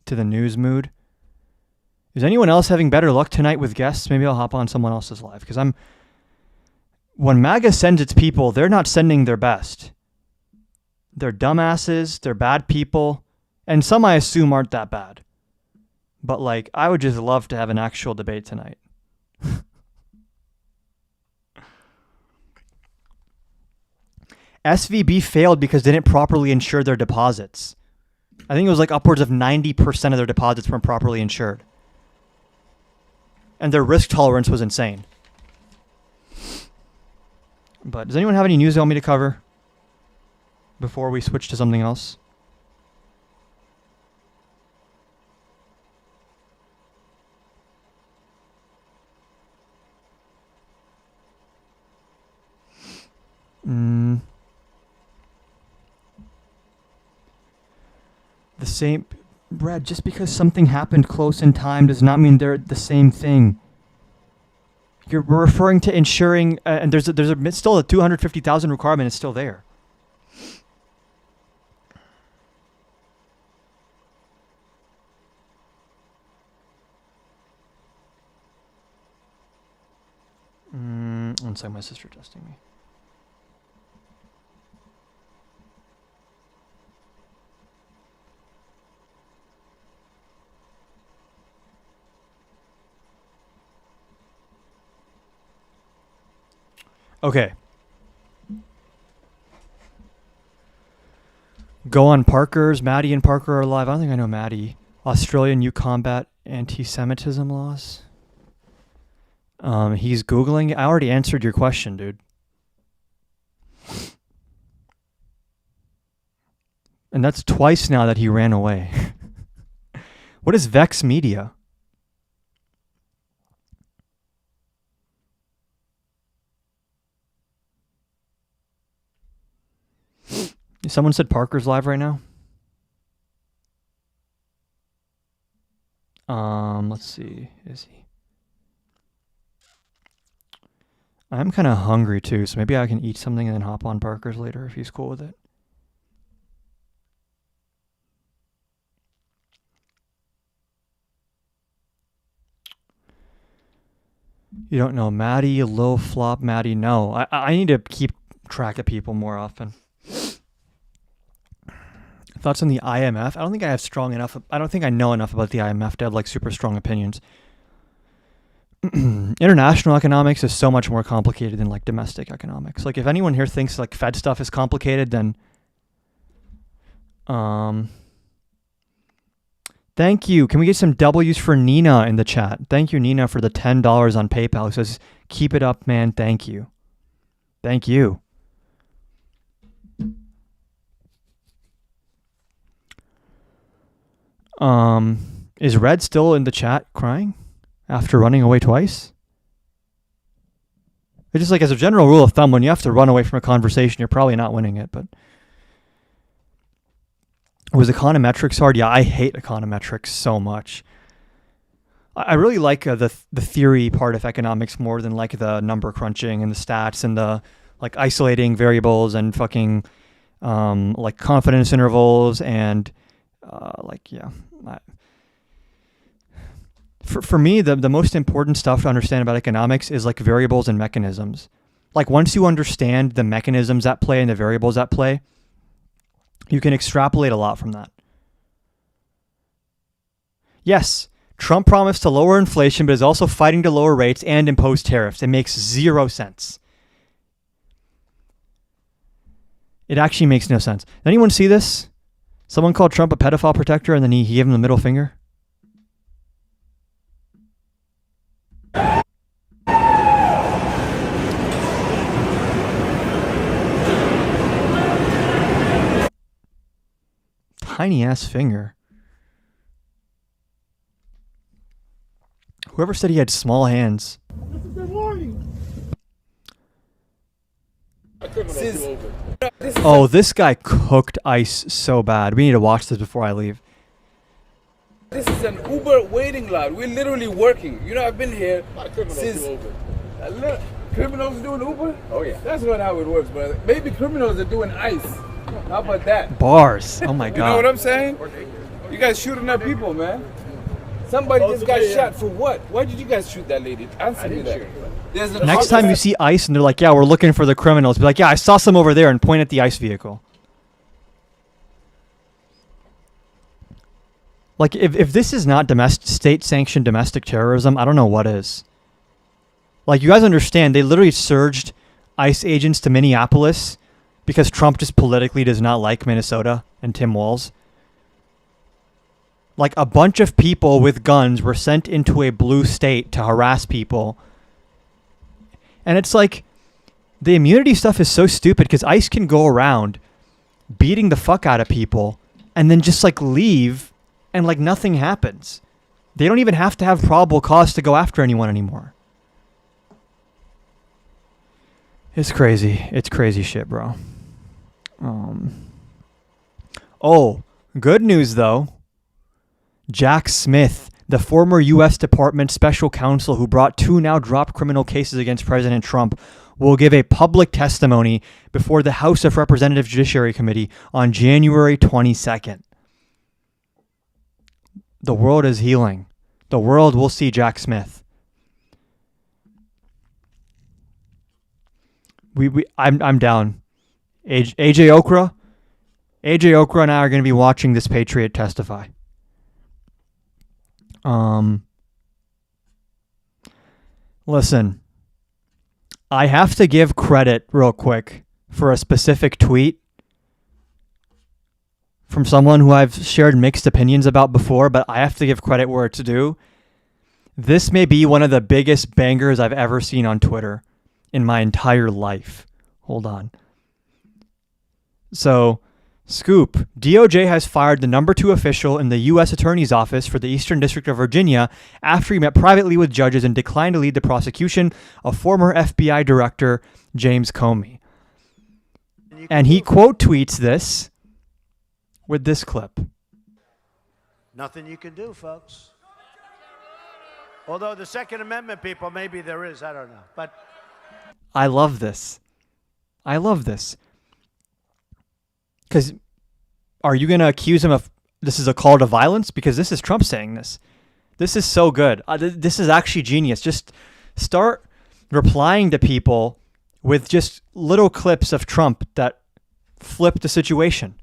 to the news mood. Is anyone else having better luck tonight with guests? Maybe I'll hop on someone else's live. Because when MAGA sends its people, they're not sending their best. They're dumbasses, they're bad people, and some I assume aren't that bad. But I would just love to have an actual debate tonight. SVB failed because they didn't properly insure their deposits. I think it was upwards of 90% of their deposits weren't properly insured. And their risk tolerance was insane. But does anyone have any news they want me to cover before we switch to something else? The same, Brad, just because something happened close in time does not mean they're the same thing. We're referring to insuring, and there's still a 250,000 requirement. It's still there. One second, my sister testing me. Okay. Go on Parker's. Maddie and Parker are live. I don't think I know Maddie. Australian, you combat anti-Semitism laws. He's Googling. I already answered your question, dude. And that's twice now that he ran away. What is Vex Media? Someone said Parker's live right now. Let's see. Is he? I'm kind of hungry too, so maybe I can eat something and then hop on Parker's later if he's cool with it. You don't know Maddie, low flop Maddie? No, I need to keep track of people more often. Thoughts on the IMF? I don't think I have strong enough. I don't think I know enough about the IMF to have super strong opinions. International economics is so much more complicated than domestic economics. If anyone here thinks Fed stuff is complicated, then thank you. Can we get some W's for Nina in the chat? Thank you, Nina, for the $10 on PayPal. It says, keep it up, man. Thank you. Thank you. Is Red still in the chat crying after running away twice? It's just as a general rule of thumb, when you have to run away from a conversation, you're probably not winning it. But was econometrics hard? Yeah, I hate econometrics so much. I really like the theory part of economics more than the number crunching and the stats and the isolating variables and fucking confidence intervals and yeah. For me, the most important stuff to understand about economics is variables and mechanisms. Once you understand the mechanisms at play and the variables at play, you can extrapolate a lot from that. Yes, Trump promised to lower inflation, but is also fighting to lower rates and impose tariffs. It makes zero sense. It actually makes no sense. Did anyone see this? Someone called Trump a pedophile protector, and then he gave him the middle finger. tiny ass finger. Whoever said he had small hands. Good morning. Oh, this guy cooked ICE so bad. We need to watch this before I leave. This is an Uber waiting lot. We're literally working. You know, I've been here since. Look, criminals doing Uber? Oh yeah. That's not how it works, brother. Maybe criminals are doing ICE. How about that? Bars. Oh my You know god. what I'm saying? You guys shooting at people, man. Somebody just got shot for what? Why did you guys shoot that lady? Answer me that. There's an Next time you see ICE and they're like, yeah, we're looking for the criminals, be like, yeah, I saw some over there, and point at the ICE vehicle. Like, if this is not state-sanctioned domestic terrorism, I don't know what is. Like, you guys understand, they literally surged ICE agents to Minneapolis because Trump just politically does not like Minnesota and Tim Walz. Like, a bunch of people with guns were sent into a blue state to harass people. And it's like, the immunity stuff is so stupid because ICE can go around beating the fuck out of people and then just, like, leave and, like, nothing happens. They don't even have to have probable cause to go after anyone anymore. It's crazy. It's crazy shit, bro. Oh, good news, though. Jack Smith, the former U.S. Department special counsel who brought 2 now dropped criminal cases against President Trump, will give a public testimony before the House of Representatives Judiciary Committee on January 22nd. The world is healing. The world will see Jack Smith. I'm down. AJ Okra and I are going to be watching this patriot testify. Listen, I have to give credit real quick for a specific tweet from someone who I've shared mixed opinions about before, but I have to give credit where it's due. This may be one of the biggest bangers I've ever seen on Twitter in my entire life. Hold on. So, scoop. DOJ has fired the number 2 official in the U.S. Attorney's Office for the Eastern District of Virginia after he met privately with judges and declined to lead the prosecution of former FBI Director James Comey. And he quote tweets this with this clip. Nothing you can do, folks. Although the Second Amendment people, maybe there is, I don't know. But I love this. I love this. Because are you going to accuse him of this is a call to violence? Because this is Trump saying this. This is so good. This is actually genius. Just start replying to people with just little clips of Trump that flip the situation.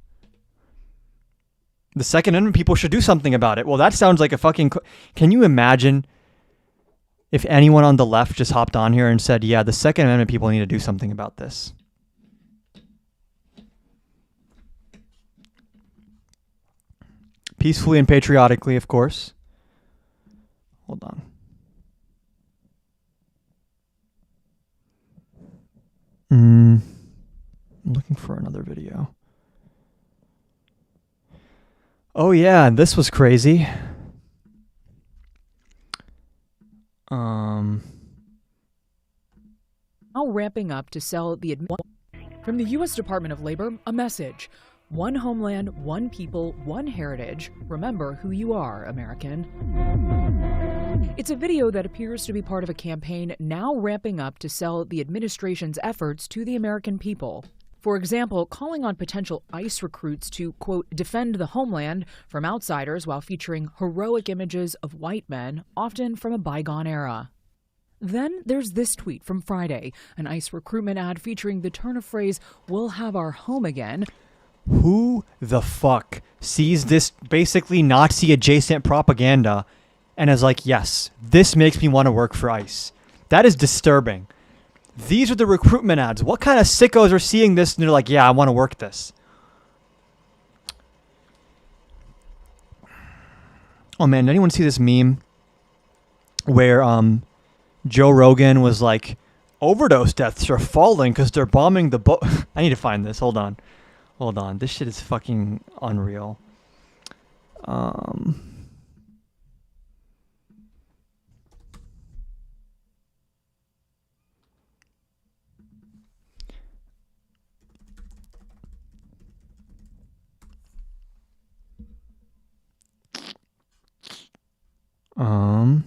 The Second Amendment people should do something about it. Well, that sounds like a fucking... Can you imagine if anyone on the left just hopped on here and said, yeah, the Second Amendment people need to do something about this? Peacefully and patriotically, of course. Hold on. I'm looking for another video. Oh yeah, this was crazy. Now ramping up to sell the from the U.S. Department of Labor, a message. One homeland, one people, one heritage. Remember who you are, American. It's a video that appears to be part of a campaign now ramping up to sell the administration's efforts to the American people. For example, calling on potential ICE recruits to, quote, defend the homeland from outsiders while featuring heroic images of white men, often from a bygone era. Then there's this tweet from Friday, an ICE recruitment ad featuring the turn of phrase, "We'll have our home again." Who the fuck sees this basically Nazi-adjacent propaganda and is like, yes, this makes me want to work for ICE? That is disturbing. These are the recruitment ads. What kind of sickos are seeing this and they're like, yeah, I want to work this? Oh man, did anyone see this meme where Joe Rogan was like, overdose deaths are falling because they're bombing the boat? I need to find this. Hold on. This shit is fucking unreal. Um, um,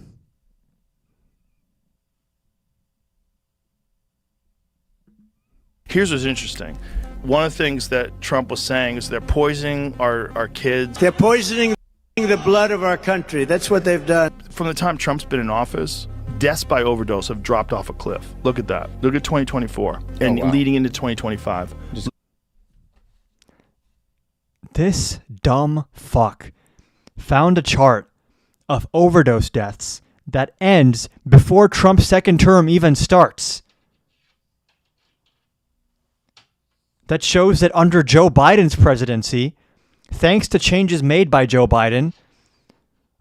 Here's what's interesting. One of the things that Trump was saying is they're poisoning our kids. They're poisoning the blood of our country. That's what they've done. From the time Trump's been in office, deaths by overdose have dropped off a cliff. Look at that. Look at 2024 and leading into 2025. This dumb fuck found a chart of overdose deaths that ends before Trump's second term even starts. That shows that under Joe Biden's presidency, thanks to changes made by Joe Biden,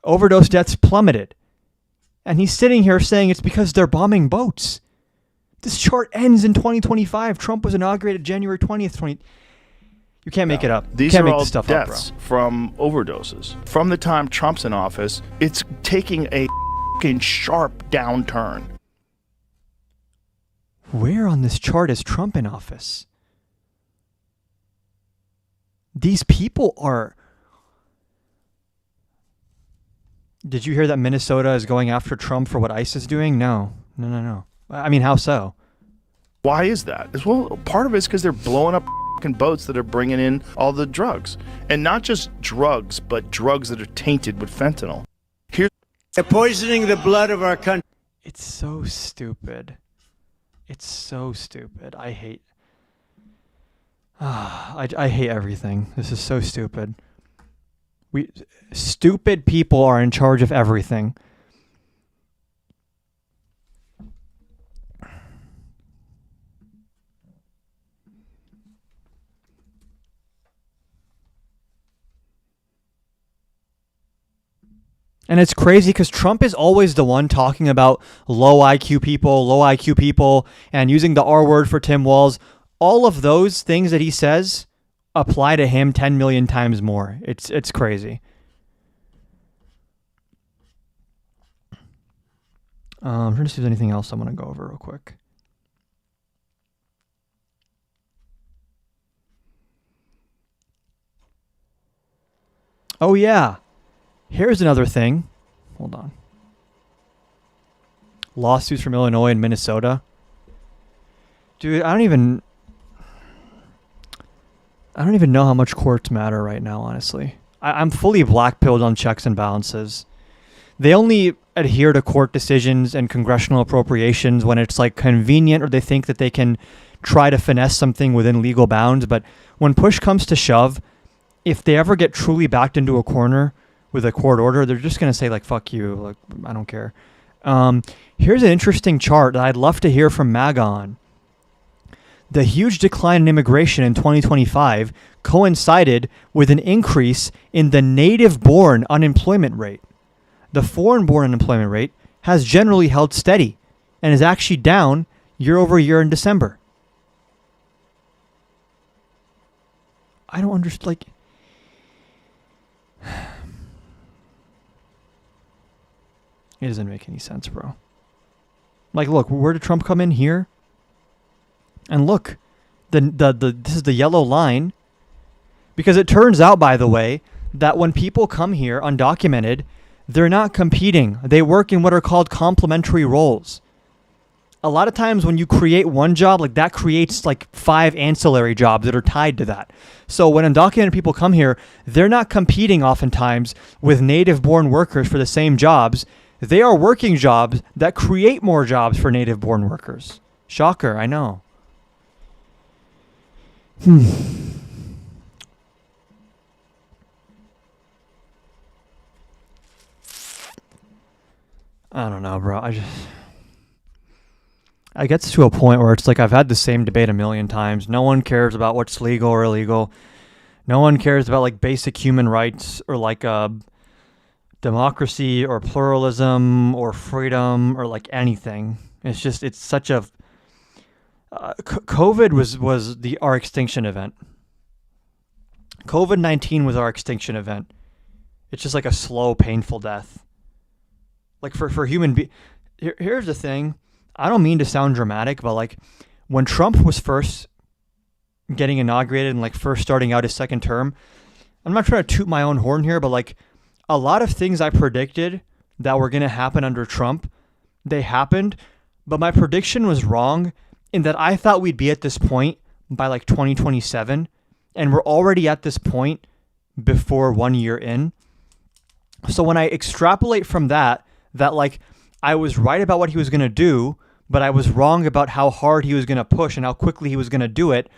overdose deaths plummeted. And he's sitting here saying it's because they're bombing boats. This chart ends in 2025. Trump was inaugurated January 20th. You can't make it up. These you can't are make all this stuff deaths up, bro. from overdoses. From the time Trump's in office, it's taking a fucking sharp downturn. Where on this chart is Trump in office? These people are... Did you hear that Minnesota is going after Trump for what ICE is doing? No. I mean, how so? Why is that? Well, part of it is because they're blowing up fucking boats that are bringing in all the drugs. And not just drugs, but drugs that are tainted with fentanyl. They're poisoning the blood of our country. It's so stupid. It's so stupid. I hate... I hate everything. This is so stupid. Stupid people are in charge of everything. And it's crazy because Trump is always the one talking about low IQ people, and using the R word for Tim Walz. All of those things that he says apply to him 10 million times more. It's crazy. I'm trying to see if there's anything else I want to go over real quick. Oh yeah. Here's another thing. Hold on. Lawsuits from Illinois and Minnesota. Dude, I don't even know how much courts matter right now, honestly. I'm fully black-pilled on checks and balances. They only adhere to court decisions and congressional appropriations when it's like convenient or they think that they can try to finesse something within legal bounds. But when push comes to shove, if they ever get truly backed into a corner with a court order, they're just going to say, like, fuck you. Like, I don't care. Here's an interesting chart that I'd love to hear from MAGA on. The huge decline in immigration in 2025 coincided with an increase in the native-born unemployment rate. The foreign-born unemployment rate has generally held steady and is actually down year over year in December. I don't understand, like... It doesn't make any sense, bro. Like, look, where did Trump come in here? And look, this is the yellow line. Because it turns out, by the way, that when people come here undocumented, they're not competing. They work in what are called complementary roles. A lot of times when you create one job, like that creates like 5 ancillary jobs that are tied to that. So when undocumented people come here, they're not competing oftentimes with native-born workers for the same jobs. They are working jobs that create more jobs for native-born workers. Shocker, I know. I don't know, bro. I get to a point where it's like I've had the same debate a million times. No one cares about what's legal or illegal. No one cares about like basic human rights or like democracy or pluralism or freedom or like anything. It's just, it's such a... COVID was our extinction event. COVID-19 was our extinction event. It's just like a slow, painful death. Like for human here's the thing. I don't mean to sound dramatic, but like when Trump was first getting inaugurated and like first starting out his second term, I'm not trying to toot my own horn here, but like a lot of things I predicted that were going to happen under Trump, they happened, but my prediction was wrong in that I thought we'd be at this point by like 2027, and we're already at this point before 1 year in. So when I extrapolate from that like I was right about what he was going to do, but I was wrong about how hard he was going to push and how quickly he was going to do it,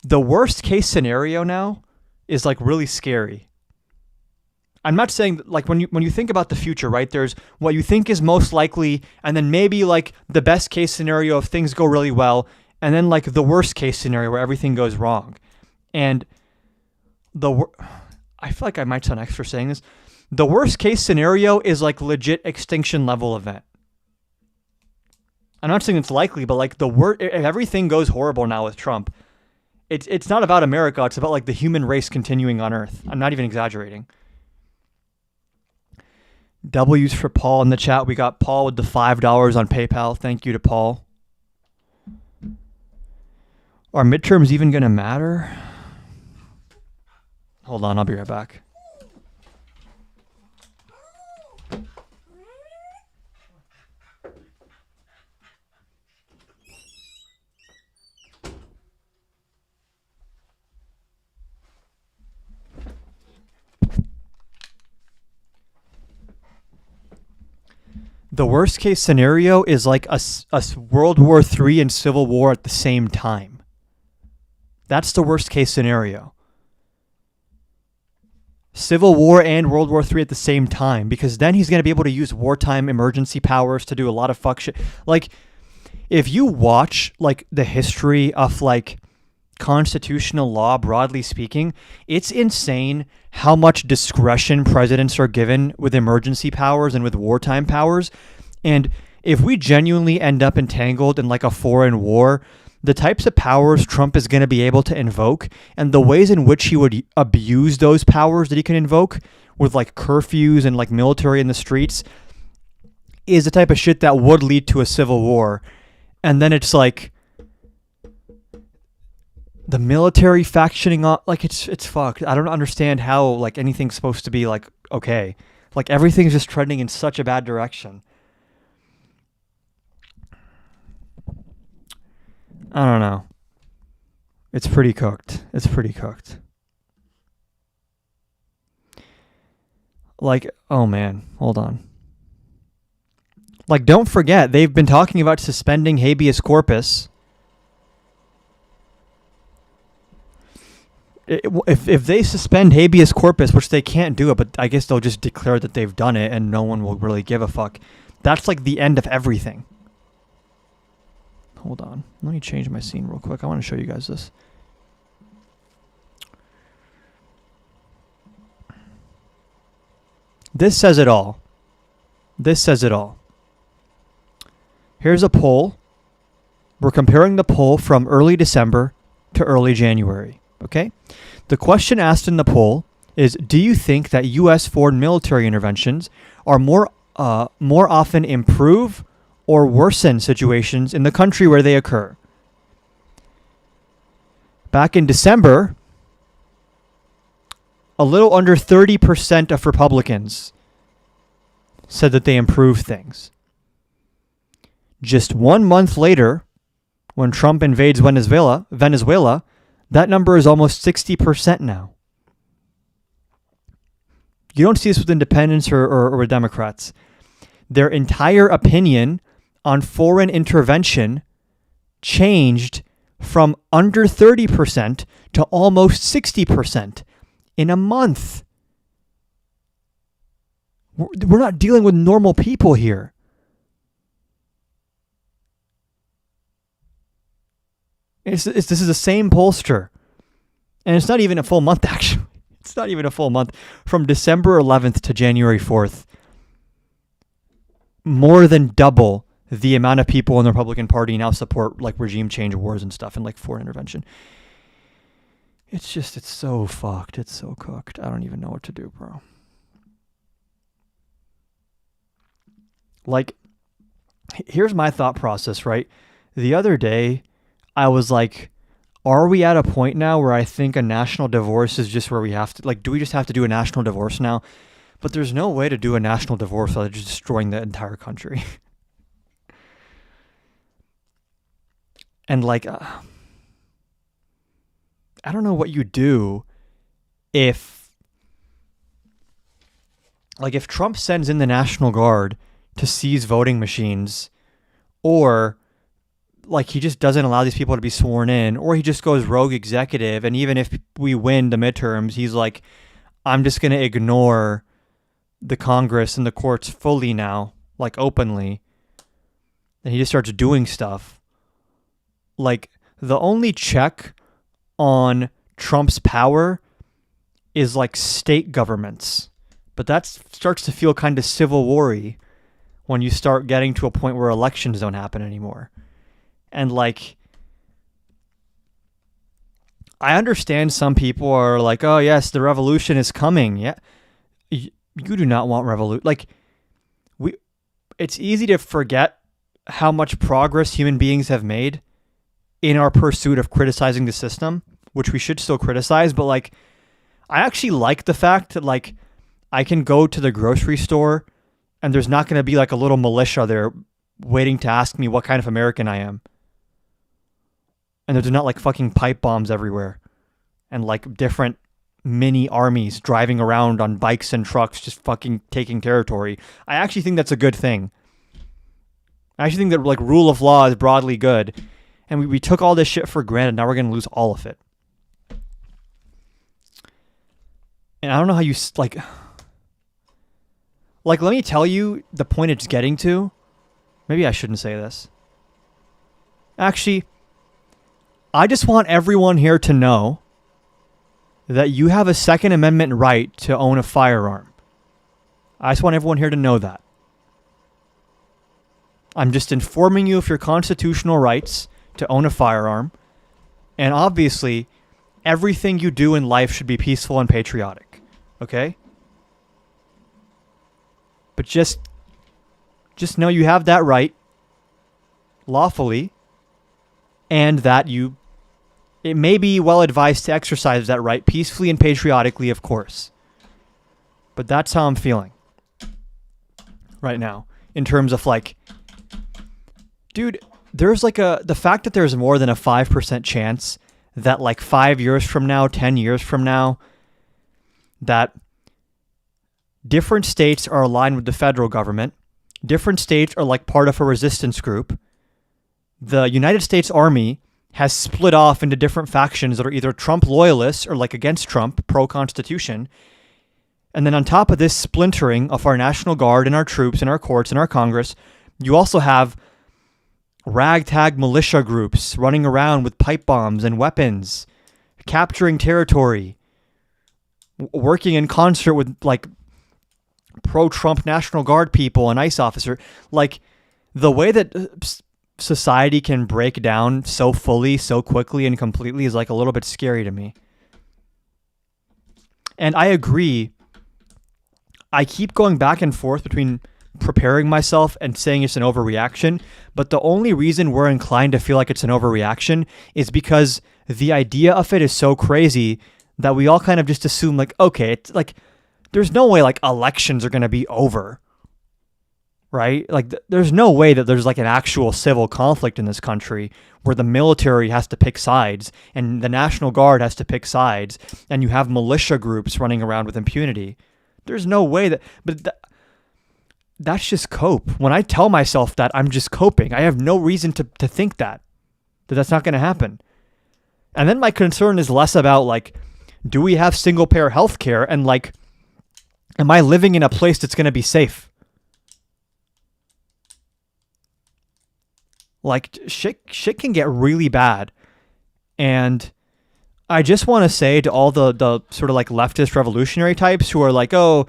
the worst case scenario now is like really scary. I'm not saying that, like when you think about the future, right? There's what you think is most likely, and then maybe like the best case scenario if things go really well, and then like the worst case scenario where everything goes wrong. And I feel like I might sound extra saying this. The worst case scenario is like legit extinction level event. I'm not saying it's likely, but like if everything goes horrible now with Trump, it's not about America. It's about like the human race continuing on Earth. I'm not even exaggerating. W's for Paul in the chat. We got Paul with the $5 on PayPal. Thank you to Paul. Are midterms even going to matter? Hold on, I'll be right back. The worst case scenario is like a World War III and Civil War at the same time. That's the worst case scenario. Civil War and World War III at the same time, because then he's going to be able to use wartime emergency powers to do a lot of fuck shit. Like, if you watch like the history of like constitutional law, broadly speaking, it's insane how much discretion presidents are given with emergency powers and with wartime powers. And if we genuinely end up entangled in like a foreign war, the types of powers Trump is going to be able to invoke and the ways in which he would abuse those powers that he can invoke with like curfews and like military in the streets is the type of shit that would lead to a civil war. And then it's like the military factioning up, like it's fucked. I don't understand how like anything's supposed to be like okay. Like everything's just trending in such a bad direction. I don't know. It's pretty cooked. It's pretty cooked. Like, oh man, hold on. Like, don't forget, they've been talking about suspending habeas corpus. If they suspend habeas corpus, which they can't do it, but I guess they'll just declare that they've done it and no one will really give a fuck. That's like the end of everything. Hold on. Let me change my scene real quick. I want to show you guys this. This says it all. This says it all. Here's a poll. We're comparing the poll from early December to early January. Okay? The question asked in the poll is, do you think that U.S. foreign military interventions are more often improve or worsen situations in the country where they occur? Back in December, a little under 30% of Republicans said that they improved things. Just 1 month later, when Trump invades Venezuela, that number is almost 60% now. You don't see this with independents or with Democrats. Their entire opinion on foreign intervention changed from under 30% to almost 60% in a month. We're not dealing with normal people here. This is the same pollster. And it's not even a full month, actually. It's not even a full month. From December 11th to January 4th, more than double the amount of people in the Republican Party now support like regime change wars and stuff and like foreign intervention. It's so fucked. It's so cooked. I don't even know what to do, bro. Like, here's my thought process, right? The other day, I was like, are we at a point now where I think a national divorce is just where we have to, like, do we just have to do a national divorce now? But there's no way to do a national divorce without just destroying the entire country. And like, I don't know what you do if Trump sends in the National Guard to seize voting machines, or like he just doesn't allow these people to be sworn in, or he just goes rogue executive, and even if we win the midterms, he's like, I'm just going to ignore the Congress and the courts fully now, like openly, and he just starts doing stuff. Like, the only check on Trump's power is like state governments, but that starts to feel kind of Civil War-y when you start getting to a point where elections don't happen anymore. And like, I understand some people are like, oh yes, the revolution is coming. Yeah, you do not want revolution. Like, it's easy to forget how much progress human beings have made in our pursuit of criticizing the system, which we should still criticize. But like, I actually like the fact that like I can go to the grocery store and there's not going to be like a little militia there waiting to ask me what kind of American I am. And there's not like fucking pipe bombs everywhere and like different mini armies driving around on bikes and trucks just fucking taking territory. I actually think that's a good thing. I actually think that like rule of law is broadly good. And we took all this shit for granted. Now we're going to lose all of it. And I don't know how you like, let me tell you the point it's getting to. Maybe I shouldn't say this. Actually, I just want everyone here to know that you have a Second Amendment right to own a firearm. I just want everyone here to know that. I'm just informing you of your constitutional rights to own a firearm. And obviously, everything you do in life should be peaceful and patriotic. Okay? But just know you have that right lawfully, and that it may be well advised to exercise that right peacefully and patriotically, of course. But that's how I'm feeling right now in terms of like, dude, there's like the fact that there's more than a 5% chance that like 5 years from now, 10 years from now, that different states are aligned with the federal government. Different states are like part of a resistance group. The United States Army has split off into different factions that are either Trump loyalists or like against Trump, pro-Constitution. And then on top of this splintering of our National Guard and our troops and our courts and our Congress, you also have ragtag militia groups running around with pipe bombs and weapons, capturing territory, working in concert with like pro-Trump National Guard people and ICE officer. Like, the way that society can break down so fully, so quickly and completely is like a little bit scary to me. And I agree. I keep going back and forth between preparing myself and saying it's an overreaction, but the only reason we're inclined to feel like it's an overreaction is because the idea of it is so crazy that we all kind of just assume like, okay, it's like, there's no way like elections are going to be over, right? Like there's no way that there's like an actual civil conflict in this country where the military has to pick sides and the National Guard has to pick sides and you have militia groups running around with impunity. There's no way that, but that's just cope. When I tell myself that, I'm just coping. I have no reason to think that's not going to happen. And then my concern is less about like, do we have single payer healthcare and like, am I living in a place that's going to be safe? Like shit can get really bad. And I just want to say to all the sort of like leftist revolutionary types who are like, oh,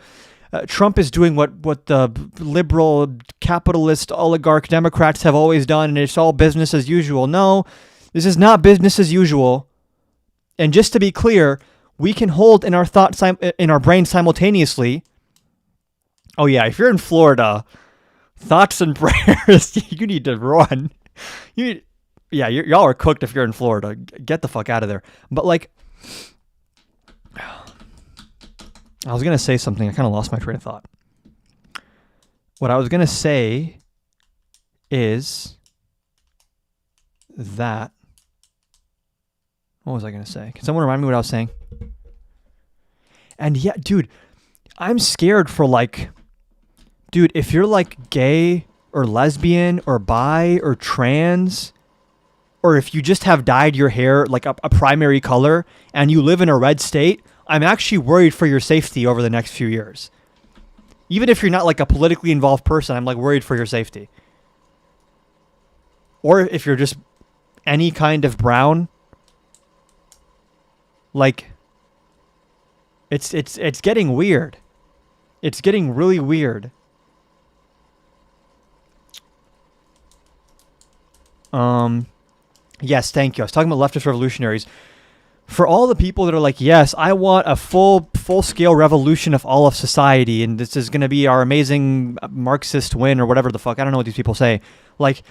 Trump is doing what the liberal capitalist oligarch Democrats have always done and it's all business as usual. No, this is not business as usual. And just to be clear, we can hold in our in our brain simultaneously. Oh yeah, if you're in Florida, thoughts and prayers, you need to run. Y'all are cooked if you're in Florida. Get the fuck out of there. But like, I was gonna say something. I kind of lost my train of thought. What I was gonna say is that. What was I gonna say? Can someone remind me what I was saying? And yeah, dude, I'm scared for like, dude, if you're like gay or lesbian or bi or trans, or if you just have dyed your hair like a primary color and you live in a red state, I'm actually worried for your safety over the next few years. Even if you're not like a politically involved person, I'm like worried for your safety. Or if you're just any kind of brown, like it's getting weird. It's getting really weird. Yes, thank you. I was talking about leftist revolutionaries. For all the people that are like, yes, I want a full-scale revolution of all of society, and this is going to be our amazing Marxist win, or whatever the fuck. I don't know what these people say. Like,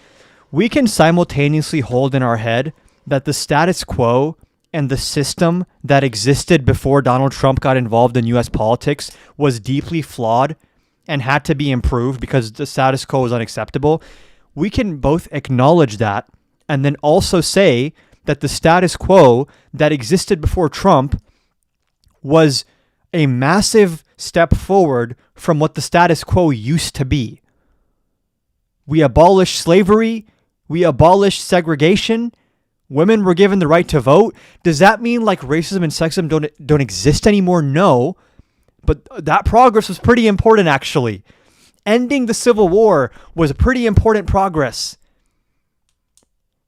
we can simultaneously hold in our head that the status quo and the system that existed before Donald Trump got involved in U.S. politics was deeply flawed and had to be improved because the status quo is unacceptable. We can both acknowledge that and then also say that the status quo that existed before Trump was a massive step forward from what the status quo used to be. We abolished slavery. We abolished segregation. Women were given the right to vote. Does that mean like racism and sexism don't exist anymore? No. But that progress was pretty important, actually. Ending the Civil War was a pretty important progress.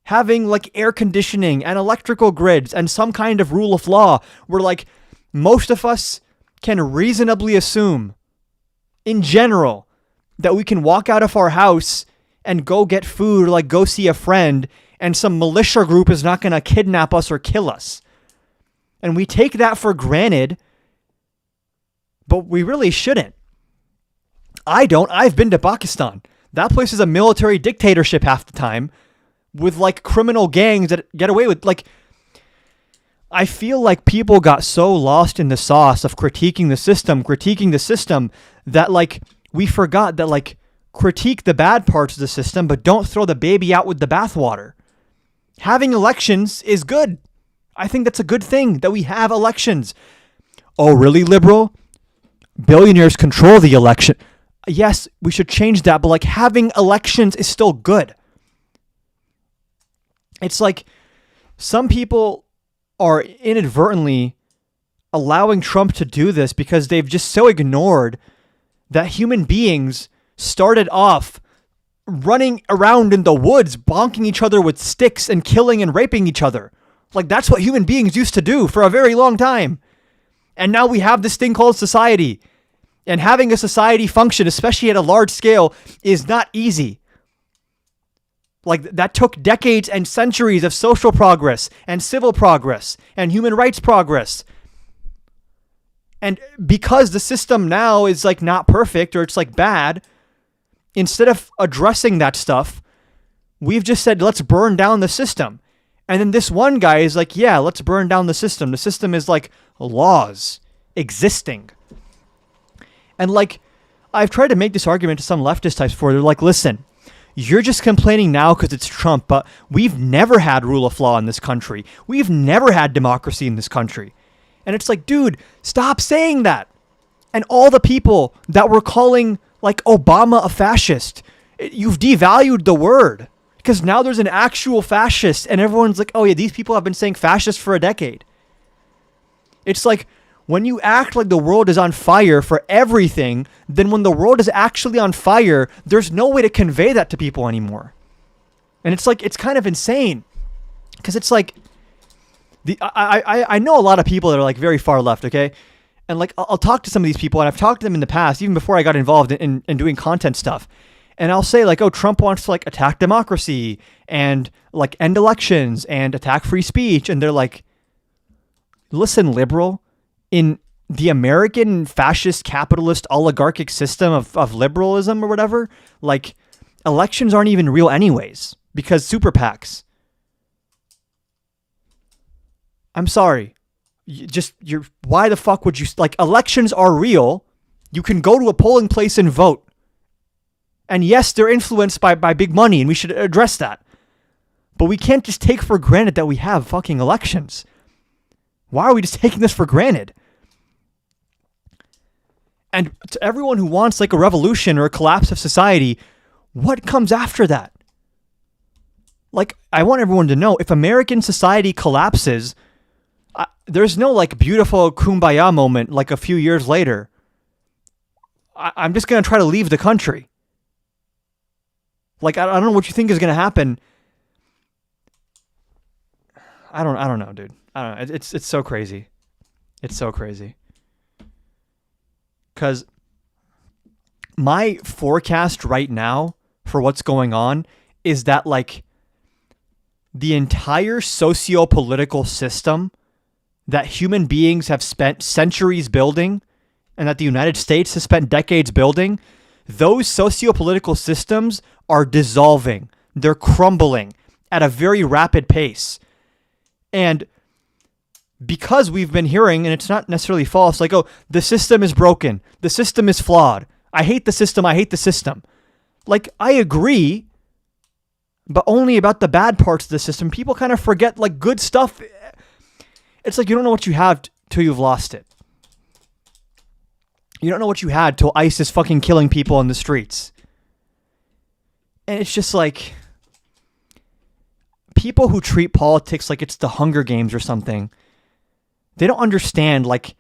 Having like air conditioning and electrical grids and some kind of rule of law where like most of us can reasonably assume in general that we can walk out of our house and go get food or like go see a friend and some militia group is not going to kidnap us or kill us. And we take that for granted, but we really shouldn't. I don't. I've been to Pakistan. That place is a military dictatorship half the time with like criminal gangs that get away with like. I feel like people got so lost in the sauce of critiquing the system that like we forgot that like critique the bad parts of the system, but don't throw the baby out with the bathwater. Having elections is good. I think that's a good thing that we have elections. Oh, really, liberal? Billionaires control the election. Yes, we should change that, but like having elections is still good. It's like some people are inadvertently allowing Trump to do this because they've just so ignored that human beings started off running around in the woods, bonking each other with sticks and killing and raping each other. Like that's what human beings used to do for a very long time. And now we have this thing called society. And having a society function, especially at a large scale, is not easy. Like that took decades and centuries of social progress and civil progress and human rights progress. And because the system now is like not perfect or it's like bad, instead of addressing that stuff, we've just said, let's burn down the system. And then this one guy is like, yeah, let's burn down the system. The system is like laws existing. And like, I've tried to make this argument to some leftist types before. They're like, listen, you're just complaining now because it's Trump, but we've never had rule of law in this country. We've never had democracy in this country. And it's like, dude, stop saying that. And all the people that were calling like Obama a fascist, you've devalued the word because now there's an actual fascist and everyone's like, oh yeah, these people have been saying fascist for a decade. It's like when you act like the world is on fire for everything, then when the world is actually on fire, there's no way to convey that to people anymore. And it's like, it's kind of insane because it's like, I know a lot of people that are like very far left, okay? And like, I'll talk to some of these people, and I've talked to them in the past, even before I got involved in doing content stuff. And I'll say like, oh, Trump wants to like attack democracy and like end elections and attack free speech. And they're like, listen, liberal, in the American fascist capitalist oligarchic system of liberalism or whatever, like, elections aren't even real anyways because super PACs. I'm sorry. Why the fuck would you, like, elections are real. You can go to a polling place and vote. And yes, they're influenced by big money, and we should address that. But we can't just take for granted that we have fucking elections. Why are we just taking this for granted? And to everyone who wants like a revolution or a collapse of society, what comes after that? Like, I want everyone to know, if American society collapses, there's no like beautiful kumbaya moment like a few years later. I'm just going to try to leave the country. Like, I don't know what you think is going to happen. I don't know, dude. I don't know. It's so crazy. It's so crazy. Because my forecast right now for what's going on is that, like, the entire socio-political system that human beings have spent centuries building and that the United States has spent decades building, those socio-political systems are dissolving. They're crumbling at a very rapid pace. And because we've been hearing, and it's not necessarily false, like, oh, the system is broken. The system is flawed. I hate the system. I hate the system. Like, I agree, but only about the bad parts of the system. People kind of forget, like, good stuff. It's like you don't know what you have till you've lost it. You don't know what you had till ICE is fucking killing people in the streets. And it's just like, people who treat politics like it's the Hunger Games or something, they don't understand, like,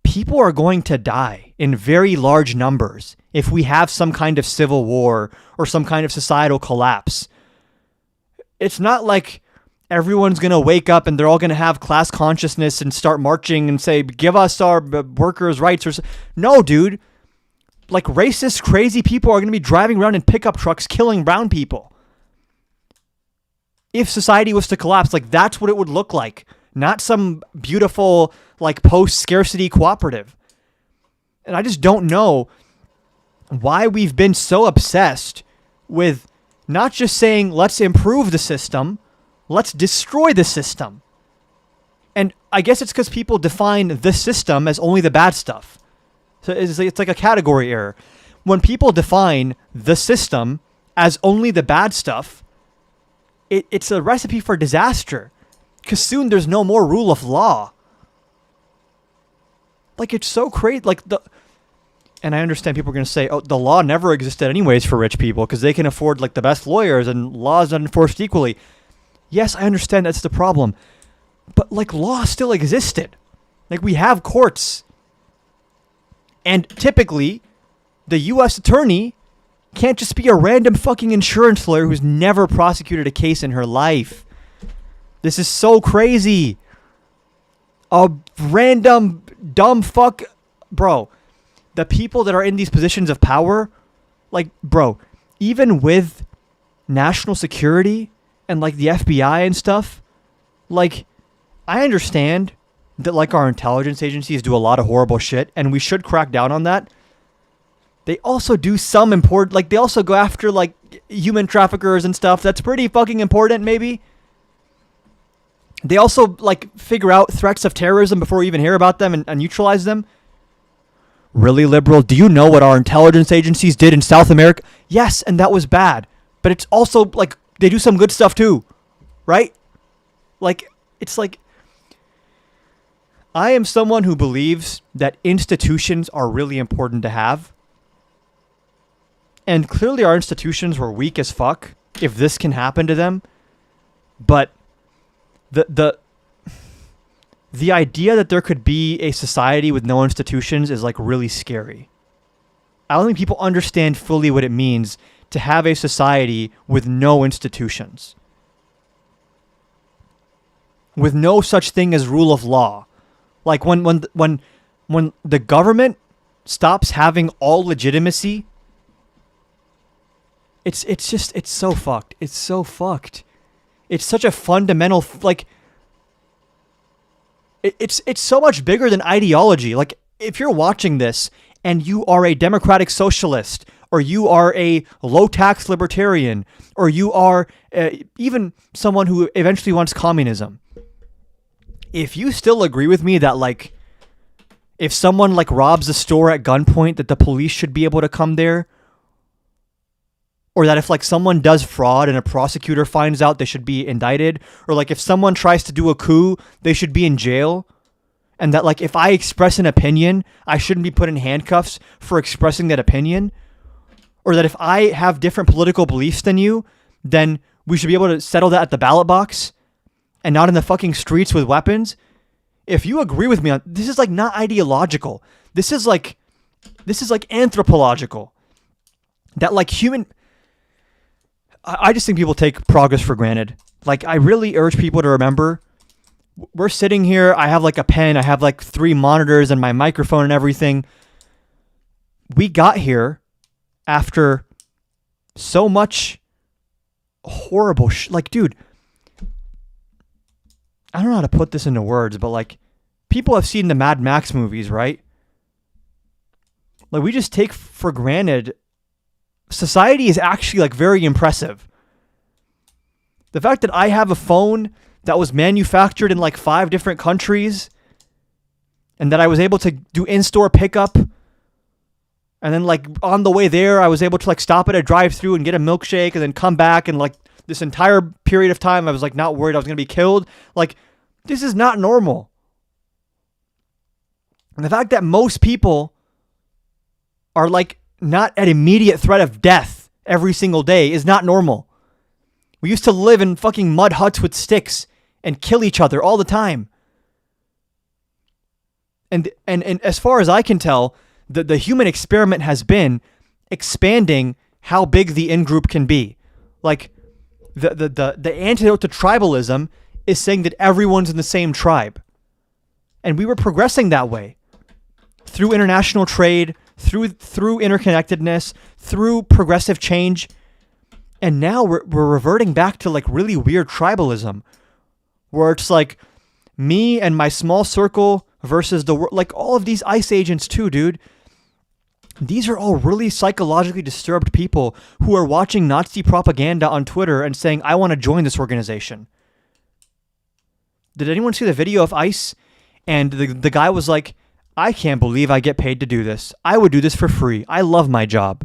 people are going to die in very large numbers if we have some kind of civil war or some kind of societal collapse. It's not like everyone's going to wake up and they're all going to have class consciousness and start marching and say, give us our workers' rights. No, dude. Like, racist, crazy people are going to be driving around in pickup trucks killing brown people. If society was to collapse, like, that's what it would look like. Not some beautiful, like, post-scarcity cooperative. And I just don't know why we've been so obsessed with not just saying, let's improve the system, let's destroy the system. And I guess it's because people define the system as only the bad stuff. So it's like a category error. When people define the system as only the bad stuff, it's a recipe for disaster. Because soon there's no more rule of law. Like, it's so crazy. Like, and I understand people are going to say, oh, the law never existed anyways for rich people because they can afford, like, the best lawyers and law is not enforced equally. Yes, I understand that's the problem. But, like, law still existed. Like, we have courts. And typically, the U.S. attorney can't just be a random fucking insurance lawyer who's never prosecuted a case in her life. This is so crazy. A random dumb fuck. Bro, the people that are in these positions of power, like, bro, even with national security and, like, the FBI and stuff, like, I understand that, like, our intelligence agencies do a lot of horrible shit, and we should crack down on that. They also do some important, like, they also go after, like, human traffickers and stuff. That's pretty fucking important, maybe. They also, like, figure out threats of terrorism before we even hear about them and neutralize them. Really, liberal? Do you know what our intelligence agencies did in South America? Yes, and that was bad. But it's also, like, they do some good stuff too. Right? Like, it's like, I am someone who believes that institutions are really important to have. And clearly our institutions were weak as fuck if this can happen to them. But the idea that there could be a society with no institutions is, like, really scary. I don't think people understand fully what it means to have a society with no institutions. With no such thing as rule of law. Like, when the government stops having all legitimacy, it's so fucked. It's so fucked. It's such a fundamental, like, it's so much bigger than ideology. Like, if you're watching this and you are a democratic socialist, or you are a low-tax libertarian, or you are even someone who eventually wants communism, if you still agree with me that, like, if someone, like, robs a store at gunpoint, that the police should be able to come there, or that if, like, someone does fraud and a prosecutor finds out, they should be indicted, or, like, if someone tries to do a coup, they should be in jail, and that, like, if I express an opinion, I shouldn't be put in handcuffs for expressing that opinion, or that if I have different political beliefs than you, then we should be able to settle that at the ballot box and not in the fucking streets with weapons. If you agree with me on this, is like not ideological. This is like anthropological. That, like, I just think people take progress for granted. Like, I really urge people to remember, we're sitting here, I have like a pen, I have like 3 monitors and my microphone and everything. We got here after so much horrible like, dude, I don't know how to put this into words, but, like, people have seen the Mad Max movies, right? Like, we just take for granted society is actually, like, very impressive. The fact that I have a phone that was manufactured in like 5 different countries, and that I was able to do in-store pickup, and then, like, on the way there, I was able to, like, stop at a drive-thru and get a milkshake and then come back, and, like, this entire period of time, I was, like, not worried I was going to be killed. Like, this is not normal. And the fact that most people are, like, not at immediate threat of death every single day is not normal. We used to live in fucking mud huts with sticks and kill each other all the time. And as far as I can tell, the human experiment has been expanding how big the in-group can be. Like, the antidote to tribalism is saying that everyone's in the same tribe. And we were progressing that way. Through international trade, through interconnectedness, through progressive change. And now we're reverting back to, like, really weird tribalism, where it's like me and my small circle versus the world. Like, all of these ICE agents too, dude. These are all really psychologically disturbed people who are watching Nazi propaganda on Twitter and saying, I want to join this organization. Did anyone see the video of ICE? And the guy was like, I can't believe I get paid to do this. I would do this for free. I love my job.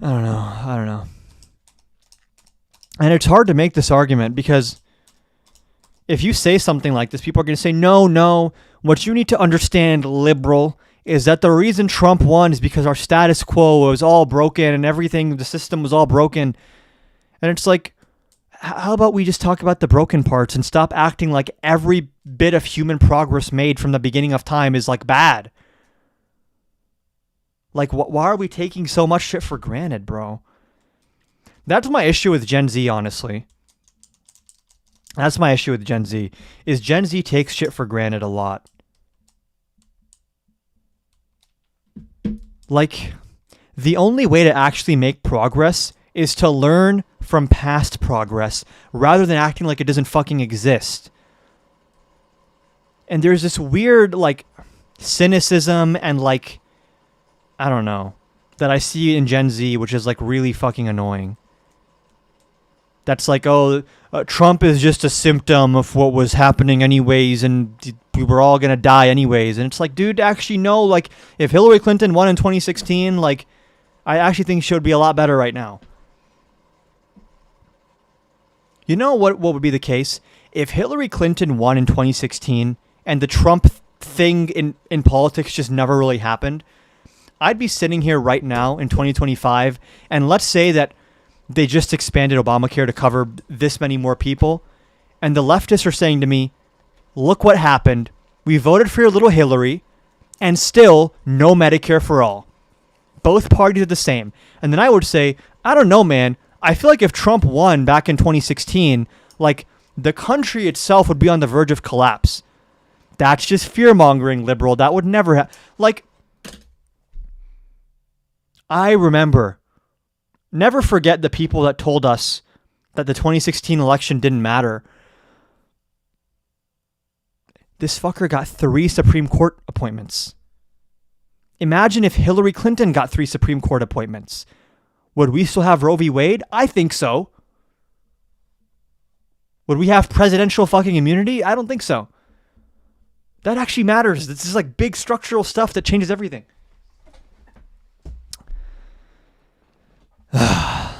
I don't know. And it's hard to make this argument because if you say something like this, people are going to say, no, what you need to understand, liberal, is that the reason Trump won is because our status quo was all broken and everything, the system was all broken. And it's like, how about we just talk about the broken parts and stop acting like every bit of human progress made from the beginning of time is, like, bad? Like, why are we taking so much shit for granted, bro? That's my issue with Gen Z, honestly. That's my issue with Gen Z, is Gen Z takes shit for granted a lot. Like, the only way to actually make progress is to learn from past progress rather than acting like it doesn't fucking exist. And there's this weird, like, cynicism and, like, I don't know, that I see in Gen Z, which is, like, really fucking annoying. That's like, Trump is just a symptom of what was happening anyways, and we were all gonna die anyways. And it's like, dude, actually, no, like, if Hillary Clinton won in 2016, like, I actually think she would be a lot better right now. You know what would be the case? If Hillary Clinton won in 2016 and the Trump thing in politics just never really happened, I'd be sitting here right now in 2025, and let's say that they just expanded Obamacare to cover this many more people, and the leftists are saying to me, look what happened. We voted for your little Hillary, and still no Medicare for all. Both parties are the same. And then I would say, I don't know, man. I feel like if Trump won back in 2016, like, the country itself would be on the verge of collapse. That's just fear-mongering, liberal. That would never happen. Like, I remember, never forget the people that told us that the 2016 election didn't matter. This fucker got 3 Supreme Court appointments. Imagine if Hillary Clinton got 3 Supreme Court appointments. Would we still have Roe v. Wade? I think so. Would we have presidential fucking immunity? I don't think so. That actually matters. This is like big structural stuff that changes everything. I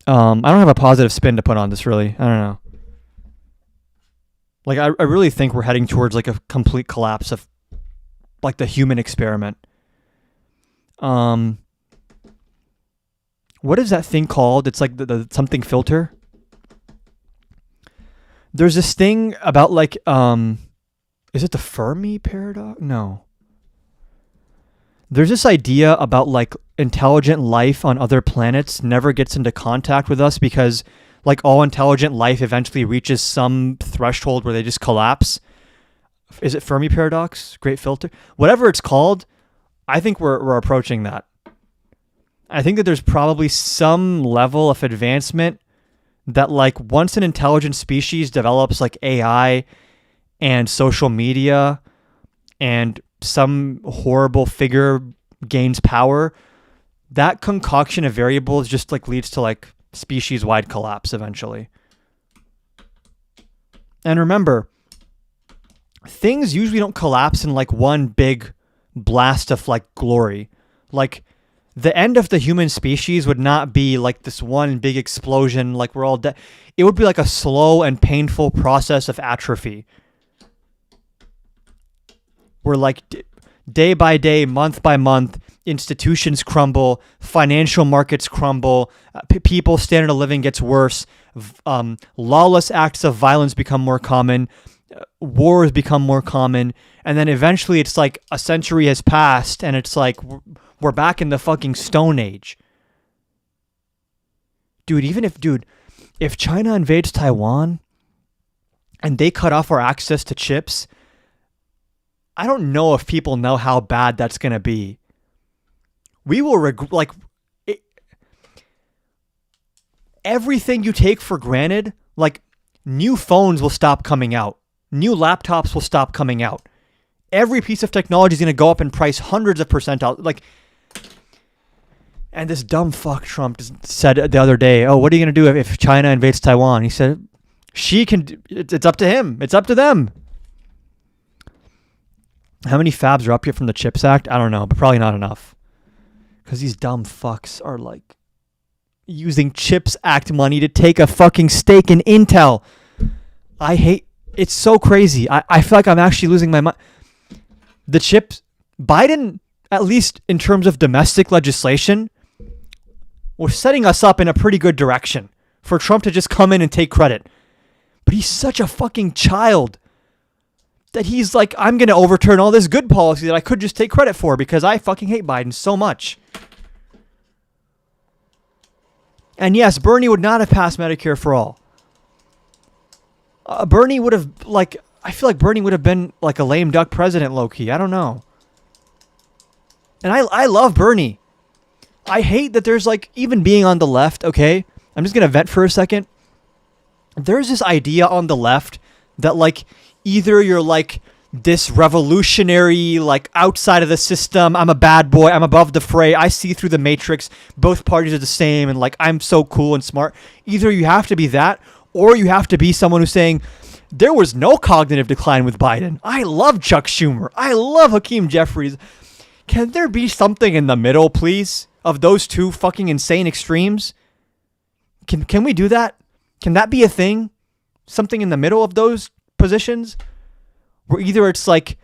don't have a positive spin to put on this, really. I don't know. Like, I really think we're heading towards like a complete collapse of like the human experiment. What is that thing called? It's like the something filter. There's this thing about like, is it the Fermi paradox? No. There's this idea about like intelligent life on other planets never gets into contact with us because like all intelligent life eventually reaches some threshold where they just collapse. Is it Fermi paradox? Great filter? Whatever it's called, I think we're approaching that. I think that there's probably some level of advancement that like once an intelligent species develops like AI and social media and some horrible figure gains power, that concoction of variables just like leads to like species-wide collapse eventually. And remember, things usually don't collapse in like one big blast of like glory. Like the end of the human species would not be like this one big explosion, like we're all dead. It would be like a slow and painful process of atrophy. Where like day by day, month by month, institutions crumble, financial markets crumble, people's standard of living gets worse, lawless acts of violence become more common, wars become more common, and then eventually it's like a century has passed and it's like we're back in the fucking Stone Age. Dude, if China invades Taiwan and they cut off our access to chips, I don't know if people know how bad that's going to be. We will everything you take for granted, like new phones will stop coming out. New laptops will stop coming out. Every piece of technology is going to go up in price hundreds of percent out. Like, and this dumb fuck Trump said the other day, oh, what are you going to do if China invades Taiwan? He said, it's up to him. It's up to them. How many fabs are up here from the CHIPS Act? I don't know, but probably not enough. Because these dumb fucks are like using CHIPS Act money to take a fucking stake in Intel. It's so crazy. I feel like I'm actually losing my mind. The chips, Biden, at least in terms of domestic legislation, was setting us up in a pretty good direction for Trump to just come in and take credit. But he's such a fucking child that he's like, I'm going to overturn all this good policy that I could just take credit for because I fucking hate Biden so much. And yes, Bernie would not have passed Medicare for all. Bernie would have, like, I feel like Bernie would have been like a lame duck president, low-key. I don't know. And I love Bernie. I hate that there's like, even being on the left, okay? I'm just going to vent for a second. There's this idea on the left that like, either you're like this revolutionary, like outside of the system, I'm a bad boy, I'm above the fray, I see through the matrix, both parties are the same, and like I'm so cool and smart. Either you have to be that, or you have to be someone who's saying, there was no cognitive decline with Biden. I love Chuck Schumer. I love Hakeem Jeffries. Can there be something in the middle, please, of those two fucking insane extremes? Can we do that? Can that be a thing? Something in the middle of those positions where either it's like,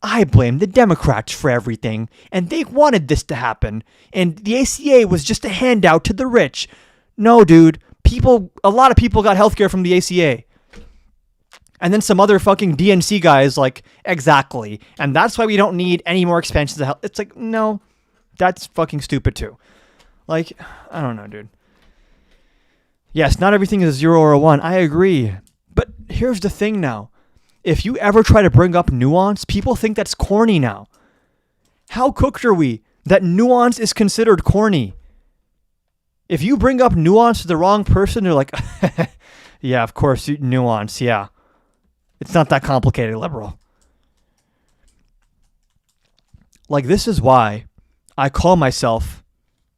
I blame the Democrats for everything and they wanted this to happen and the ACA was just a handout to the rich. No, dude, a lot of people got healthcare from the ACA. And then some other fucking DNC guys like, exactly. And that's why we don't need any more expansions of health. It's like, no, that's fucking stupid too. Like, I don't know, dude. Yes, not everything is a 0 or a 1. I agree. But here's the thing now. If you ever try to bring up nuance, people think that's corny now. How cooked are we that nuance is considered corny? If you bring up nuance to the wrong person, they're like, yeah, of course, nuance, yeah. It's not that complicated, liberal. Like, this is why I call myself,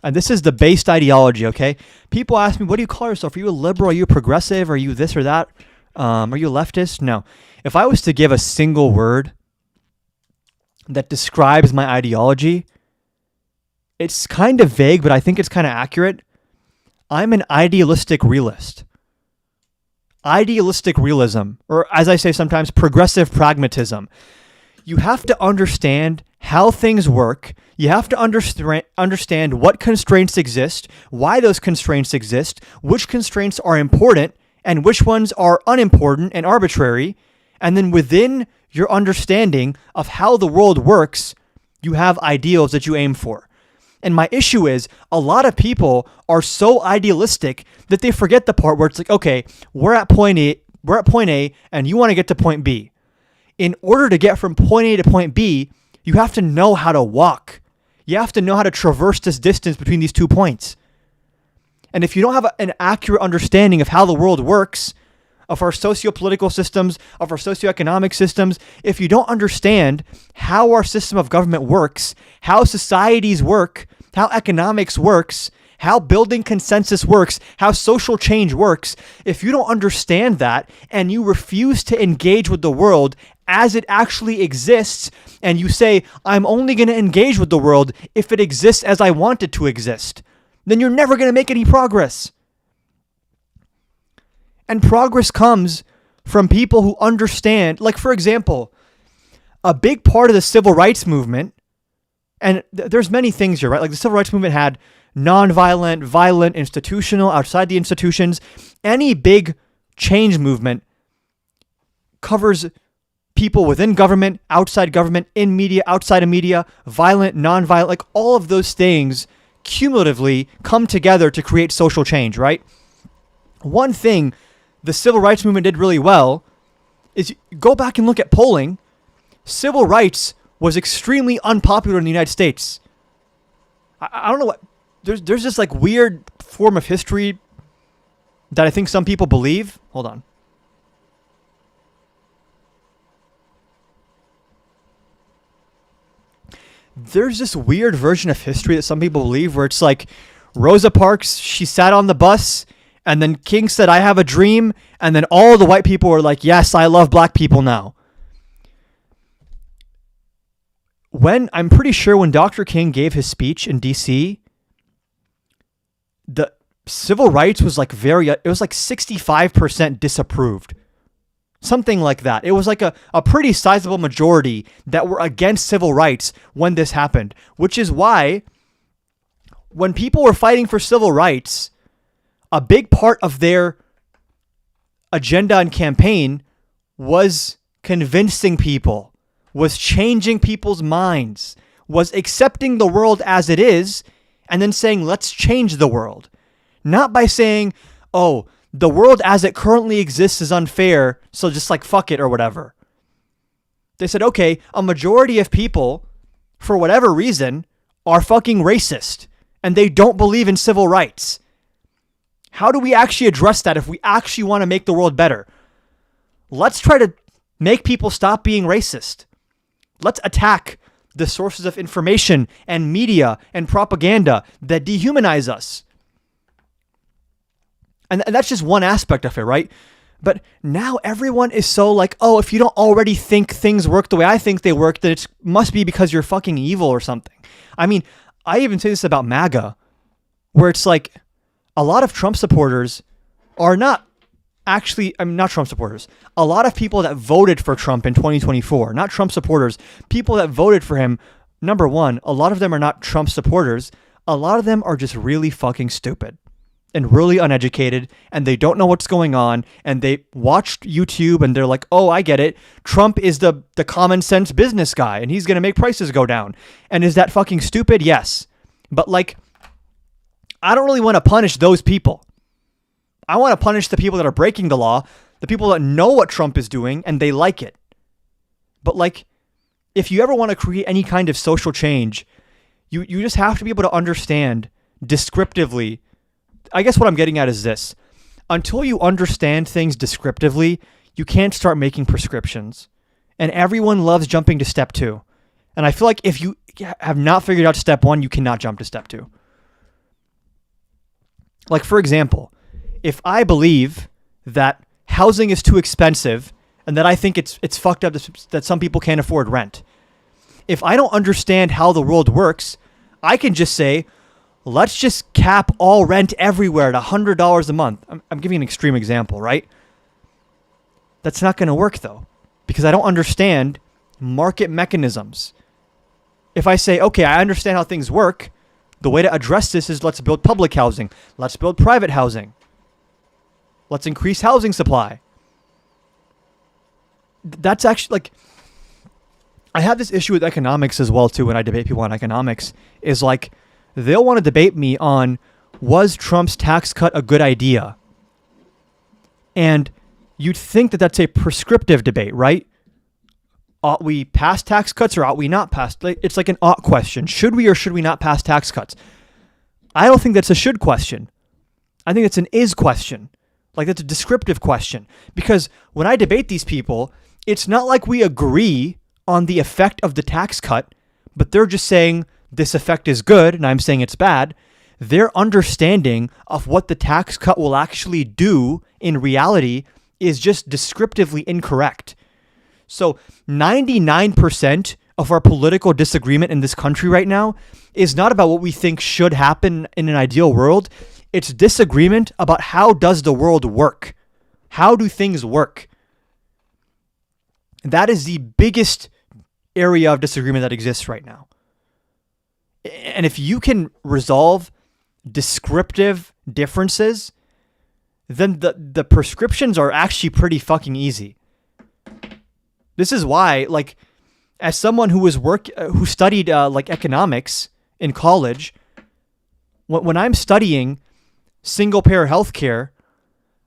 and this is the based ideology, okay? People ask me, what do you call yourself? Are you a liberal? Are you a progressive? Are you this or that? Are you a leftist? No. If I was to give a single word that describes my ideology, it's kind of vague, but I think it's kind of accurate. I'm an idealistic realist. Idealistic realism, or as I say sometimes, progressive pragmatism. You have to understand how things work. You have to understand what constraints exist, why those constraints exist, which constraints are important, and which ones are unimportant and arbitrary. And then within your understanding of how the world works, you have ideals that you aim for. And my issue is a lot of people are so idealistic that they forget the part where it's like, okay, we're at point A and you want to get to point B. In order to get from point A to point B, you have to know how to walk. You have to know how to traverse this distance between these 2 points. And if you don't have an accurate understanding of how the world works, of our socio-political systems, of our socioeconomic systems, if you don't understand how our system of government works, how societies work, how economics works, how building consensus works, how social change works, if you don't understand that and you refuse to engage with the world as it actually exists, and you say, I'm only going to engage with the world if it exists as I want it to exist, then you're never going to make any progress. And progress comes from people who understand, like, for example, a big part of the civil rights movement, and there's many things here, right? Like the civil rights movement had nonviolent, violent, institutional, outside the institutions. Any big change movement covers people within government, outside government, in media, outside of media, violent, nonviolent, like all of those things cumulatively come together to create social change, right? One thing the civil rights movement did really well is go back and look at polling. Civil rights was extremely unpopular in the United States. I don't know what, there's this like weird form of history that I think some people believe. Hold on. There's this weird version of history that some people believe where it's like Rosa Parks, she sat on the bus, and then King said, I have a dream. And then all the white people were like, yes, I love black people now. I'm pretty sure when Dr. King gave his speech in DC, the civil rights was like it was like 65% disapproved. Something like that. It was like a pretty sizable majority that were against civil rights when this happened, which is why when people were fighting for civil rights, a big part of their agenda and campaign was convincing people, was changing people's minds, was accepting the world as it is, and then saying, let's change the world. Not by saying, oh, the world as it currently exists is unfair, so just like fuck it or whatever. They said, okay, a majority of people, for whatever reason, are fucking racist, and they don't believe in civil rights. How do we actually address that if we actually want to make the world better? Let's try to make people stop being racist. Let's attack the sources of information and media and propaganda that dehumanize us. And that's just one aspect of it, right? But now everyone is so like, oh, if you don't already think things work the way I think they work, then it must be because you're fucking evil or something. I mean, I even say this about MAGA, where it's like, a lot of Trump supporters are not Trump supporters. A lot of people that voted for Trump in 2024, not Trump supporters, people that voted for him, number one, a lot of them are not Trump supporters. A lot of them are just really fucking stupid and really uneducated, and they don't know what's going on, and they watched YouTube and they're like, oh, I get it. Trump is the common sense business guy, and he's going to make prices go down. And is that fucking stupid? Yes. But like, I don't really want to punish those people. I want to punish the people that are breaking the law, the people that know what Trump is doing and they like it. But like, if you ever want to create any kind of social change, you just have to be able to understand descriptively. I guess what I'm getting at is this. Until you understand things descriptively, you can't start making prescriptions. And everyone loves jumping to step 2. And I feel like if you have not figured out step 1, you cannot jump to step 2. Like, for example, if I believe that housing is too expensive and that I think it's fucked up that some people can't afford rent, if I don't understand how the world works, I can just say, let's just cap all rent everywhere at $100 a month. I'm giving an extreme example, right? That's not going to work, though, because I don't understand market mechanisms. If I say, okay, I understand how things work, the way to address this is let's build public housing. Let's build private housing. Let's increase housing supply. That's actually, like, I have this issue with economics as well, too, when I debate people on economics, is like, they'll want to debate me on, was Trump's tax cut a good idea? And you'd think that that's a prescriptive debate, right? Ought we pass tax cuts or ought we not pass? It's like an ought question. Should we or should we not pass tax cuts? I don't think that's a should question. I think it's an is question. Like, that's a descriptive question. Because when I debate these people, it's not like we agree on the effect of the tax cut, but they're just saying this effect is good and I'm saying it's bad. Their understanding of what the tax cut will actually do in reality is just descriptively incorrect. So 99% of our political disagreement in this country right now is not about what we think should happen in an ideal world. It's disagreement about how does the world work? How do things work? That is the biggest area of disagreement that exists right now. And if you can resolve descriptive differences, then the prescriptions are actually pretty fucking easy. This is why, like, as someone who studied like economics in college, when I'm studying single payer healthcare,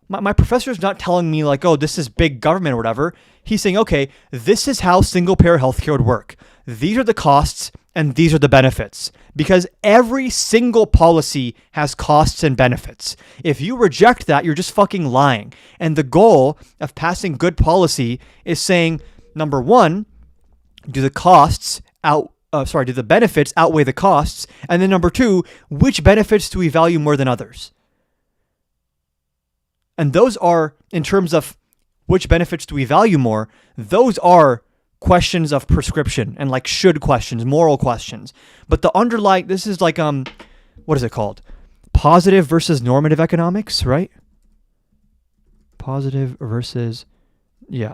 my professor's not telling me like, oh, this is big government or whatever. He's saying, okay, this is how single payer healthcare would work. These are the costs and these are the benefits, because every single policy has costs and benefits. If you reject that, you're just fucking lying. And the goal of passing good policy is saying, number one, do the benefits outweigh the costs? And then number two, which benefits do we value more than others? And those are, in terms of which benefits do we value more, those are questions of prescription and like should questions, moral questions. But the underlying, this is like, what is it called? Positive versus normative economics, right? Positive versus, yeah,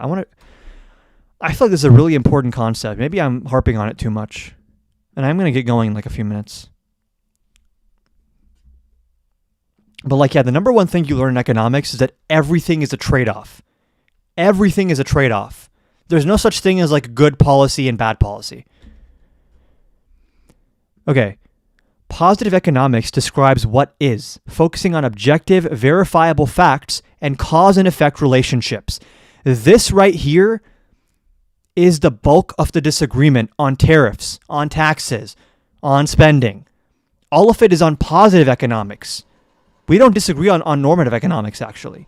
I feel like this is a really important concept. Maybe I'm harping on it too much. And I'm going to get going in like a few minutes. But like, yeah, the number one thing you learn in economics is that everything is a trade-off. Everything is a trade-off. There's no such thing as like good policy and bad policy. Okay. Positive economics describes what is, focusing on objective, verifiable facts and cause and effect relationships. This right here is the bulk of the disagreement on tariffs, on taxes, on spending. All of it is on positive economics. We don't disagree on normative economics, actually.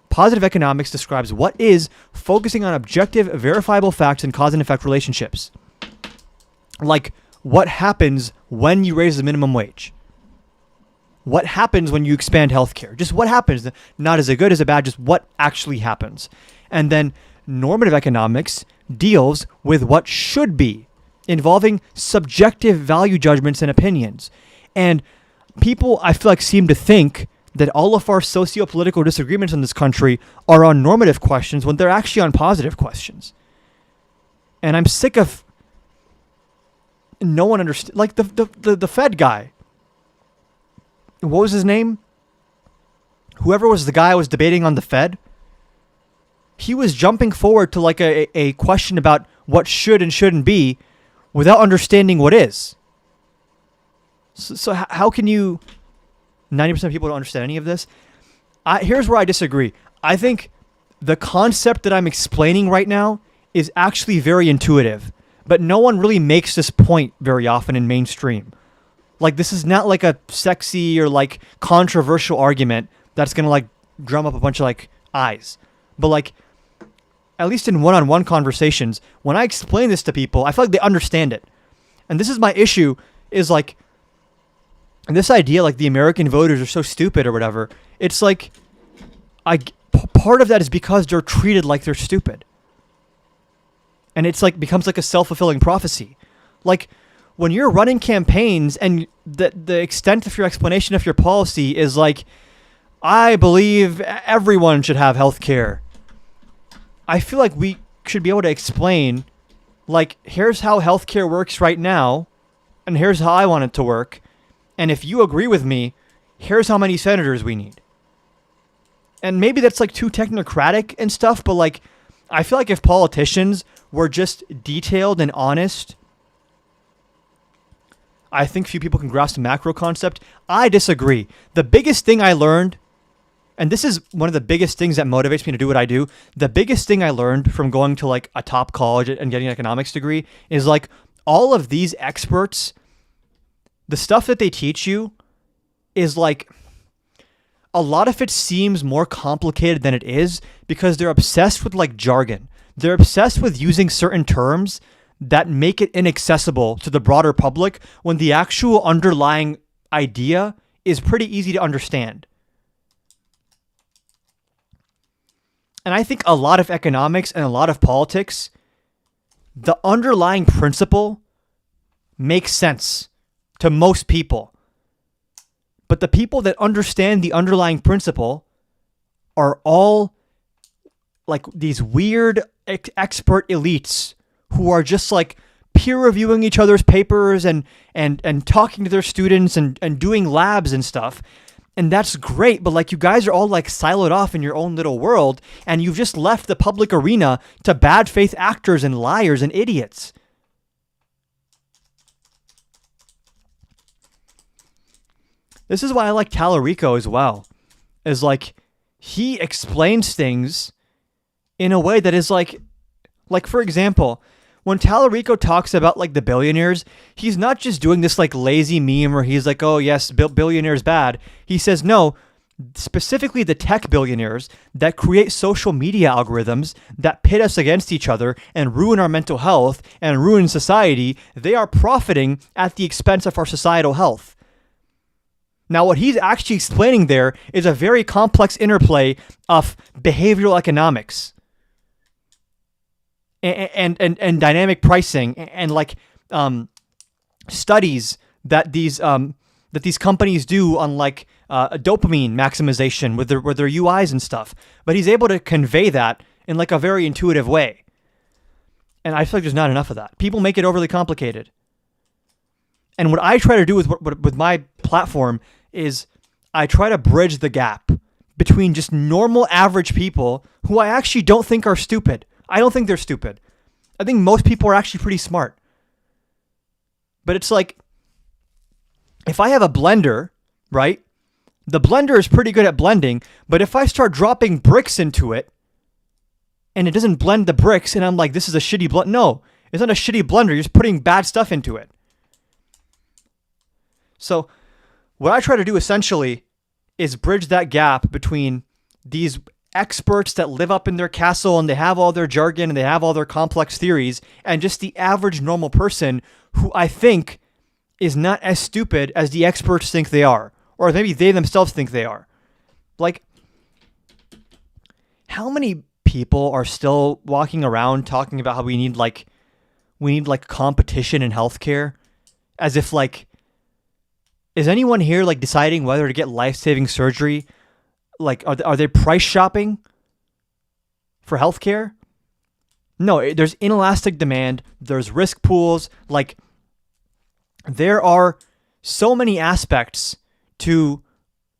Positive economics describes what is, focusing on objective, verifiable facts and cause and effect relationships. Like, what happens when you raise the minimum wage? What happens when you expand healthcare? Just what happens? Not is it good, is it bad? Just what actually happens? And then normative economics deals with what should be, involving subjective value judgments and opinions. And people, I feel like, seem to think that all of our socio-political disagreements in this country are on normative questions when they're actually on positive questions. And I'm sick of no one understand. Like the Fed guy. What was his name? Whoever was the guy I was debating on the Fed. He was jumping forward to like a question about what should and shouldn't be without understanding what is. So how can you... 90% of people don't understand any of this. Here's where I disagree. I think the concept that I'm explaining right now is actually very intuitive, but no one really makes this point very often in mainstream. Like, this is not like a sexy or like controversial argument that's going to like drum up a bunch of like eyes. But like, at least in one-on-one conversations, when I explain this to people, I feel like they understand it. And this is my issue, is like, this idea like the American voters are so stupid or whatever. It's like, part of that is because they're treated like they're stupid. And it's like, becomes like a self-fulfilling prophecy. Like, when you're running campaigns and the extent of your explanation of your policy is like, I believe everyone should have health care, I feel like we should be able to explain, like, here's how healthcare works right now, and here's how I want it to work. And if you agree with me, here's how many senators we need. And maybe that's like too technocratic and stuff, but like, I feel like if politicians were just detailed and honest, I think few people can grasp the macro concept. I disagree. The biggest thing I learned, and this is one of the biggest things that motivates me to do what I do, the biggest thing I learned from going to like a top college and getting an economics degree is like, all of these experts, the stuff that they teach you is like, a lot of it seems more complicated than it is because they're obsessed with like jargon. They're obsessed with using certain terms that make it inaccessible to the broader public when the actual underlying idea is pretty easy to understand. And I think a lot of economics and a lot of politics, the underlying principle makes sense to most people. But the people that understand the underlying principle are all like these weird expert elites who are just like peer reviewing each other's papers and talking to their students and doing labs and stuff. And that's great, but like, you guys are all like siloed off in your own little world, and you've just left the public arena to bad faith actors and liars and idiots. This is why I like Tallarico as well. Is like, he explains things in a way that is like for example, when Tallarico talks about like the billionaires, he's not just doing this like lazy meme where he's like, oh yes, billionaires bad. He says, no, specifically the tech billionaires that create social media algorithms that pit us against each other and ruin our mental health and ruin society, they are profiting at the expense of our societal health. Now, what he's actually explaining there is a very complex interplay of behavioral economics and dynamic pricing and like studies that these companies do on like dopamine maximization with their UIs and stuff. But he's able to convey that in like a very intuitive way. And I feel like there's not enough of that. People make it overly complicated. And what I try to do with my platform is I try to bridge the gap between just normal average people who I actually don't think are stupid. I don't think they're stupid. I think most people are actually pretty smart. But it's like, if I have a blender, right? The blender is pretty good at blending, but if I start dropping bricks into it and it doesn't blend the bricks and I'm like, this is a shitty blender. No, it's not a shitty blender. You're just putting bad stuff into it. So what I try to do essentially is bridge that gap between these experts that live up in their castle and they have all their jargon and they have all their complex theories, and just the average normal person who I think is not as stupid as the experts think they are, or maybe they themselves think they are. Like, how many people are still walking around talking about how we need competition in healthcare, as if like, is anyone here like deciding whether to get life-saving surgery? Like, are they price shopping for healthcare? No, there's inelastic demand. There's risk pools. Like, there are so many aspects to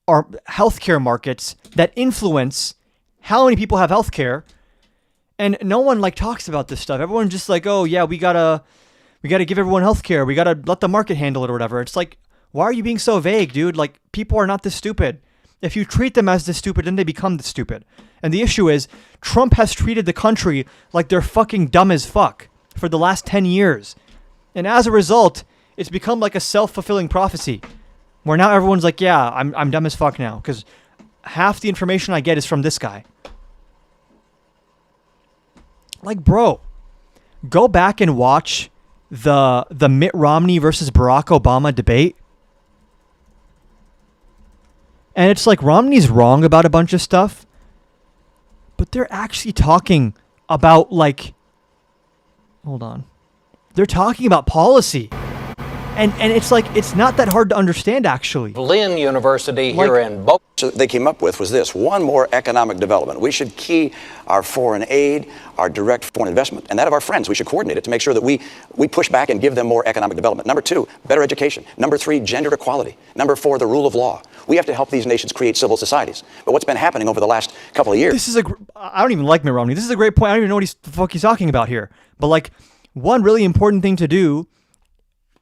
our healthcare markets that influence how many people have healthcare, and no one like talks about this stuff. Everyone's just like, oh yeah, we gotta give everyone healthcare. We gotta let the market handle it or whatever. It's like, why are you being so vague, dude? Like, people are not this stupid. If you treat them as this stupid, then they become this stupid. And the issue is Trump has treated the country like they're fucking dumb as fuck for the last 10 years. And as a result, it's become like a self-fulfilling prophecy where now everyone's like, yeah, I'm dumb as fuck now because half the information I get is from this guy. Like, bro, go back and watch the Mitt Romney versus Barack Obama debate. And it's like Romney's wrong about a bunch of stuff, but they're actually talking about hold on. They're talking about policy. And it's like, it's not that hard to understand, actually. Lynn University here in Boca. So they came up with was this: one more economic development. We should key our foreign aid, our direct foreign investment, and that of our friends. We should coordinate it to make sure that we push back and give them more economic development. Number 2, better education. Number 3, gender equality. Number 4, the rule of law. We have to help these nations create civil societies. But what's been happening over the last couple of years? I don't even like Mitt Romney. This is a great point. I don't even know what the fuck he's talking about here. But one really important thing to do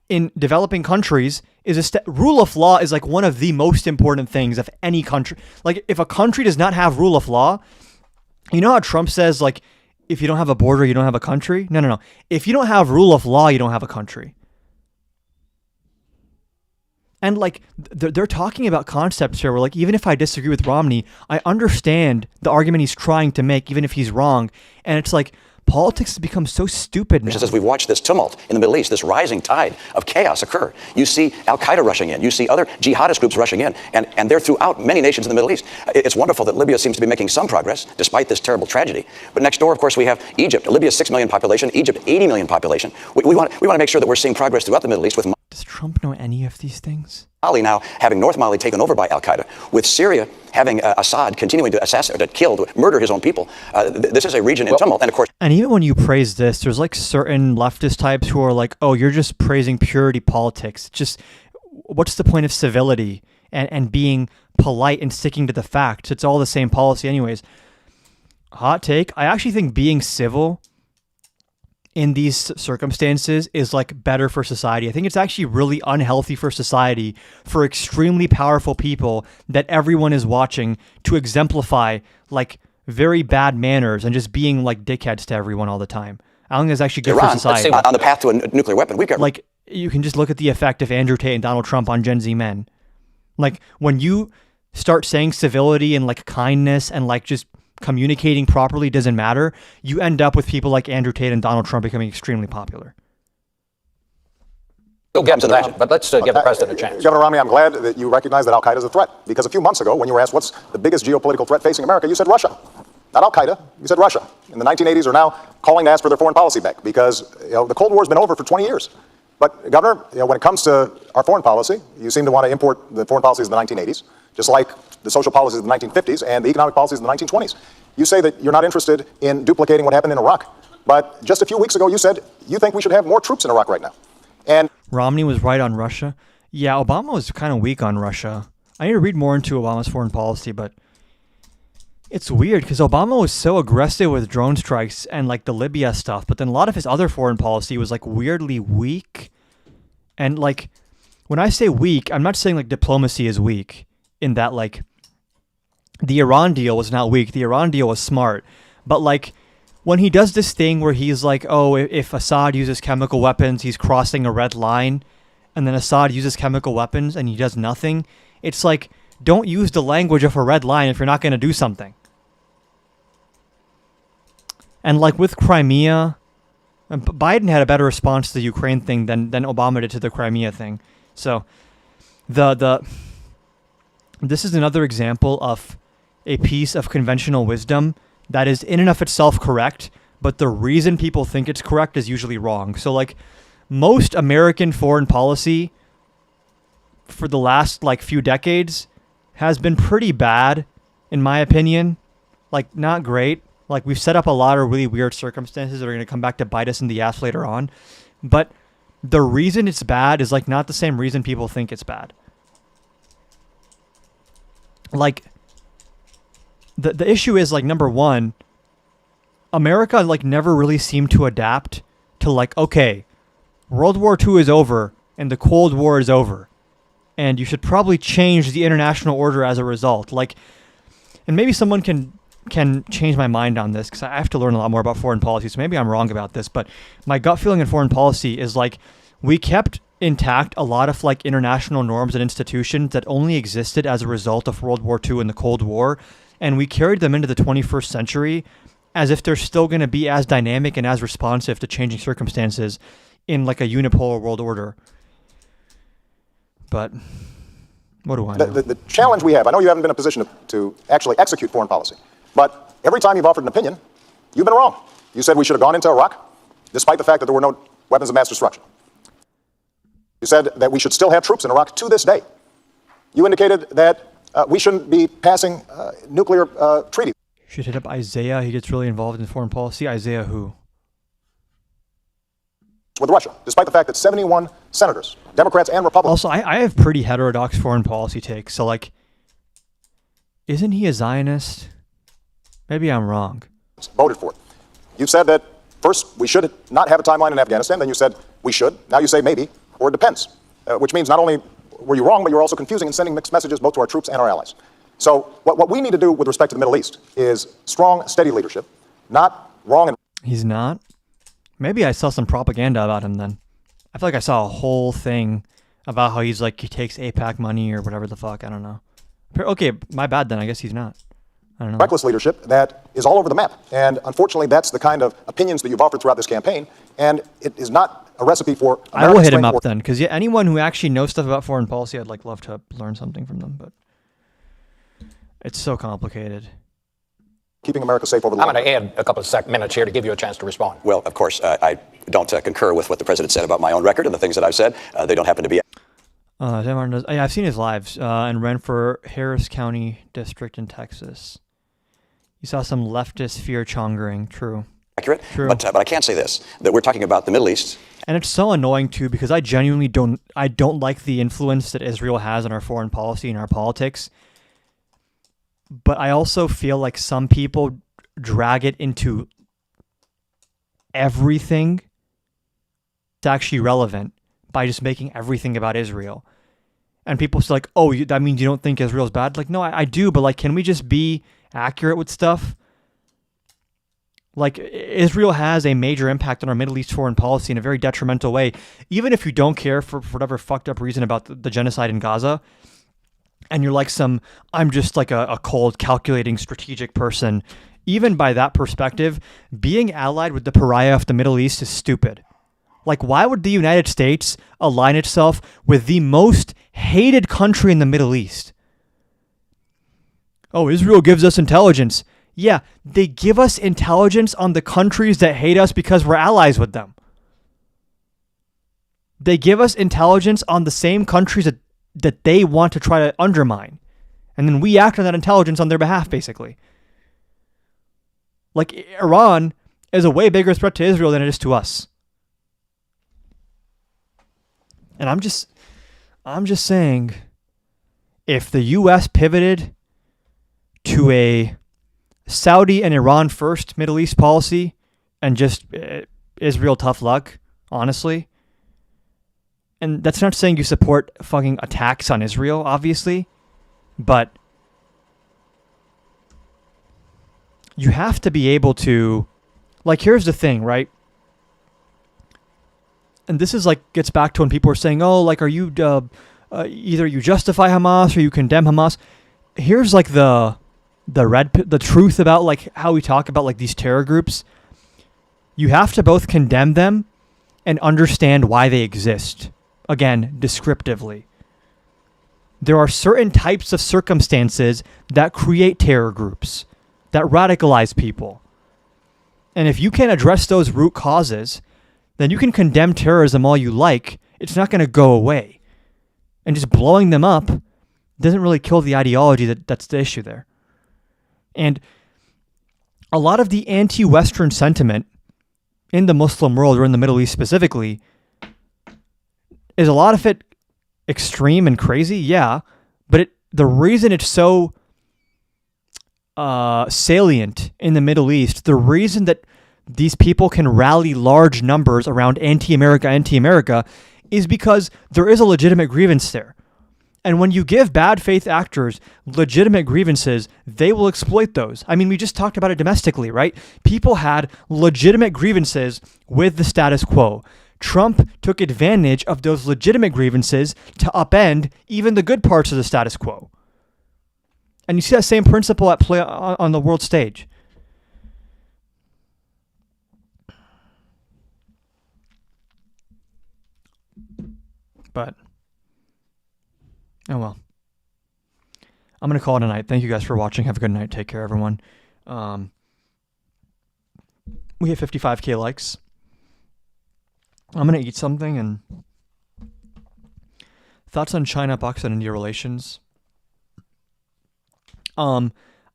in developing countries is rule of law is one of the most important things of any country. If a country does not have rule of law, you know how Trump says if you don't have a border, you don't have a country? No. If you don't have rule of law, you don't have a country. And they're talking about concepts here where even if I disagree with Romney, I understand the argument he's trying to make, even if he's wrong. And it's politics has become so stupid now. Just as we've watched this tumult in the Middle East, this rising tide of chaos occur, you see Al-Qaeda rushing in, you see other jihadist groups rushing in, and they're throughout many nations in the Middle East. It's wonderful that Libya seems to be making some progress despite this terrible tragedy. But next door, of course, we have Egypt. Libya's 6 million population, Egypt 80 million population. We want to make sure that we're seeing progress throughout the Middle East with Does Trump know any of these things? Mali now having North Mali taken over by Al-Qaeda, with Syria having Assad continuing to assassinate, to kill, to murder his own people. This is a region in tumult, and of course. And even when you praise this, there's certain leftist types who are oh, you're just praising purity politics. Just what's the point of civility and being polite and sticking to the facts? It's all the same policy, anyways. Hot take: I actually think being civil in these circumstances is better for society. I think it's actually really unhealthy for society for extremely powerful people that everyone is watching to exemplify very bad manners and just being dickheads to everyone all the time. I don't think it's actually good for society. On the path to a nuclear weapon, we've got you can just look at the effect of Andrew Tate and Donald Trump on Gen Z men. When you start saying civility and kindness and just communicating properly doesn't matter, you end up with people like Andrew Tate and Donald Trump becoming extremely popular. We'll get to that, but let's give the president a chance. Governor Romney, I'm glad that you recognize that Al-Qaeda is a threat, because a few months ago, when you were asked what's the biggest geopolitical threat facing America, you said Russia. Not Al-Qaeda, you said Russia. In the 1980s are now calling to ask for their foreign policy back, because the Cold War's been over for 20 years. But Governor, when it comes to our foreign policy, you seem to want to import the foreign policies of the 1980s, just like the social policies of the 1950s and the economic policies of the 1920s. You say that you're not interested in duplicating what happened in Iraq, but just a few weeks ago you said you think we should have more troops in Iraq right now. And Romney was right on Russia. Yeah, Obama was kind of weak on Russia. I need to read more into Obama's foreign policy, but it's weird because Obama was so aggressive with drone strikes and the Libya stuff, but then a lot of his other foreign policy was weirdly weak. And when I say weak, I'm not saying diplomacy is weak in that the Iran deal was not weak. The Iran deal was smart. But when he does this thing where he's oh, if Assad uses chemical weapons, he's crossing a red line, and then Assad uses chemical weapons and he does nothing, it's don't use the language of a red line if you're not going to do something. And with Crimea, Biden had a better response to the Ukraine thing than Obama did to the Crimea thing. So this is another example of a piece of conventional wisdom that is in and of itself correct, but the reason people think it's correct is usually wrong. So most American foreign policy for the last few decades has been pretty bad, in my opinion. Not great. We've set up a lot of really weird circumstances that are going to come back to bite us in the ass later on. But the reason it's bad is not the same reason people think it's bad. The issue is number one, America never really seemed to adapt to okay, World War II is over and the Cold War is over, and you should probably change the international order as a result. And maybe someone can can change my mind on this because I have to learn a lot more about foreign policy. So maybe I'm wrong about this, but my gut feeling in foreign policy is like we kept intact a lot of like international norms and institutions that only existed as a result of World War II and the Cold War, and we carried them into the 21st century as if they're still going to be as dynamic and as responsive to changing circumstances in like a unipolar world order. But what do I know? The challenge we have, I know you haven't been in a position to actually execute foreign policy, but every time you've offered an opinion, you've been wrong. You said we should have gone into Iraq, despite the fact that there were no weapons of mass destruction. You said that we should still have troops in Iraq to this day. You indicated that we shouldn't be passing nuclear treaties. Should hit up Isaiah. He gets really involved in foreign policy. Isaiah who? With Russia, despite the fact that 71 senators, Democrats and Republicans. Also, I have pretty heterodox foreign policy takes. So, like, isn't he a Zionist? Maybe I'm wrong. Voted for it. You said that first we should not have a timeline in Afghanistan. Then you said we should. Now you say maybe, or it depends. Which means not only were you wrong, but you're also confusing and sending mixed messages both to our troops and our allies. So what we need to do with respect to the Middle East is strong, steady leadership, not wrong and... He's not? Maybe I saw some propaganda about him then. I feel like I saw a whole thing about how he's like, he takes AIPAC money or whatever the fuck. I don't know. Okay, my bad then. I guess he's not. I don't know. Reckless leadership that is all over the map. And unfortunately, that's the kind of opinions that you've offered throughout this campaign. And it is not a recipe for... I will hit him up then, because anyone who actually knows stuff about foreign policy, I'd like love to learn something from them, but it's so complicated. Keeping America safe over the long I'm going to add a couple of minutes here to give you a chance to respond. Well, of course, I don't concur with what the president said about my own record and the things that I've said. They don't happen to be... Dan Martin does, yeah, I've seen his lives and ran for Harris County District in Texas. You saw some leftist fear-chongering. True. Accurate. True. But I can say this, that we're talking about the Middle East. And it's so annoying, too, because I genuinely don't like the influence that Israel has on our foreign policy and our politics. But I also feel like some people drag it into everything that's actually relevant by just making everything about Israel. And people say like, oh, that means you don't think Israel's bad? Like, no, I do, but like, can we just be accurate with stuff? Like, Israel has a major impact on our Middle East foreign policy in a very detrimental way. Even if you don't care for whatever fucked up reason about the genocide in Gaza, and you're like I'm just like a cold, calculating, strategic person, even by that perspective, being allied with the pariah of the Middle East is stupid. Like, why would the United States align itself with the most hated country in the Middle East? Oh, Israel gives us intelligence. Yeah, they give us intelligence on the countries that hate us because we're allies with them. They give us intelligence on the same countries that they want to try to undermine. And then we act on that intelligence on their behalf, basically. Like, Iran is a way bigger threat to Israel than it is to us. And I'm just saying, if the U.S. pivoted to a Saudi and Iran first Middle East policy and just Israel tough luck, honestly. And that's not saying you support fucking attacks on Israel, obviously, but you have to be able to, like, here's the thing, right? And this is like, gets back to when people were saying, oh, like, are you, either you justify Hamas or you condemn Hamas. Here's like the truth about like how we talk about like these terror groups. You have to both condemn them and understand why they exist. Again, descriptively. There are certain types of circumstances that create terror groups, that radicalize people. And if you can't address those root causes, then you can condemn terrorism all you like. It's not going to go away. And just blowing them up doesn't really kill the ideology that's the issue there. And a lot of the anti-Western sentiment in the Muslim world, or in the Middle East specifically, is a lot of it extreme and crazy? Yeah. But the reason it's so salient in the Middle East, the reason that these people can rally large numbers around anti-America, is because there is a legitimate grievance there. And when you give bad faith actors legitimate grievances, they will exploit those. I mean, we just talked about it domestically, right? People had legitimate grievances with the status quo. Trump took advantage of those legitimate grievances to upend even the good parts of the status quo. And you see that same principle at play on the world stage. But, oh well. I'm going to call it a night. Thank you guys for watching. Have a good night. Take care, everyone. We hit 55K likes. I'm going to eat something and... Thoughts on China, Pakistan, India relations? I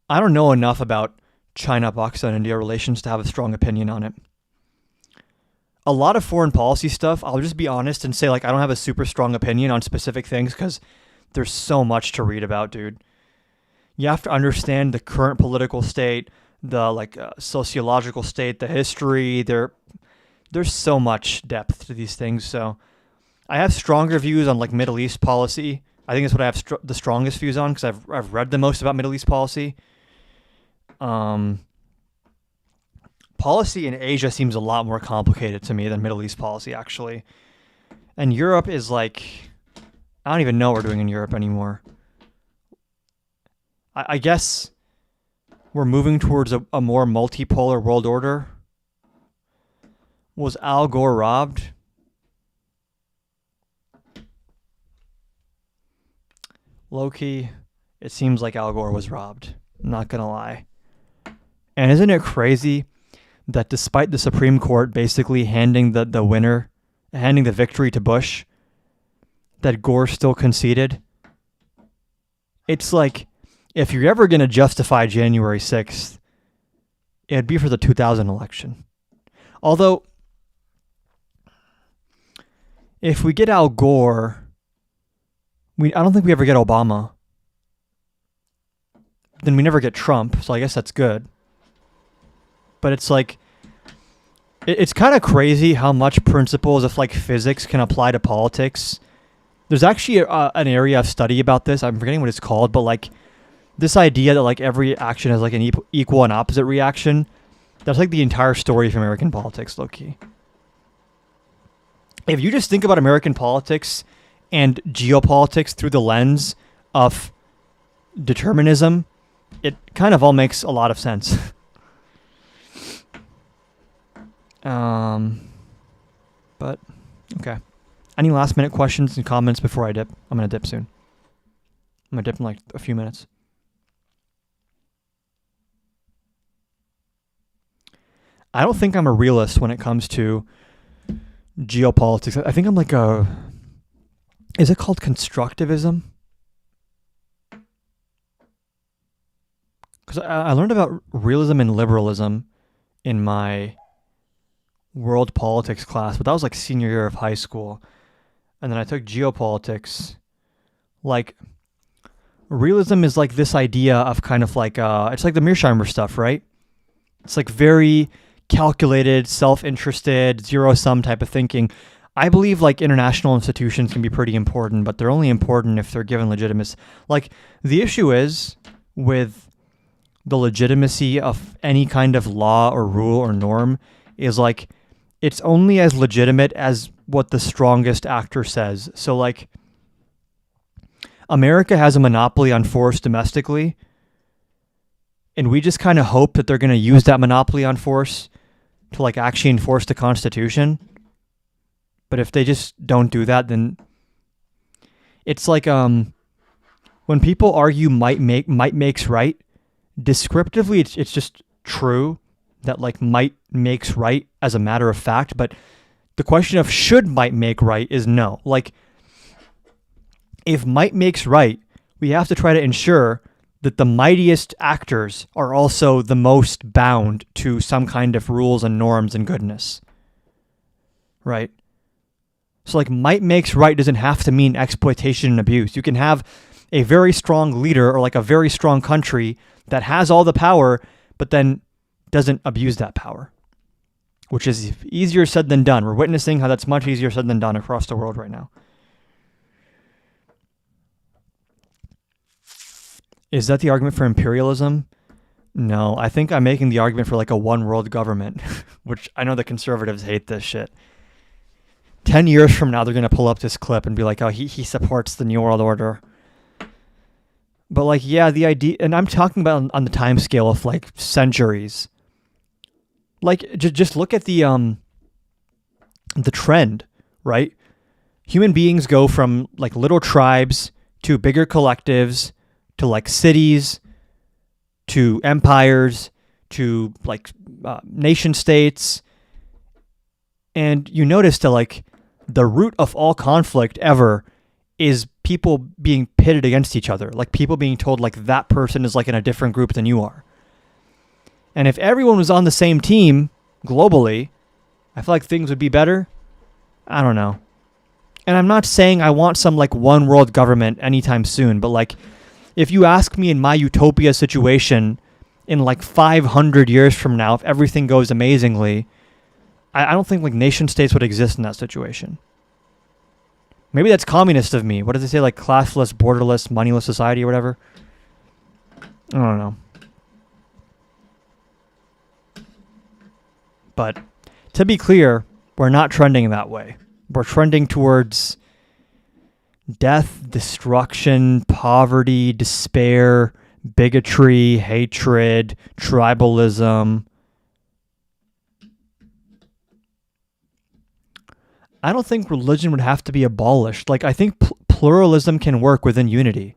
don't know enough about China, Pakistan, India relations to have a strong opinion on it. A lot of foreign policy stuff, I'll just be honest and say, like, I don't have a super strong opinion on specific things because there's so much to read about, dude. You have to understand the current political state, the sociological state, the history. There's so much depth to these things. So I have stronger views on like Middle East policy. I think that's what I have the strongest views on because I've read the most about Middle East policy. Policy in Asia seems a lot more complicated to me than Middle East policy, actually. And Europe is like, I don't even know what we're doing in Europe anymore. I guess we're moving towards a more multipolar world order. Was Al Gore robbed? Low-key, it seems like Al Gore was robbed. I'm not gonna lie. And isn't it crazy that despite the Supreme Court basically handing the victory to Bush, that Gore still conceded? It's like, if you're ever going to justify January 6th, it'd be for the 2000 election. Although, if we get Al Gore, I don't think we ever get Obama. Then we never get Trump, so I guess that's good. But it's like, it's kind of crazy how much principles of like physics can apply to politics. There's actually an area of study about this. I'm forgetting what it's called, but like this idea that like every action has like an equal and opposite reaction. That's like the entire story of American politics, low-key. If you just think about American politics and geopolitics through the lens of determinism, it kind of all makes a lot of sense. But okay. Any last minute questions and comments before I dip? I'm gonna dip soon. I'm gonna dip in like a few minutes. I don't think I'm a realist when it comes to geopolitics. I think I'm like is it called constructivism? Because I learned about realism and liberalism in my world politics class, but that was like senior year of high school. And then I took geopolitics. Like, realism is like this idea of kind of like, it's like the Mearsheimer stuff, right? It's like very calculated, self-interested, zero-sum type of thinking. I believe like international institutions can be pretty important, but they're only important if they're given legitimacy. Like, the issue is with the legitimacy of any kind of law or rule or norm is like, it's only as legitimate as what the strongest actor says. So like, America has a monopoly on force domestically, and we just kind of hope that they're going to use that monopoly on force to like actually enforce the Constitution. But if they just don't do that, then it's like when people argue might makes right, descriptively it's just true that like might makes right as a matter of fact, but the question of should might make right is no. Like, if might makes right, we have to try to ensure that the mightiest actors are also the most bound to some kind of rules and norms and goodness. Right? So like might makes right doesn't have to mean exploitation and abuse. You can have a very strong leader or like a very strong country that has all the power, but then doesn't abuse that power, which is easier said than done. We're witnessing how that's much easier said than done across the world right now. Is that the argument for imperialism? No, I think I'm making the argument for like a one world government, which I know the conservatives hate this shit. 10 years from now, they're going to pull up this clip and be like, oh, he supports the New World Order. But like, yeah, the idea, and I'm talking about on the time scale of like centuries. Like, just look at the trend, right? Human beings go from like little tribes to bigger collectives to like cities to empires to like nation states. And you notice that like the root of all conflict ever is people being pitted against each other. Like people being told like that person is like in a different group than you are. And if everyone was on the same team globally, I feel like things would be better. I don't know. And I'm not saying I want some like one world government anytime soon, but like if you ask me in my utopia situation in like 500 years from now, if everything goes amazingly, I don't think like nation states would exist in that situation. Maybe that's communist of me. What does it say? Like classless, borderless, moneyless society or whatever? I don't know. But to be clear, we're not trending that way. We're trending towards death, destruction, poverty, despair, bigotry, hatred, tribalism. I don't think religion would have to be abolished. Like, I think pluralism can work within unity.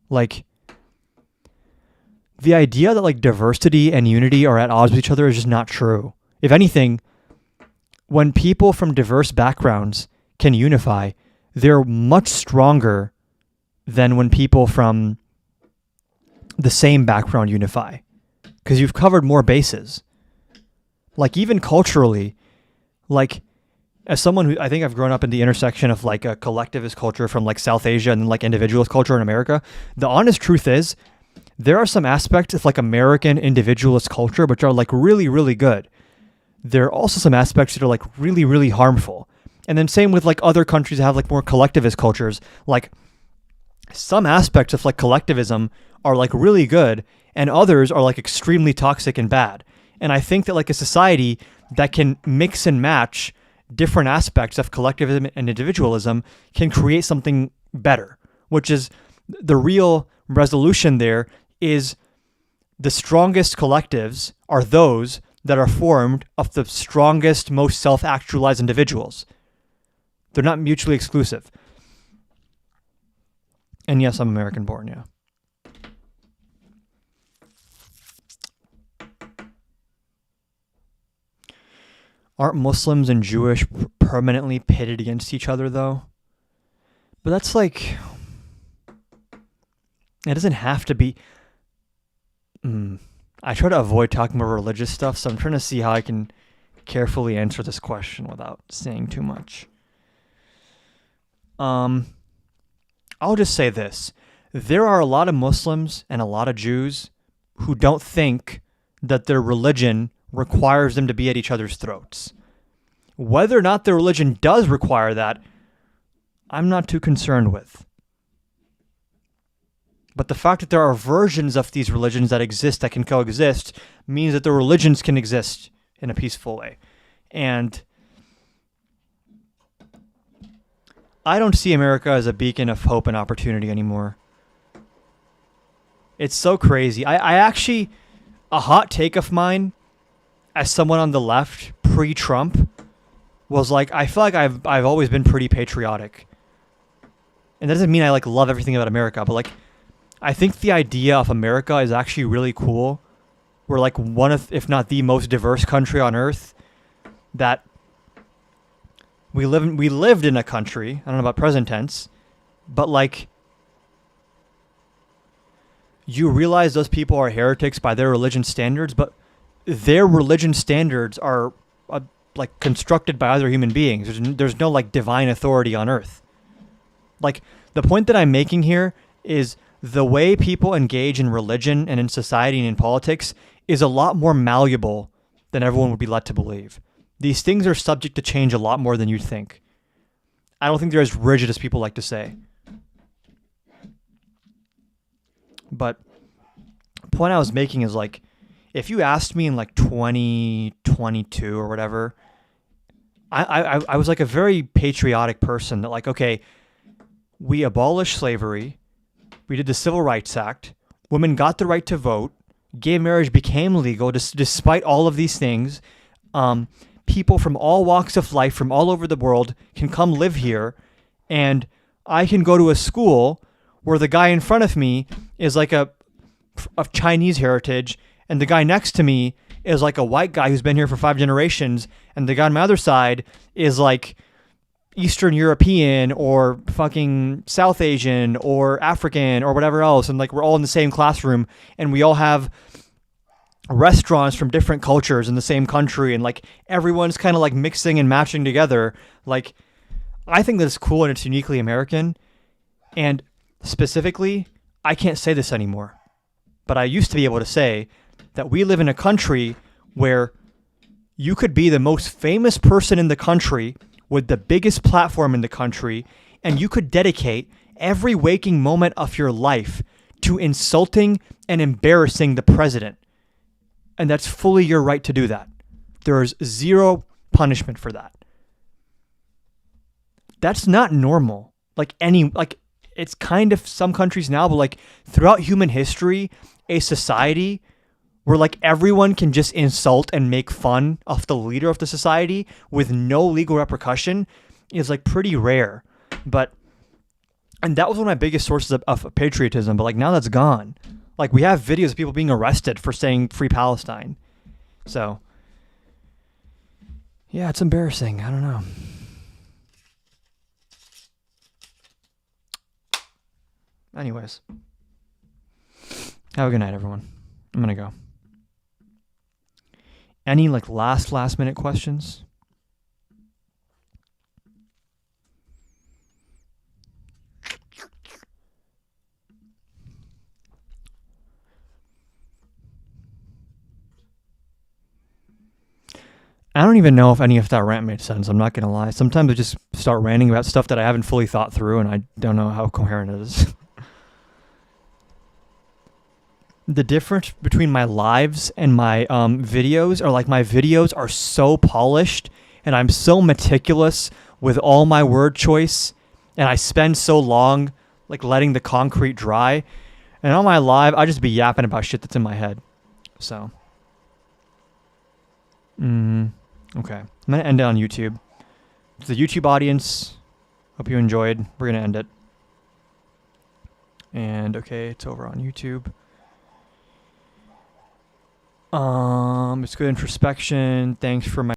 Like, the idea that, like, diversity and unity are at odds with each other is just not true. If anything, when people from diverse backgrounds can unify, they're much stronger than when people from the same background unify. Because you've covered more bases. Like, even culturally, like, as someone who I think I've grown up in the intersection of like a collectivist culture from like South Asia and like individualist culture in America, the honest truth is there are some aspects of like American individualist culture which are like really, really good. There are also some aspects that are like really, really harmful. And then same with like other countries that have like more collectivist cultures. Like some aspects of like collectivism are like really good and others are like extremely toxic and bad. And I think that like a society that can mix and match different aspects of collectivism and individualism can create something better, which is the real resolution there is the strongest collectives are those that are formed of the strongest, most self-actualized individuals. They're not mutually exclusive. And yes, I'm American born, yeah. Aren't Muslims and Jewish permanently pitted against each other, though? But that's like... It doesn't have to be... I try to avoid talking about religious stuff, so I'm trying to see how I can carefully answer this question without saying too much. I'll just say this. There are a lot of Muslims and a lot of Jews who don't think that their religion requires them to be at each other's throats. Whether or not their religion does require that, I'm not too concerned with. But the fact that there are versions of these religions that exist, that can coexist, means that the religions can exist in a peaceful way. And I don't see America as a beacon of hope and opportunity anymore. It's so crazy. I actually, a hot take of mine, as someone on the left, pre-Trump, was like, I feel like I've always been pretty patriotic. And that doesn't mean I like love everything about America, but like, I think the idea of America is actually really cool. We're like one of, if not the most diverse country on earth. That we lived in a country, I don't know about present tense, but like, you realize those people are heretics by their religion standards, but their religion standards are like constructed by other human beings. There's no like divine authority on earth. Like the point that I'm making here is the way people engage in religion and in society and in politics is a lot more malleable than everyone would be led to believe. These things are subject to change a lot more than you'd think. I don't think they're as rigid as people like to say. But the point I was making is like, if you asked me in like 2022 or whatever, I was like a very patriotic person that like, okay, we abolished slavery, we did the Civil Rights Act, women got the right to vote, gay marriage became legal despite all of these things. People from all walks of life from all over the world can come live here, and I can go to a school where the guy in front of me is like of Chinese heritage, and the guy next to me is like a white guy who's been here for 5 generations, and the guy on my other side is like Eastern European or fucking South Asian or African or whatever else, and like we're all in the same classroom, and we all have restaurants from different cultures in the same country, and like everyone's kind of like mixing and matching together. Like, I think that's cool and it's uniquely American. And specifically, I can't say this anymore, but I used to be able to say that we live in a country where you could be the most famous person in the country with the biggest platform in the country, and you could dedicate every waking moment of your life to insulting and embarrassing the president. And that's fully your right to do that. There is zero punishment for that. That's not normal. It's kind of some countries now, but like throughout human history, a society where like everyone can just insult and make fun of the leader of the society with no legal repercussion is like pretty rare. And that was one of my biggest sources of patriotism, but like now that's gone. Like we have videos of people being arrested for saying Free Palestine. So yeah, it's embarrassing. I don't know. Anyways, have a good night, everyone. I'm gonna go. Any like last minute questions? I don't even know if any of that rant made sense. I'm not gonna lie. Sometimes I just start ranting about stuff that I haven't fully thought through, and I don't know how coherent it is. The difference between my lives and my videos are like my videos are so polished and I'm so meticulous with all my word choice, and I spend so long like letting the concrete dry. And on my live, I just be yapping about shit that's in my head. So, okay, I'm gonna end it on YouTube. To the YouTube audience, hope you enjoyed. We're gonna end it. And okay, it's over on YouTube. It's good introspection. Thanks for my